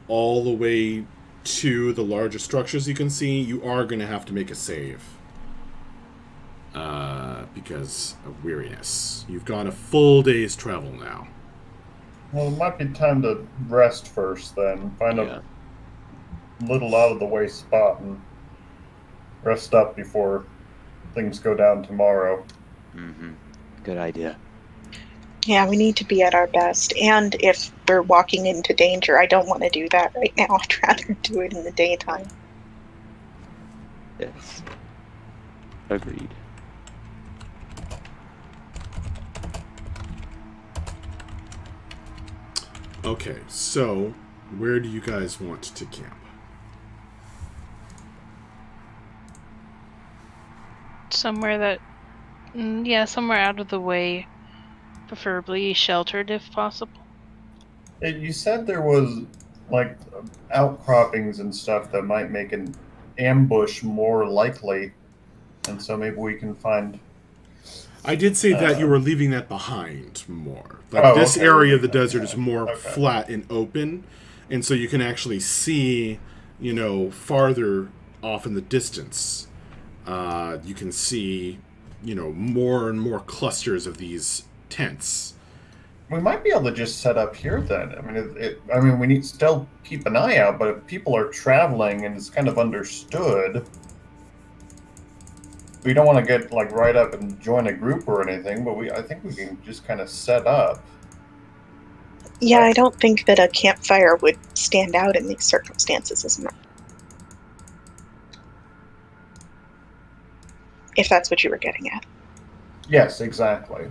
all the way to the larger structures you can see, you are going to have to make a save. Because of weariness. You've gone a full day's travel now. Well, it might be time to rest first then. Find Yeah. a little out of the way spot and rest up before things go down tomorrow. Mm-hmm. Good idea. Yeah, we need to be at our best. And if we're walking into danger, I don't want to do that right now. I'd rather do it in the daytime. Yes. Agreed. Okay, so where do you guys want to camp? Somewhere that, yeah, somewhere out of the way, preferably sheltered if possible. You said there was like outcroppings and stuff that might make an ambush more likely, and so maybe we can find. I did say that you Uh, were leaving that behind more. Like oh, this okay, we're area of leaving the that desert is behind. more Okay. flat and open, and so you can actually see, farther off in the distance. You can see, more and more clusters of these tents. We might be able to just set up here then. I mean, I mean, we need still keep an eye out. But if people are traveling and it's kind of understood, we don't want to get like right up and join a group or anything. But I think we can just kind of set up. Yeah, I don't think that a campfire would stand out in these circumstances as much, if that's what you were getting at. Yes, exactly.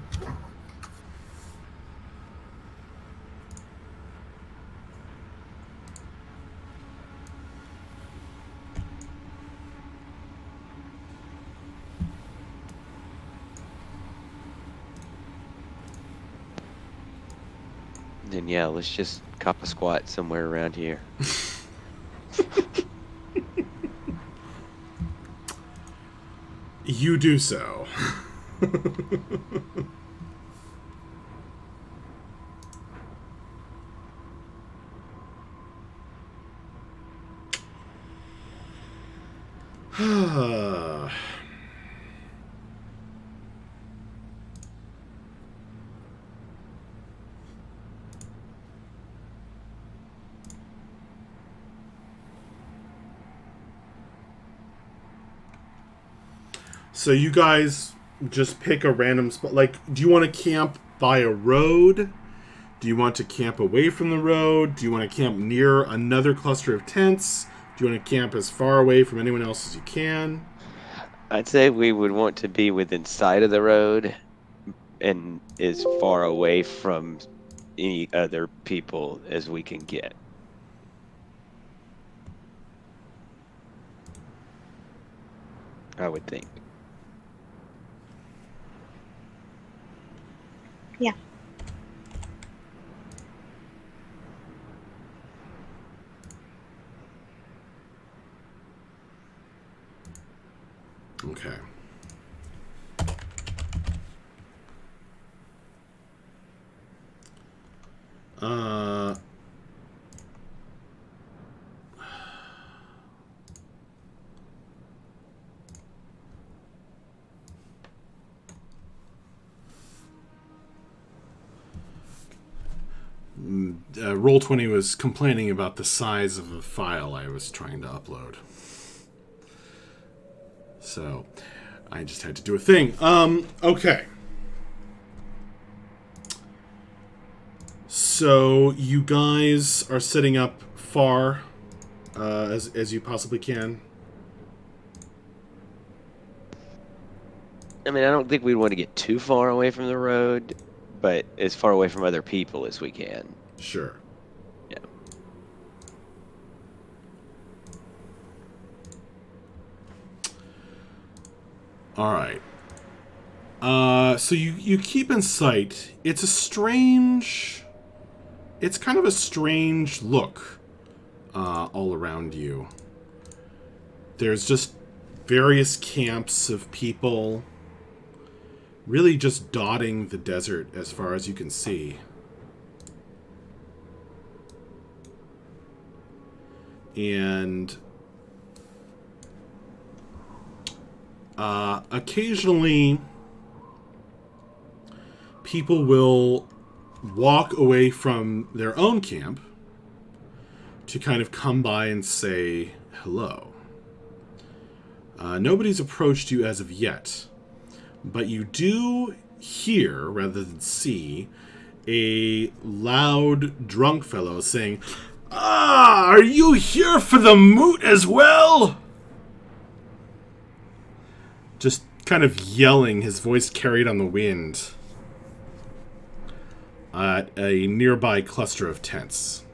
Then yeah, let's just cop a squat somewhere around here. You do so. So you guys just pick a random spot. Like, do you want to camp by a road? Do you want to camp away from the road? Do you want to camp near another cluster of tents? Do you want to camp as far away from anyone else as you can? I'd say we would want to be within sight of the road and as far away from any other people as we can get. I would think. Yeah. Okay. Uh, Roll20 was complaining about the size of the file I was trying to upload. So I just had to do a thing. Okay. So you guys are setting up far as you possibly can. I mean, I don't think we'd want to get too far away from the road, but as far away from other people as we can. Sure. Yeah. All right. So you keep in sight. It's kind of a strange look all around you. There's just various camps of people really just dotting the desert as far as you can see. And occasionally people will walk away from their own camp to kind of come by and say hello. Nobody's approached you as of yet, but you do hear, rather than see, a loud, drunk fellow saying, "Ah, are you here for the moot as well?" Just kind of yelling, his voice carried on the wind, at a nearby cluster of tents.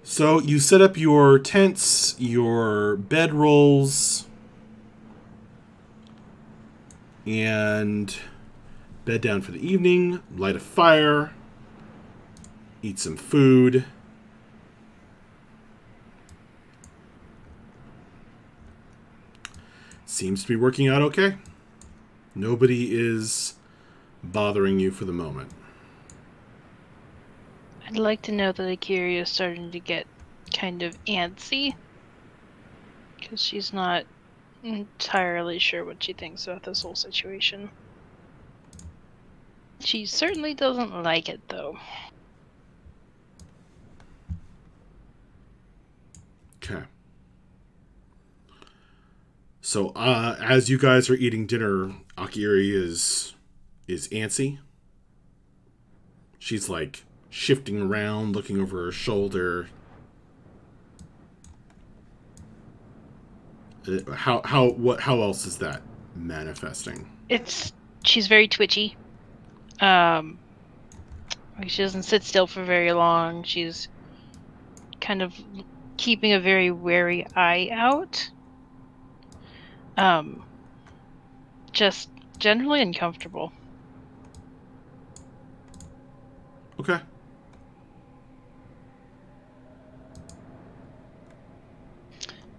So you set up your tents, your bedrolls, and bed down for the evening, light a fire, eat some food. Seems to be working out okay. Nobody is bothering you for the moment. I'd like to know that Akira is starting to get kind of antsy. Because she's not entirely sure what she thinks about this whole situation. She certainly doesn't like it, though. Okay. So, as you guys are eating dinner, Akiri is antsy. She's like shifting around, looking over her shoulder. How else is that manifesting? She's very twitchy. Like she doesn't sit still for very long. She's kind of keeping a very wary eye out. Just generally uncomfortable. Okay.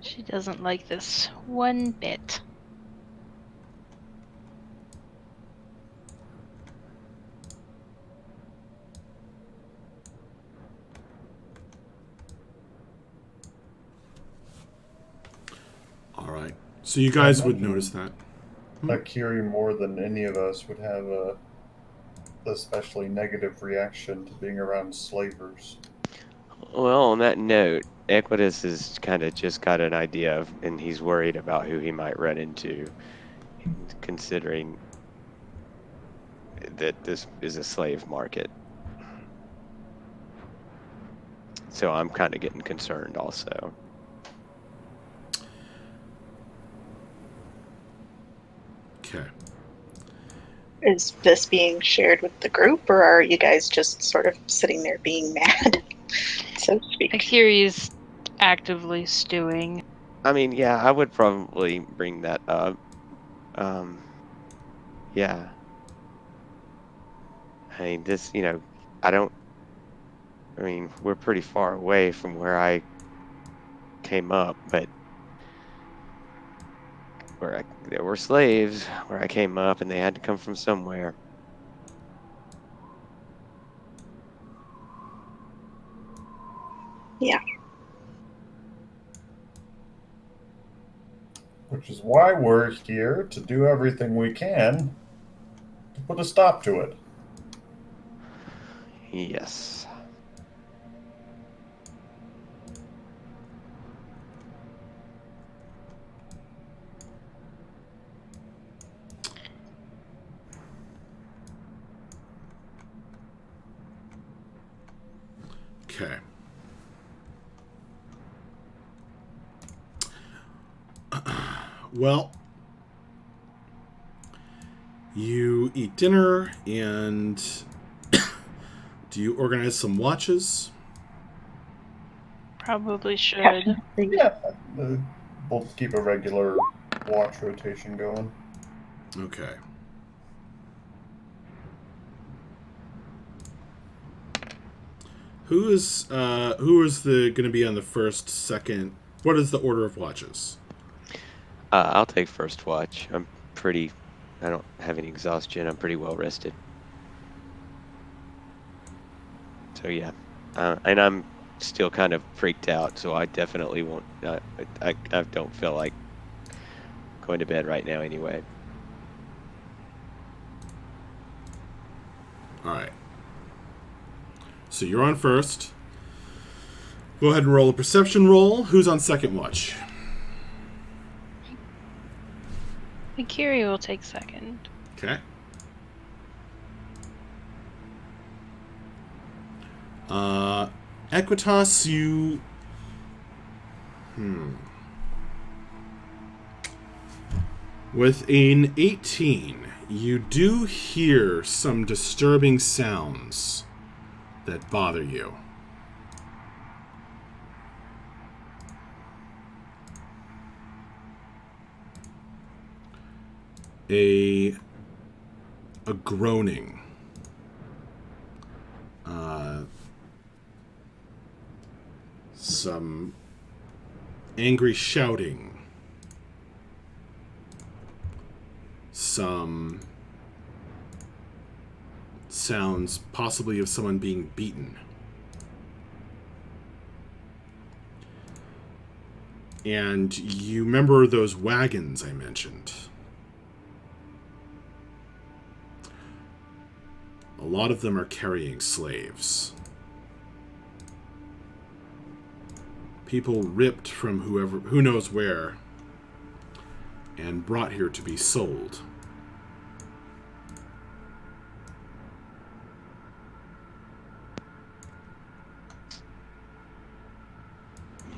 She doesn't like this one bit. All right. So you guys would notice that. Akiri, more than any of us, would have a especially negative reaction to being around slavers. Well, on that note, Equitus has kind of just got an idea of, and he's worried about who he might run into, considering that this is a slave market. So I'm kind of getting concerned also. Okay. Is this being shared with the group, or are you guys just sort of sitting there being mad, so to speak? Akiri's actively stewing. I mean, yeah, I would probably bring that up. Yeah. I mean, this, we're pretty far away from where I came up, but there were slaves where I came up, and they had to come from somewhere. Yeah. Which is why we're here to do everything we can to put a stop to it. Yes. Okay. Well, you eat dinner, and do you organize some watches? Probably should. Yeah. We'll keep a regular watch rotation going. Okay. Who is the going to be on the first, second? What is the order of watches? I'll take first watch. I don't have any exhaustion. I'm pretty well rested. So yeah, and I'm still kind of freaked out. So I definitely won't. I don't feel like going to bed right now anyway. Alright. So you're on first. Go ahead and roll a perception roll. Who's on second watch? Akiri will take second. Okay. Equitas, you... With an 18, you do hear some disturbing sounds that bother you. A groaning. Some angry shouting. Some sounds possibly of someone being beaten. And you remember those wagons I mentioned. A lot of them are carrying slaves. People ripped from who knows where, and brought here to be sold.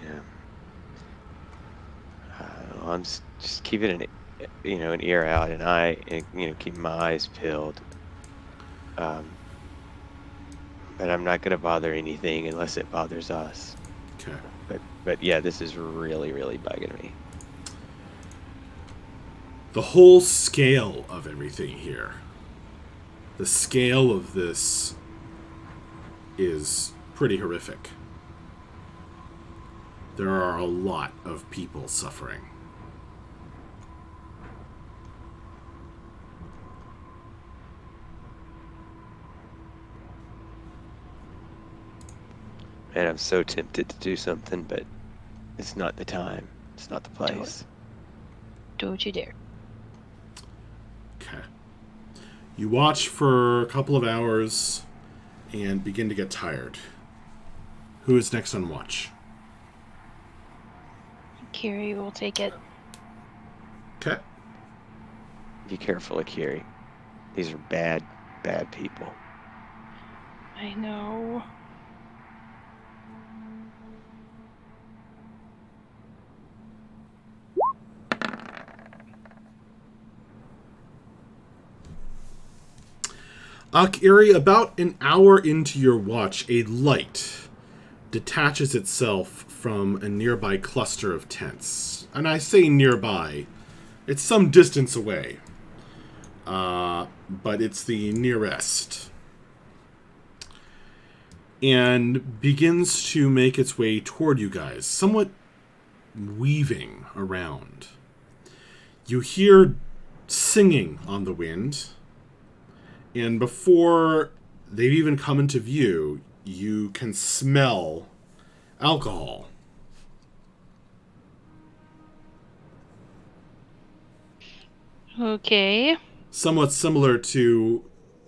Yeah. I'm just keeping an ear out, and keeping my eyes peeled. But I'm not going to bother anything unless it bothers us. Okay. But yeah, this is really, really bugging me. The whole scale of everything here, the scale of this is pretty horrific. There are a lot of people suffering. And I'm so tempted to do something, but it's not the time. It's not the place. Don't you dare. Okay. You watch for a couple of hours and begin to get tired. Who is next on watch? Akiri will take it. Okay. Be careful, Akiri. These are bad, bad people. I know. Akiri, about an hour into your watch, a light detaches itself from a nearby cluster of tents. And I say nearby, it's some distance away. But it's the nearest. And begins to make its way toward you guys, somewhat weaving around. You hear singing on the wind. And before they've even come into view, you can smell alcohol. Okay. Somewhat similar to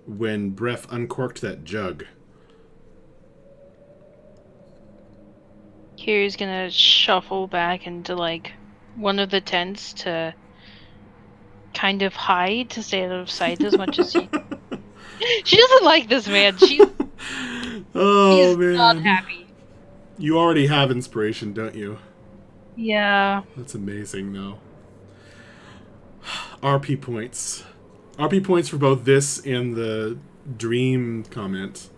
when Bref uncorked that jug. Kiri's gonna shuffle back into, one of the tents to kind of hide, to stay out of sight as much as She doesn't like this man. She's Man. not happy. You already have inspiration, don't you? Yeah. That's amazing, though. RP points. RP points for both this and the dream comment.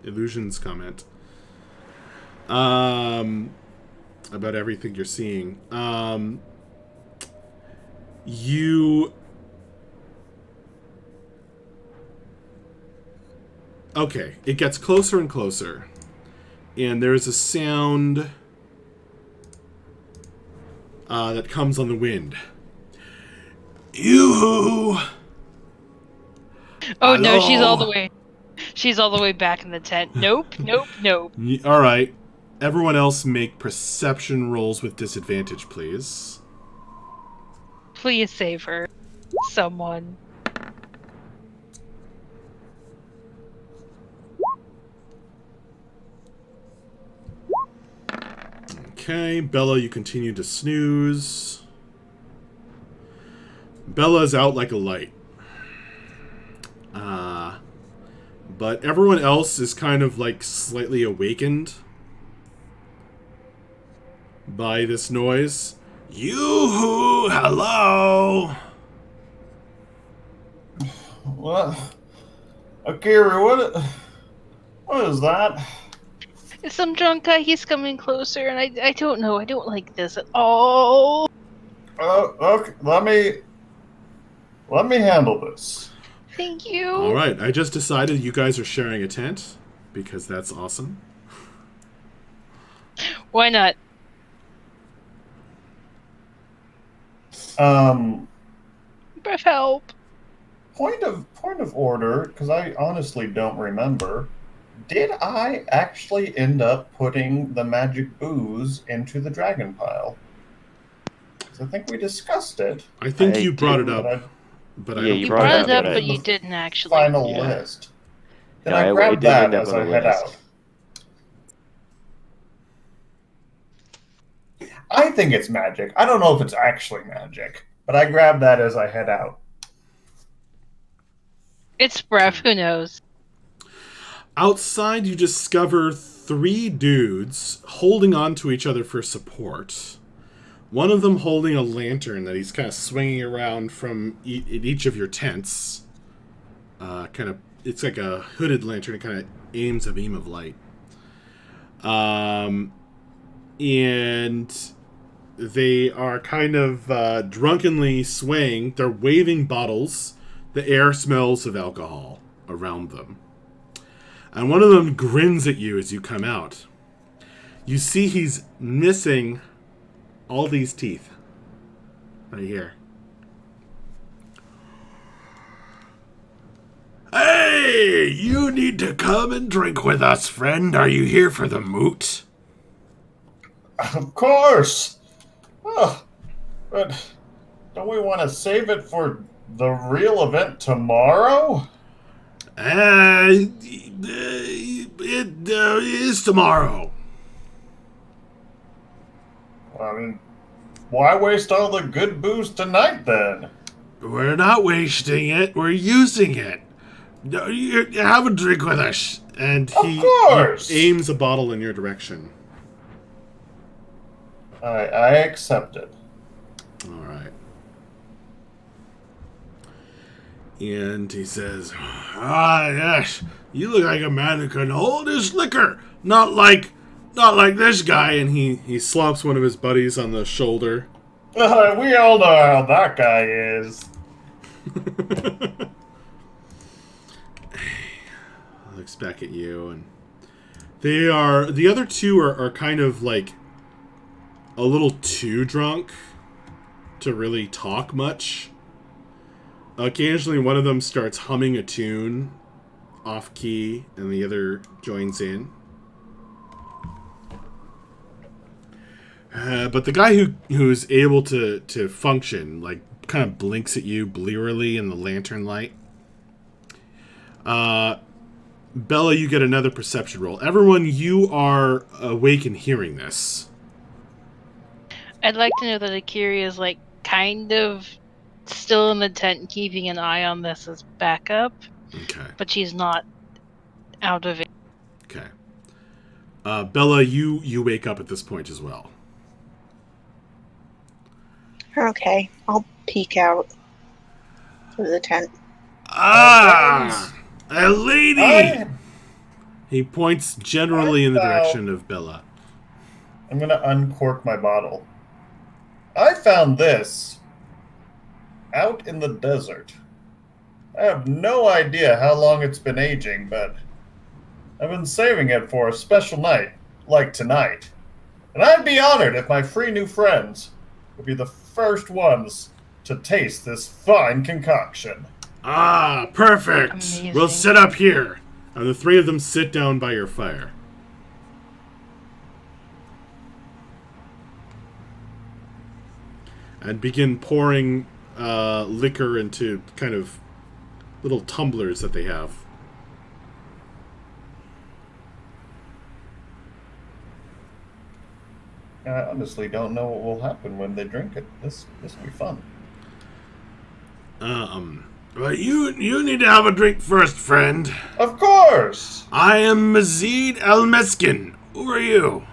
Illusions comment. About everything you're seeing. Okay, it gets closer and closer. And there's a sound that comes on the wind. Yoo-hoo! Oh no, Hello? she's all the way back in the tent. Nope. Alright. Everyone else make perception rolls with disadvantage, please. Please save her. Someone. Okay, Bella, you continue to snooze. Bella's out like a light. But everyone else is kind of like slightly awakened by this noise. Yoo-hoo! Hello! What? Akira, what is that? It's some drunk guy. He's coming closer, and I don't know. I don't like this at all. Okay, let me handle this. Thank you. Alright, I just decided you guys are sharing a tent, because that's awesome. Why not? Breath help. Point of order, because I honestly don't remember. Did I actually end up putting the magic booze into the dragon pile? 'Cause I think we discussed it. I think I you brought it didn't- up, but I Yeah, don't you You think brought it it up, but but I- you didn't actually. Final Yeah. list. Then No, I it grabbed did that end up as on I the head list. out. I think it's magic. I don't know if it's actually magic, but I grabbed that as I head out. It's breath. Who knows? Outside, you discover 3 dudes holding on to each other for support. One of them holding a lantern that he's kind of swinging around from each of your tents. It's like a hooded lantern. It kind of aims a beam of light. And they are kind of drunkenly swaying. They're waving bottles. The air smells of alcohol around them. And one of them grins at you as you come out. You see he's missing all these teeth. Right here. Hey! You need to come and drink with us, friend. Are you here for the moot? Of course! Oh, but don't we want to save it for the real event tomorrow? It is tomorrow. I mean, why waste all the good booze tonight then? We're not wasting it. We're using it. No, you have a drink with us. And he course. aims a bottle in your direction. I accept it. All right. And he says, yes, you look like a man who can hold his liquor. Not like this guy. And he slaps one of his buddies on the shoulder. We all know how that guy is. Looks back at you, and the other two are kind of like a little too drunk to really talk much. Occasionally one of them starts humming a tune off key and the other joins in. But the guy who's able to function, like, kind of blinks at you blearily in the lantern light. Bella, you get another perception roll. Everyone, you are awake and hearing this. I'd like to know that Akiri is like kind of still in the tent, keeping an eye on this as backup, Okay. but she's not out of it. Okay. Bella, you wake up at this point as well. Okay, I'll peek out through the tent. Ah! A lady! I- He points generally in the direction of Bella. I'm going to uncork my bottle. I found this out in the desert. I have no idea how long it's been aging, but I've been saving it for a special night, like tonight. And I'd be honored if my 3 new friends would be the first ones to taste this fine concoction. Ah, perfect! Amazing. We'll sit up here. And the 3 of them sit down by your fire. and begin pouring liquor into kind of little tumblers that they have. I honestly don't know what will happen when they drink it. This will be fun. But you need to have a drink first, friend. Of course! I am Mazid El Meskin. Who are you?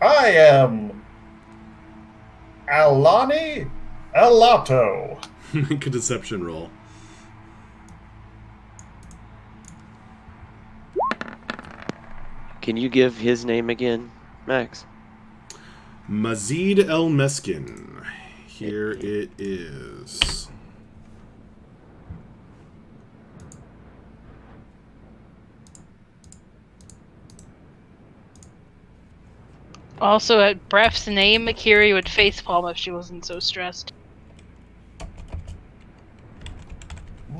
I am Alani Elato. Make a deception roll. Can you give his name again, Max? Mazid El Meskin. Here it is. Also, at Bref's name, Akiri would facepalm if she wasn't so stressed.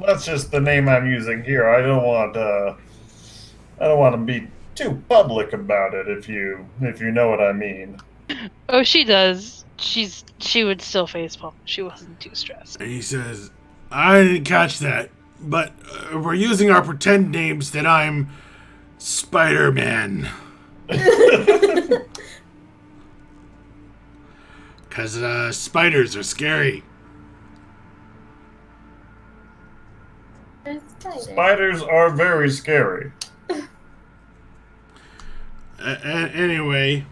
That's just the name I'm using here. I don't want to be too public about it if you know what I mean. Oh, she does. She would still facepalm if she wasn't too stressed. And he says, I didn't catch that, but we're using our pretend names that I'm Spider-Man. Because spiders are scary. Spiders are very scary. Anyway,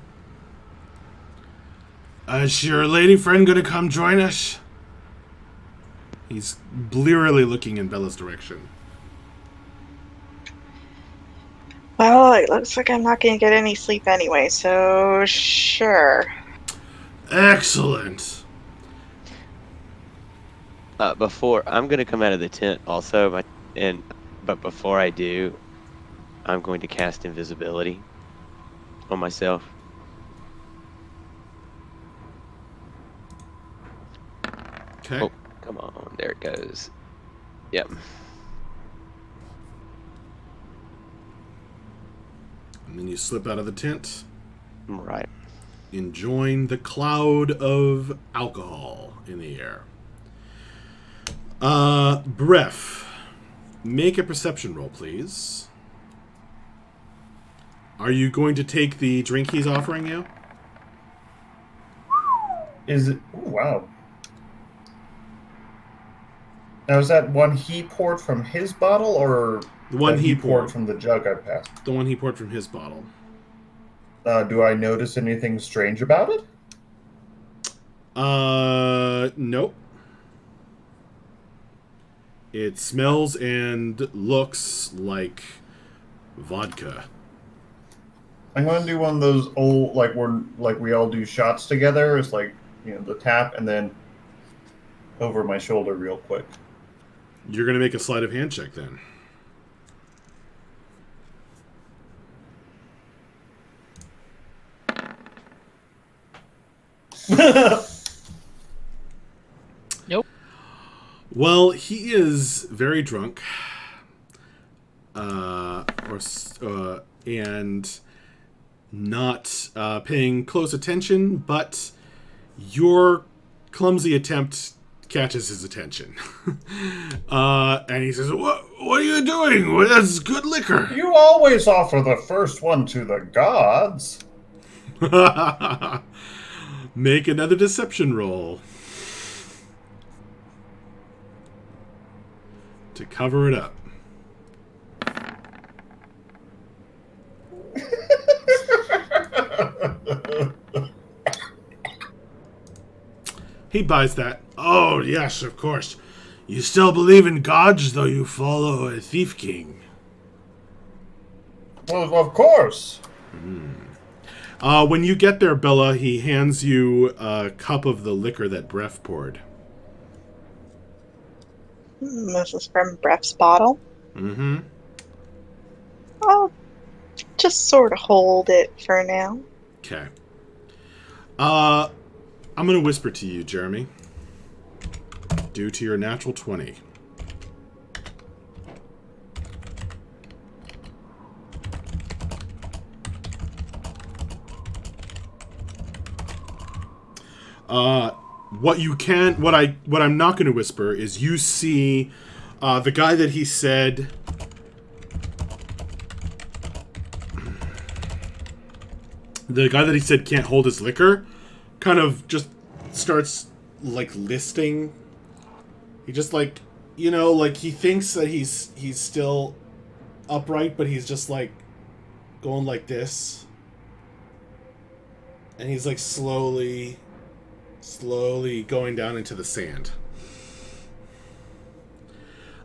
is your lady friend going to come join us? He's blearily looking in Bella's direction. Well, it looks like I'm not going to get any sleep anyway, so sure. Excellent. Before I'm gonna come out of the tent also, but before I do, I'm going to cast invisibility on myself. Okay. Oh, come on, there it goes. Yep. And then you slip out of the tent, Right. enjoying the cloud of alcohol in the air. Bref, make a perception roll, please. Are you going to take the drink he's offering you? Is it? Ooh, wow. Now, is that one he poured from his bottle, or The one that he poured poured. from the jug I passed? The one he poured from his bottle. Do I notice anything strange about it? Nope. It smells and looks like vodka. I'm going to do one of those old, like we all do shots together. It's like, the tap and then over my shoulder real quick. You're going to make a sleight of hand check then. Nope. Well, he is very drunk, and not paying close attention, but your clumsy attempt catches his attention. And he says, What are you doing? Well, that's good liquor. You always offer the first one to the gods. Make another deception roll to cover it up. He buys that. Oh, yes, of course. You still believe in gods, though you follow a thief king. Well, of course. When you get there, Bella, he hands you a cup of the liquor that Bref poured. This is from Bref's bottle. Mm-hmm. I'll just sort of hold it for now. Okay. I'm going to whisper to you, Jeremy. Due to your natural 20. What I'm not going to whisper is you see the guy that he said. The guy that he said can't hold his liquor, kind of just starts like listing. He just like, like he thinks that he's still upright, but he's just like going like this, and he's like slowly going down into the sand.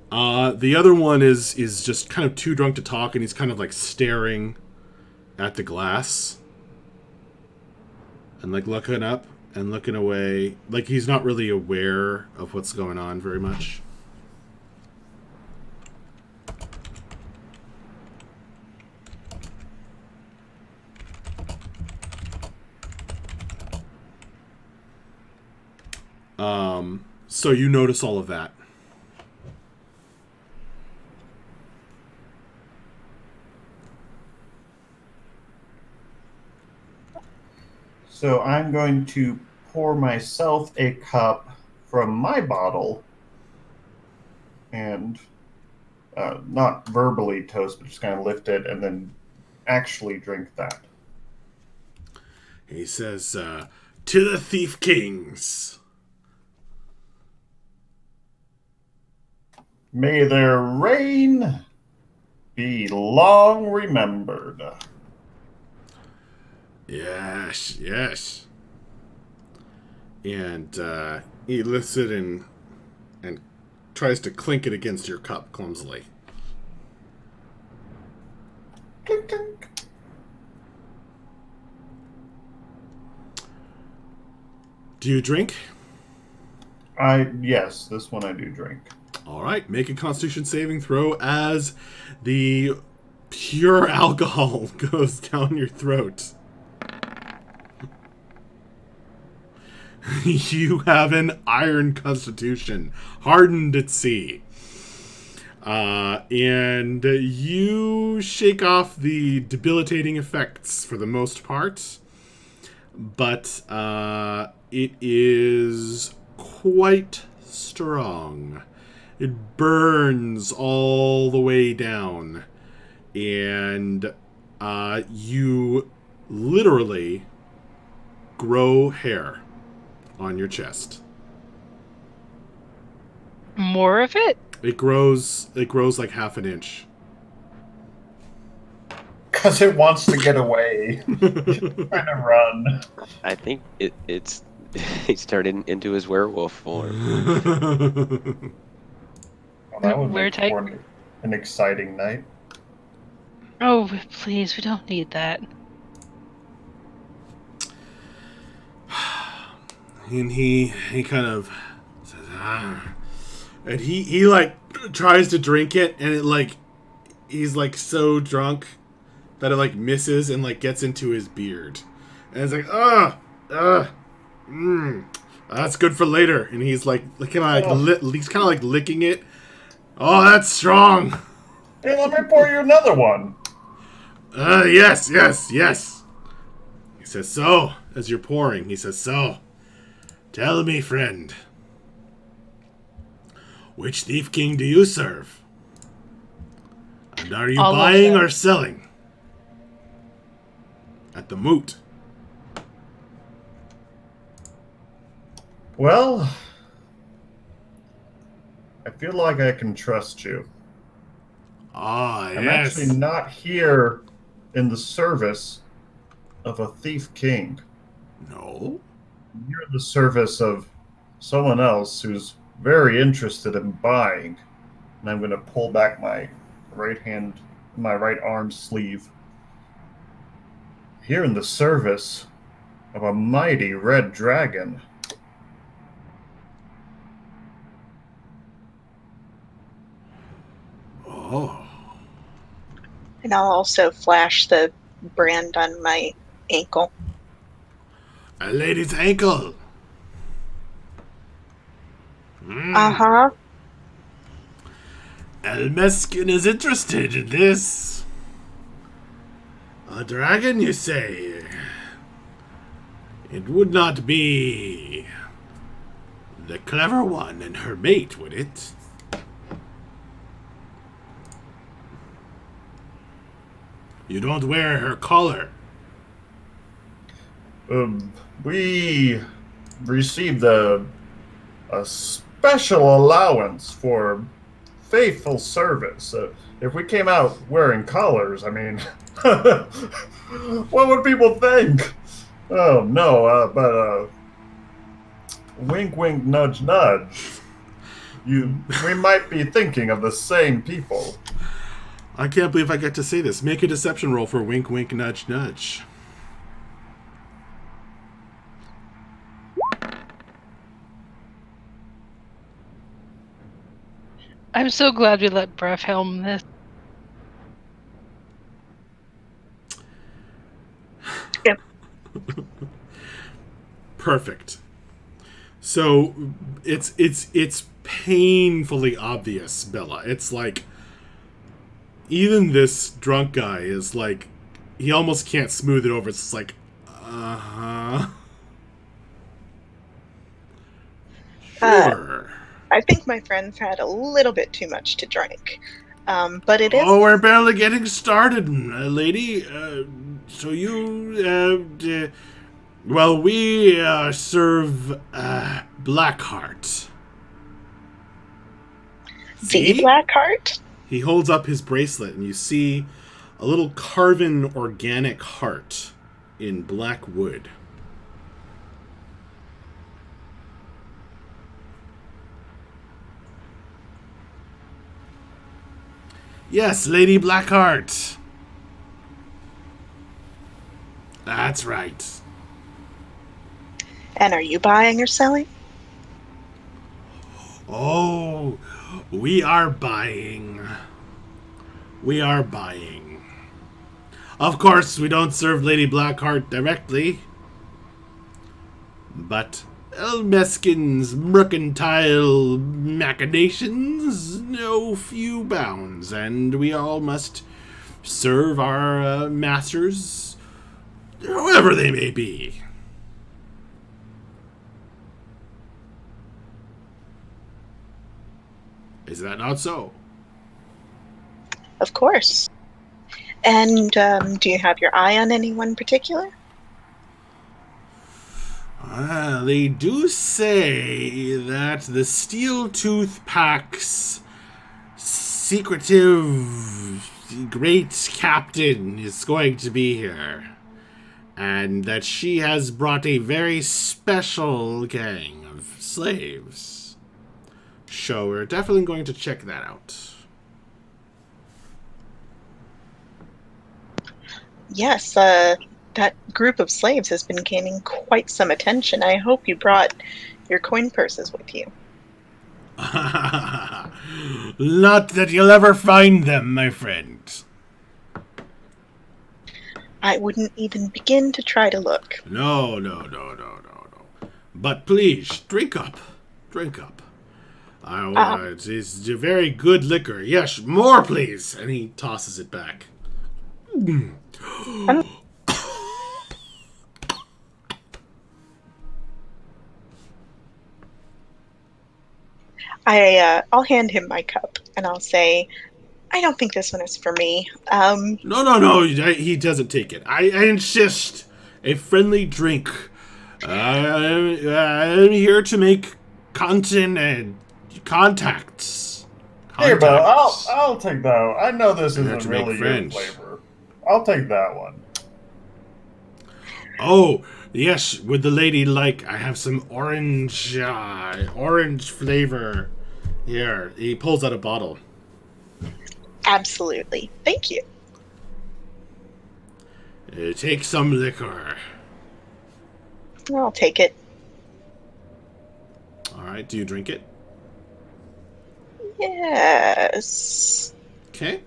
The other one is just kind of too drunk to talk, and he's kind of like staring at the glass and like looking up and looking away, like he's not really aware of what's going on very much. So you notice all of that. So I'm going to pour myself a cup from my bottle and not verbally toast, but just kind of lift it and then actually drink that. He says, to the Thief Kings. May their reign be long remembered. Yes, yes. And he lifts it and tries to clink it against your cup clumsily. Clink, clink. Do you drink? Yes, this one I do drink. All right, make a Constitution saving throw as the pure alcohol goes down your throat. You have an iron constitution, hardened at sea. And you shake off the debilitating effects for the most part. But it is quite strong. It burns all the way down. And you literally grow hair on your chest. More of it? It grows like half an inch. Because it wants to get away. Trying to run. I think it's he's turned into his werewolf form. Well, that would We're make tight. for an exciting night. Oh, please, we don't need that. And he kind of says, and he like tries to drink it, and it like he's like so drunk that it like misses and like gets into his beard, and it's like that's good for later. And he's like kind of like he's kind of like licking it. Oh, that's strong. Hey, let me pour you another one. Yes. He says, so, as you're pouring, he says, so, tell me, friend, which Thief King do you serve? And are you All of buying them. or selling? At the moot. Well, I feel like I can trust you. Ah, I'm yes. actually not here in the service of a thief king. No? You're in the service of someone else who's very interested in buying. And I'm going to pull back my right arm sleeve. Here in the service of a mighty red dragon. Oh. And I'll also flash the brand on my ankle. A lady's ankle. Uh-huh. Elmeskin is interested in this. A dragon, you say? It would not be the clever one and her mate, would it? You don't wear her collar. We received a special allowance for faithful service. If we came out wearing collars, I mean, what would people think? Oh no, but wink, wink, nudge, nudge. We might be thinking of the same people. I can't believe I get to say this. Make a deception roll for wink, wink, nudge, nudge. I'm so glad we let Breath helm this. Yep. Perfect. So it's painfully obvious, Bella. It's like even this drunk guy is like he almost can't smooth it over. It's just like, sure. I think my friends had a little bit too much to drink. But it is... Oh, we're barely getting started, lady. So you, well, we serve Blackheart. The See? Blackheart? He holds up his bracelet, and you see a little carven organic heart in black wood. Yes, Lady Blackheart. That's right. And are you buying or selling? Oh, we are buying. We are buying. Of course, we don't serve Lady Blackheart directly. But Elmeskin's mercantile machinations know few bounds, and we all must serve our masters, whoever they may be. Is that not so? Of course. And do you have your eye on anyone particular? They do say that the Steel Tooth Pack's secretive great captain is going to be here. And that she has brought a very special gang of slaves. So we're definitely going to check that out. Yes, that group of slaves has been gaining quite some attention. I hope you brought your coin purses with you. Not that you'll ever find them, my friend. I wouldn't even begin to try to look. No. But please, drink up. Drink up. It's a very good liquor. Yes, more please. And he tosses it back. I'll hand him my cup, and I'll say, I don't think this one is for me. No. He doesn't take it. I insist. A friendly drink. I'm here to make content and contacts. Here, Bo, I'll take that. I know this isn't to make really your friends. flavor. I'll take that one. Oh, yes, would the lady like? I have some orange flavor. Here, he pulls out a bottle. Absolutely. Thank you. Take some liquor. I'll take it. All right, do you drink it? Yes. Okay.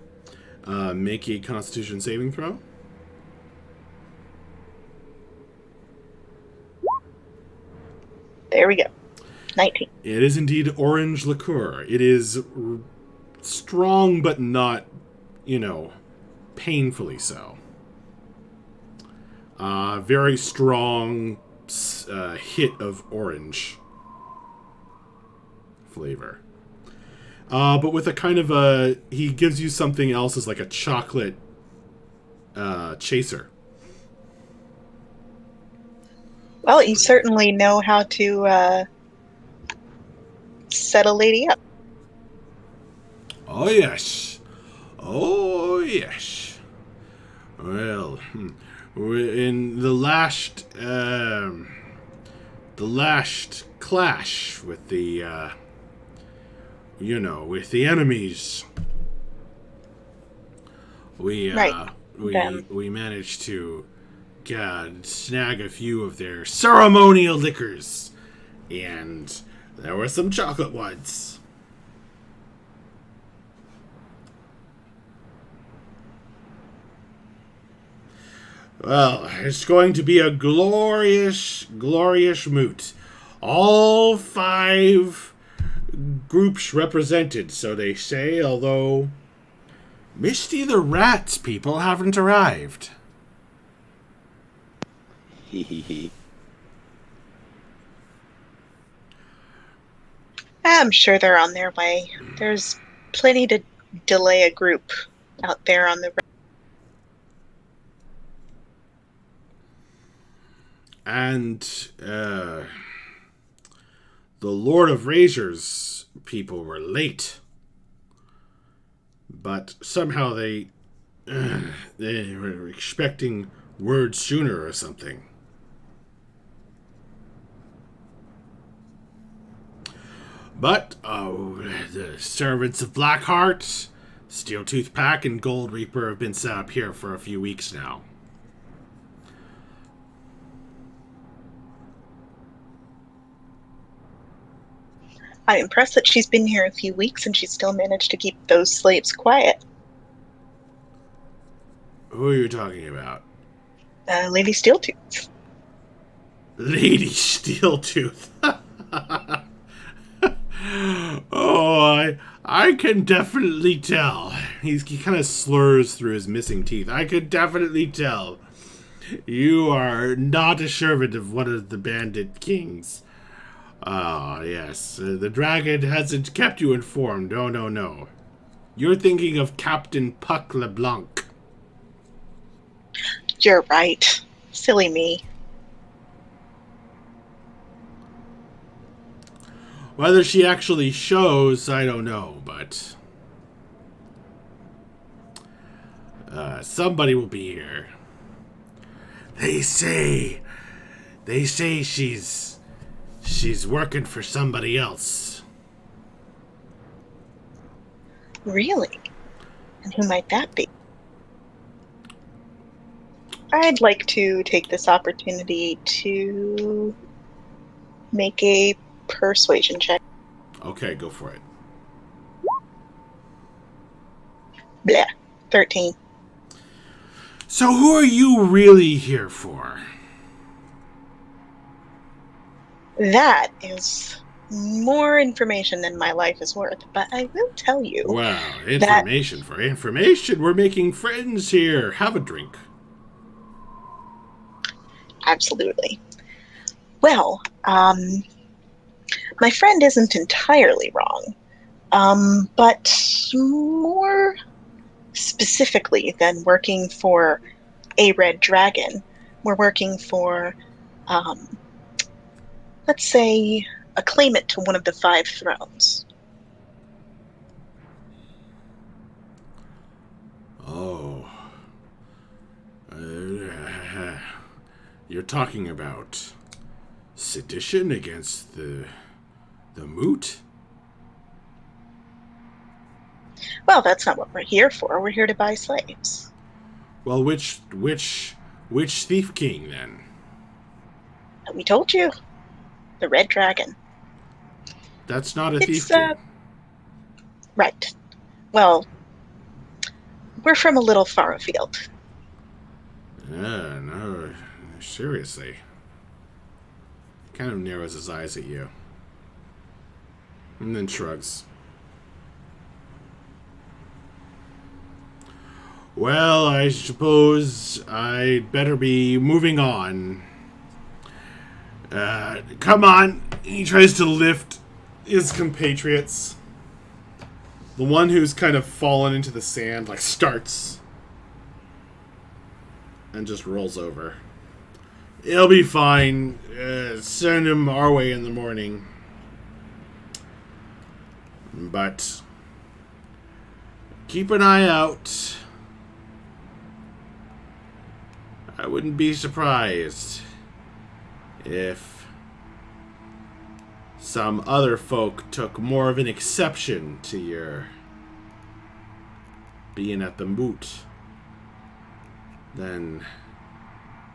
Make a Constitution saving throw. There we go. 19. It is indeed orange liqueur. It is strong, but not, painfully so. Very strong, hit of orange flavor. But with a kind of a... He gives you something else as like a chocolate chaser. Well, you certainly know how to set a lady up. Oh, yes. Oh, yes. Well, in the last clash with the, with the enemies, we managed to snag a few of their ceremonial liquors, and there were some chocolate ones. Well, it's going to be a glorious, glorious moot. All 5 groups represented, so they say, although Misty the Rat's people haven't arrived. I'm sure they're on their way. There's plenty to delay a group out there on the... And the Lord of Razor's people were late. But somehow they were expecting word sooner or something. But the servants of Blackheart, Steeltooth Pack, and Gold Reaper have been set up here for a few weeks now. I'm impressed that she's been here a few weeks and she's still managed to keep those slaves quiet. Who are you talking about? Lady Steeltooth. Lady Steeltooth. Oh, I can definitely tell. He kind of slurs through his missing teeth. I could definitely tell. You are not a servant of one of the bandit kings. Ah, yes. The dragon hasn't kept you informed. Oh, no. You're thinking of Captain Puck LeBlanc. You're right. Silly me. Whether she actually shows, I don't know, but... somebody will be here. They say she's working for somebody else. Really? And who might that be? I'd like to take this opportunity to make a persuasion check. Okay, go for it. Blah. 13. So who are you really here for? That is more information than my life is worth, but I will tell you. Well, information for information. We're making friends here. Have a drink. Absolutely. Well, my friend isn't entirely wrong, but more specifically than working for a red dragon, we're working for, let's say, a claimant to one of the 5 thrones. Oh. You're talking about sedition against the moot? Well, that's not what we're here for. We're here to buy slaves. Well, which thief king then? We told you. The red dragon. That's not a thief king. Right. Well, we're from a little far afield. Yeah, no, seriously. Kind of narrows his eyes at you. And then shrugs. Well, I suppose I'd better be moving on. Come on. He tries to lift his compatriots. The one who's kind of fallen into the sand, like, starts and just rolls over. He'll be fine. Send him our way in the morning. But keep an eye out. I wouldn't be surprised if some other folk took more of an exception to your being at the moot than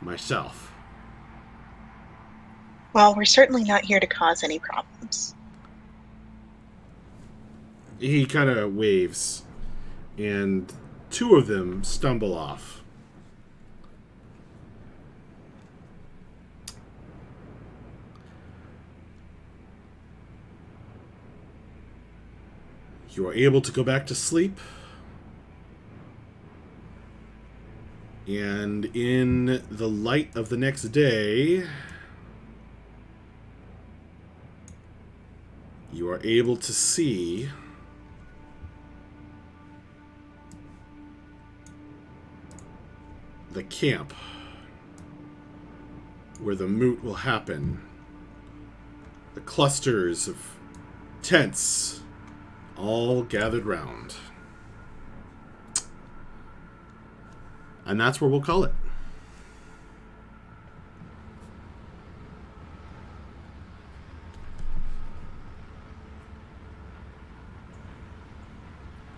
myself. Well, we're certainly not here to cause any problems. He kind of waves, and two of them stumble off. You are able to go back to sleep. And in the light of the next day, you are able to see the camp where the moot will happen. The clusters of tents all gathered round. And that's where we'll call it.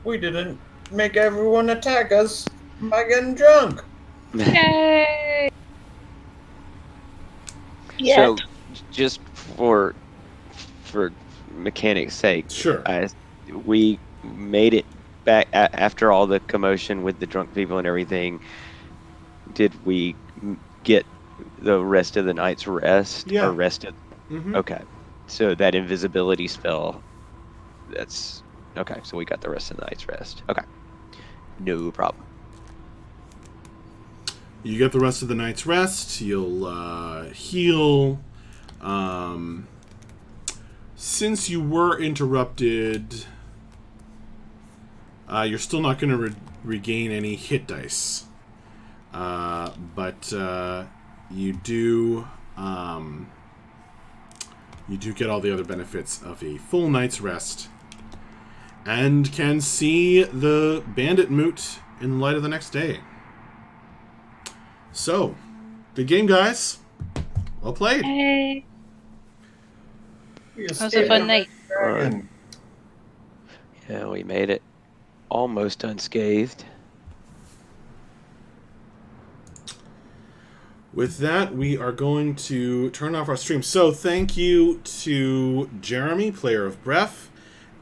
We didn't make everyone attack us by getting drunk. Yay! Yet. So, just for mechanics' sake, Sure. we made it back after all the commotion with the drunk people and everything. Did we get the rest of the night's rest? Yeah. Or rested? Mm-hmm. Okay. So that invisibility spell, that's... Okay, so we got the rest of the night's rest. Okay. No problem. You get the rest of the night's rest. You'll heal. Since you were interrupted, you're still not going to regain any hit dice. But you do get all the other benefits of a full night's rest, and can see the bandit moot in the light of the next day. So, good game, guys. Well played. Hey. That was a fun night. Yeah, we made it almost unscathed. With that, we are going to turn off our stream. So, thank you to Jeremy, player of Breath,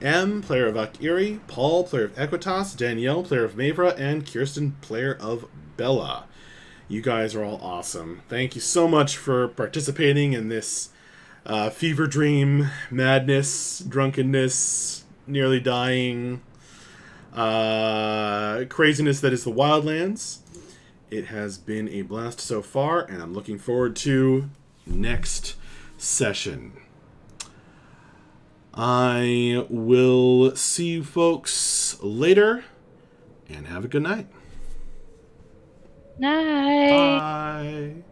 M, player of Akiri, Paul, player of Equitas, Danielle, player of Mavra, and Kirsten, player of Bella. You guys are all awesome. Thank you so much for participating in this fever dream, madness, drunkenness, nearly dying, craziness that is the Wildlands. It has been a blast so far, and I'm looking forward to next session. I will see you folks later, and have a good night. Night. Bye.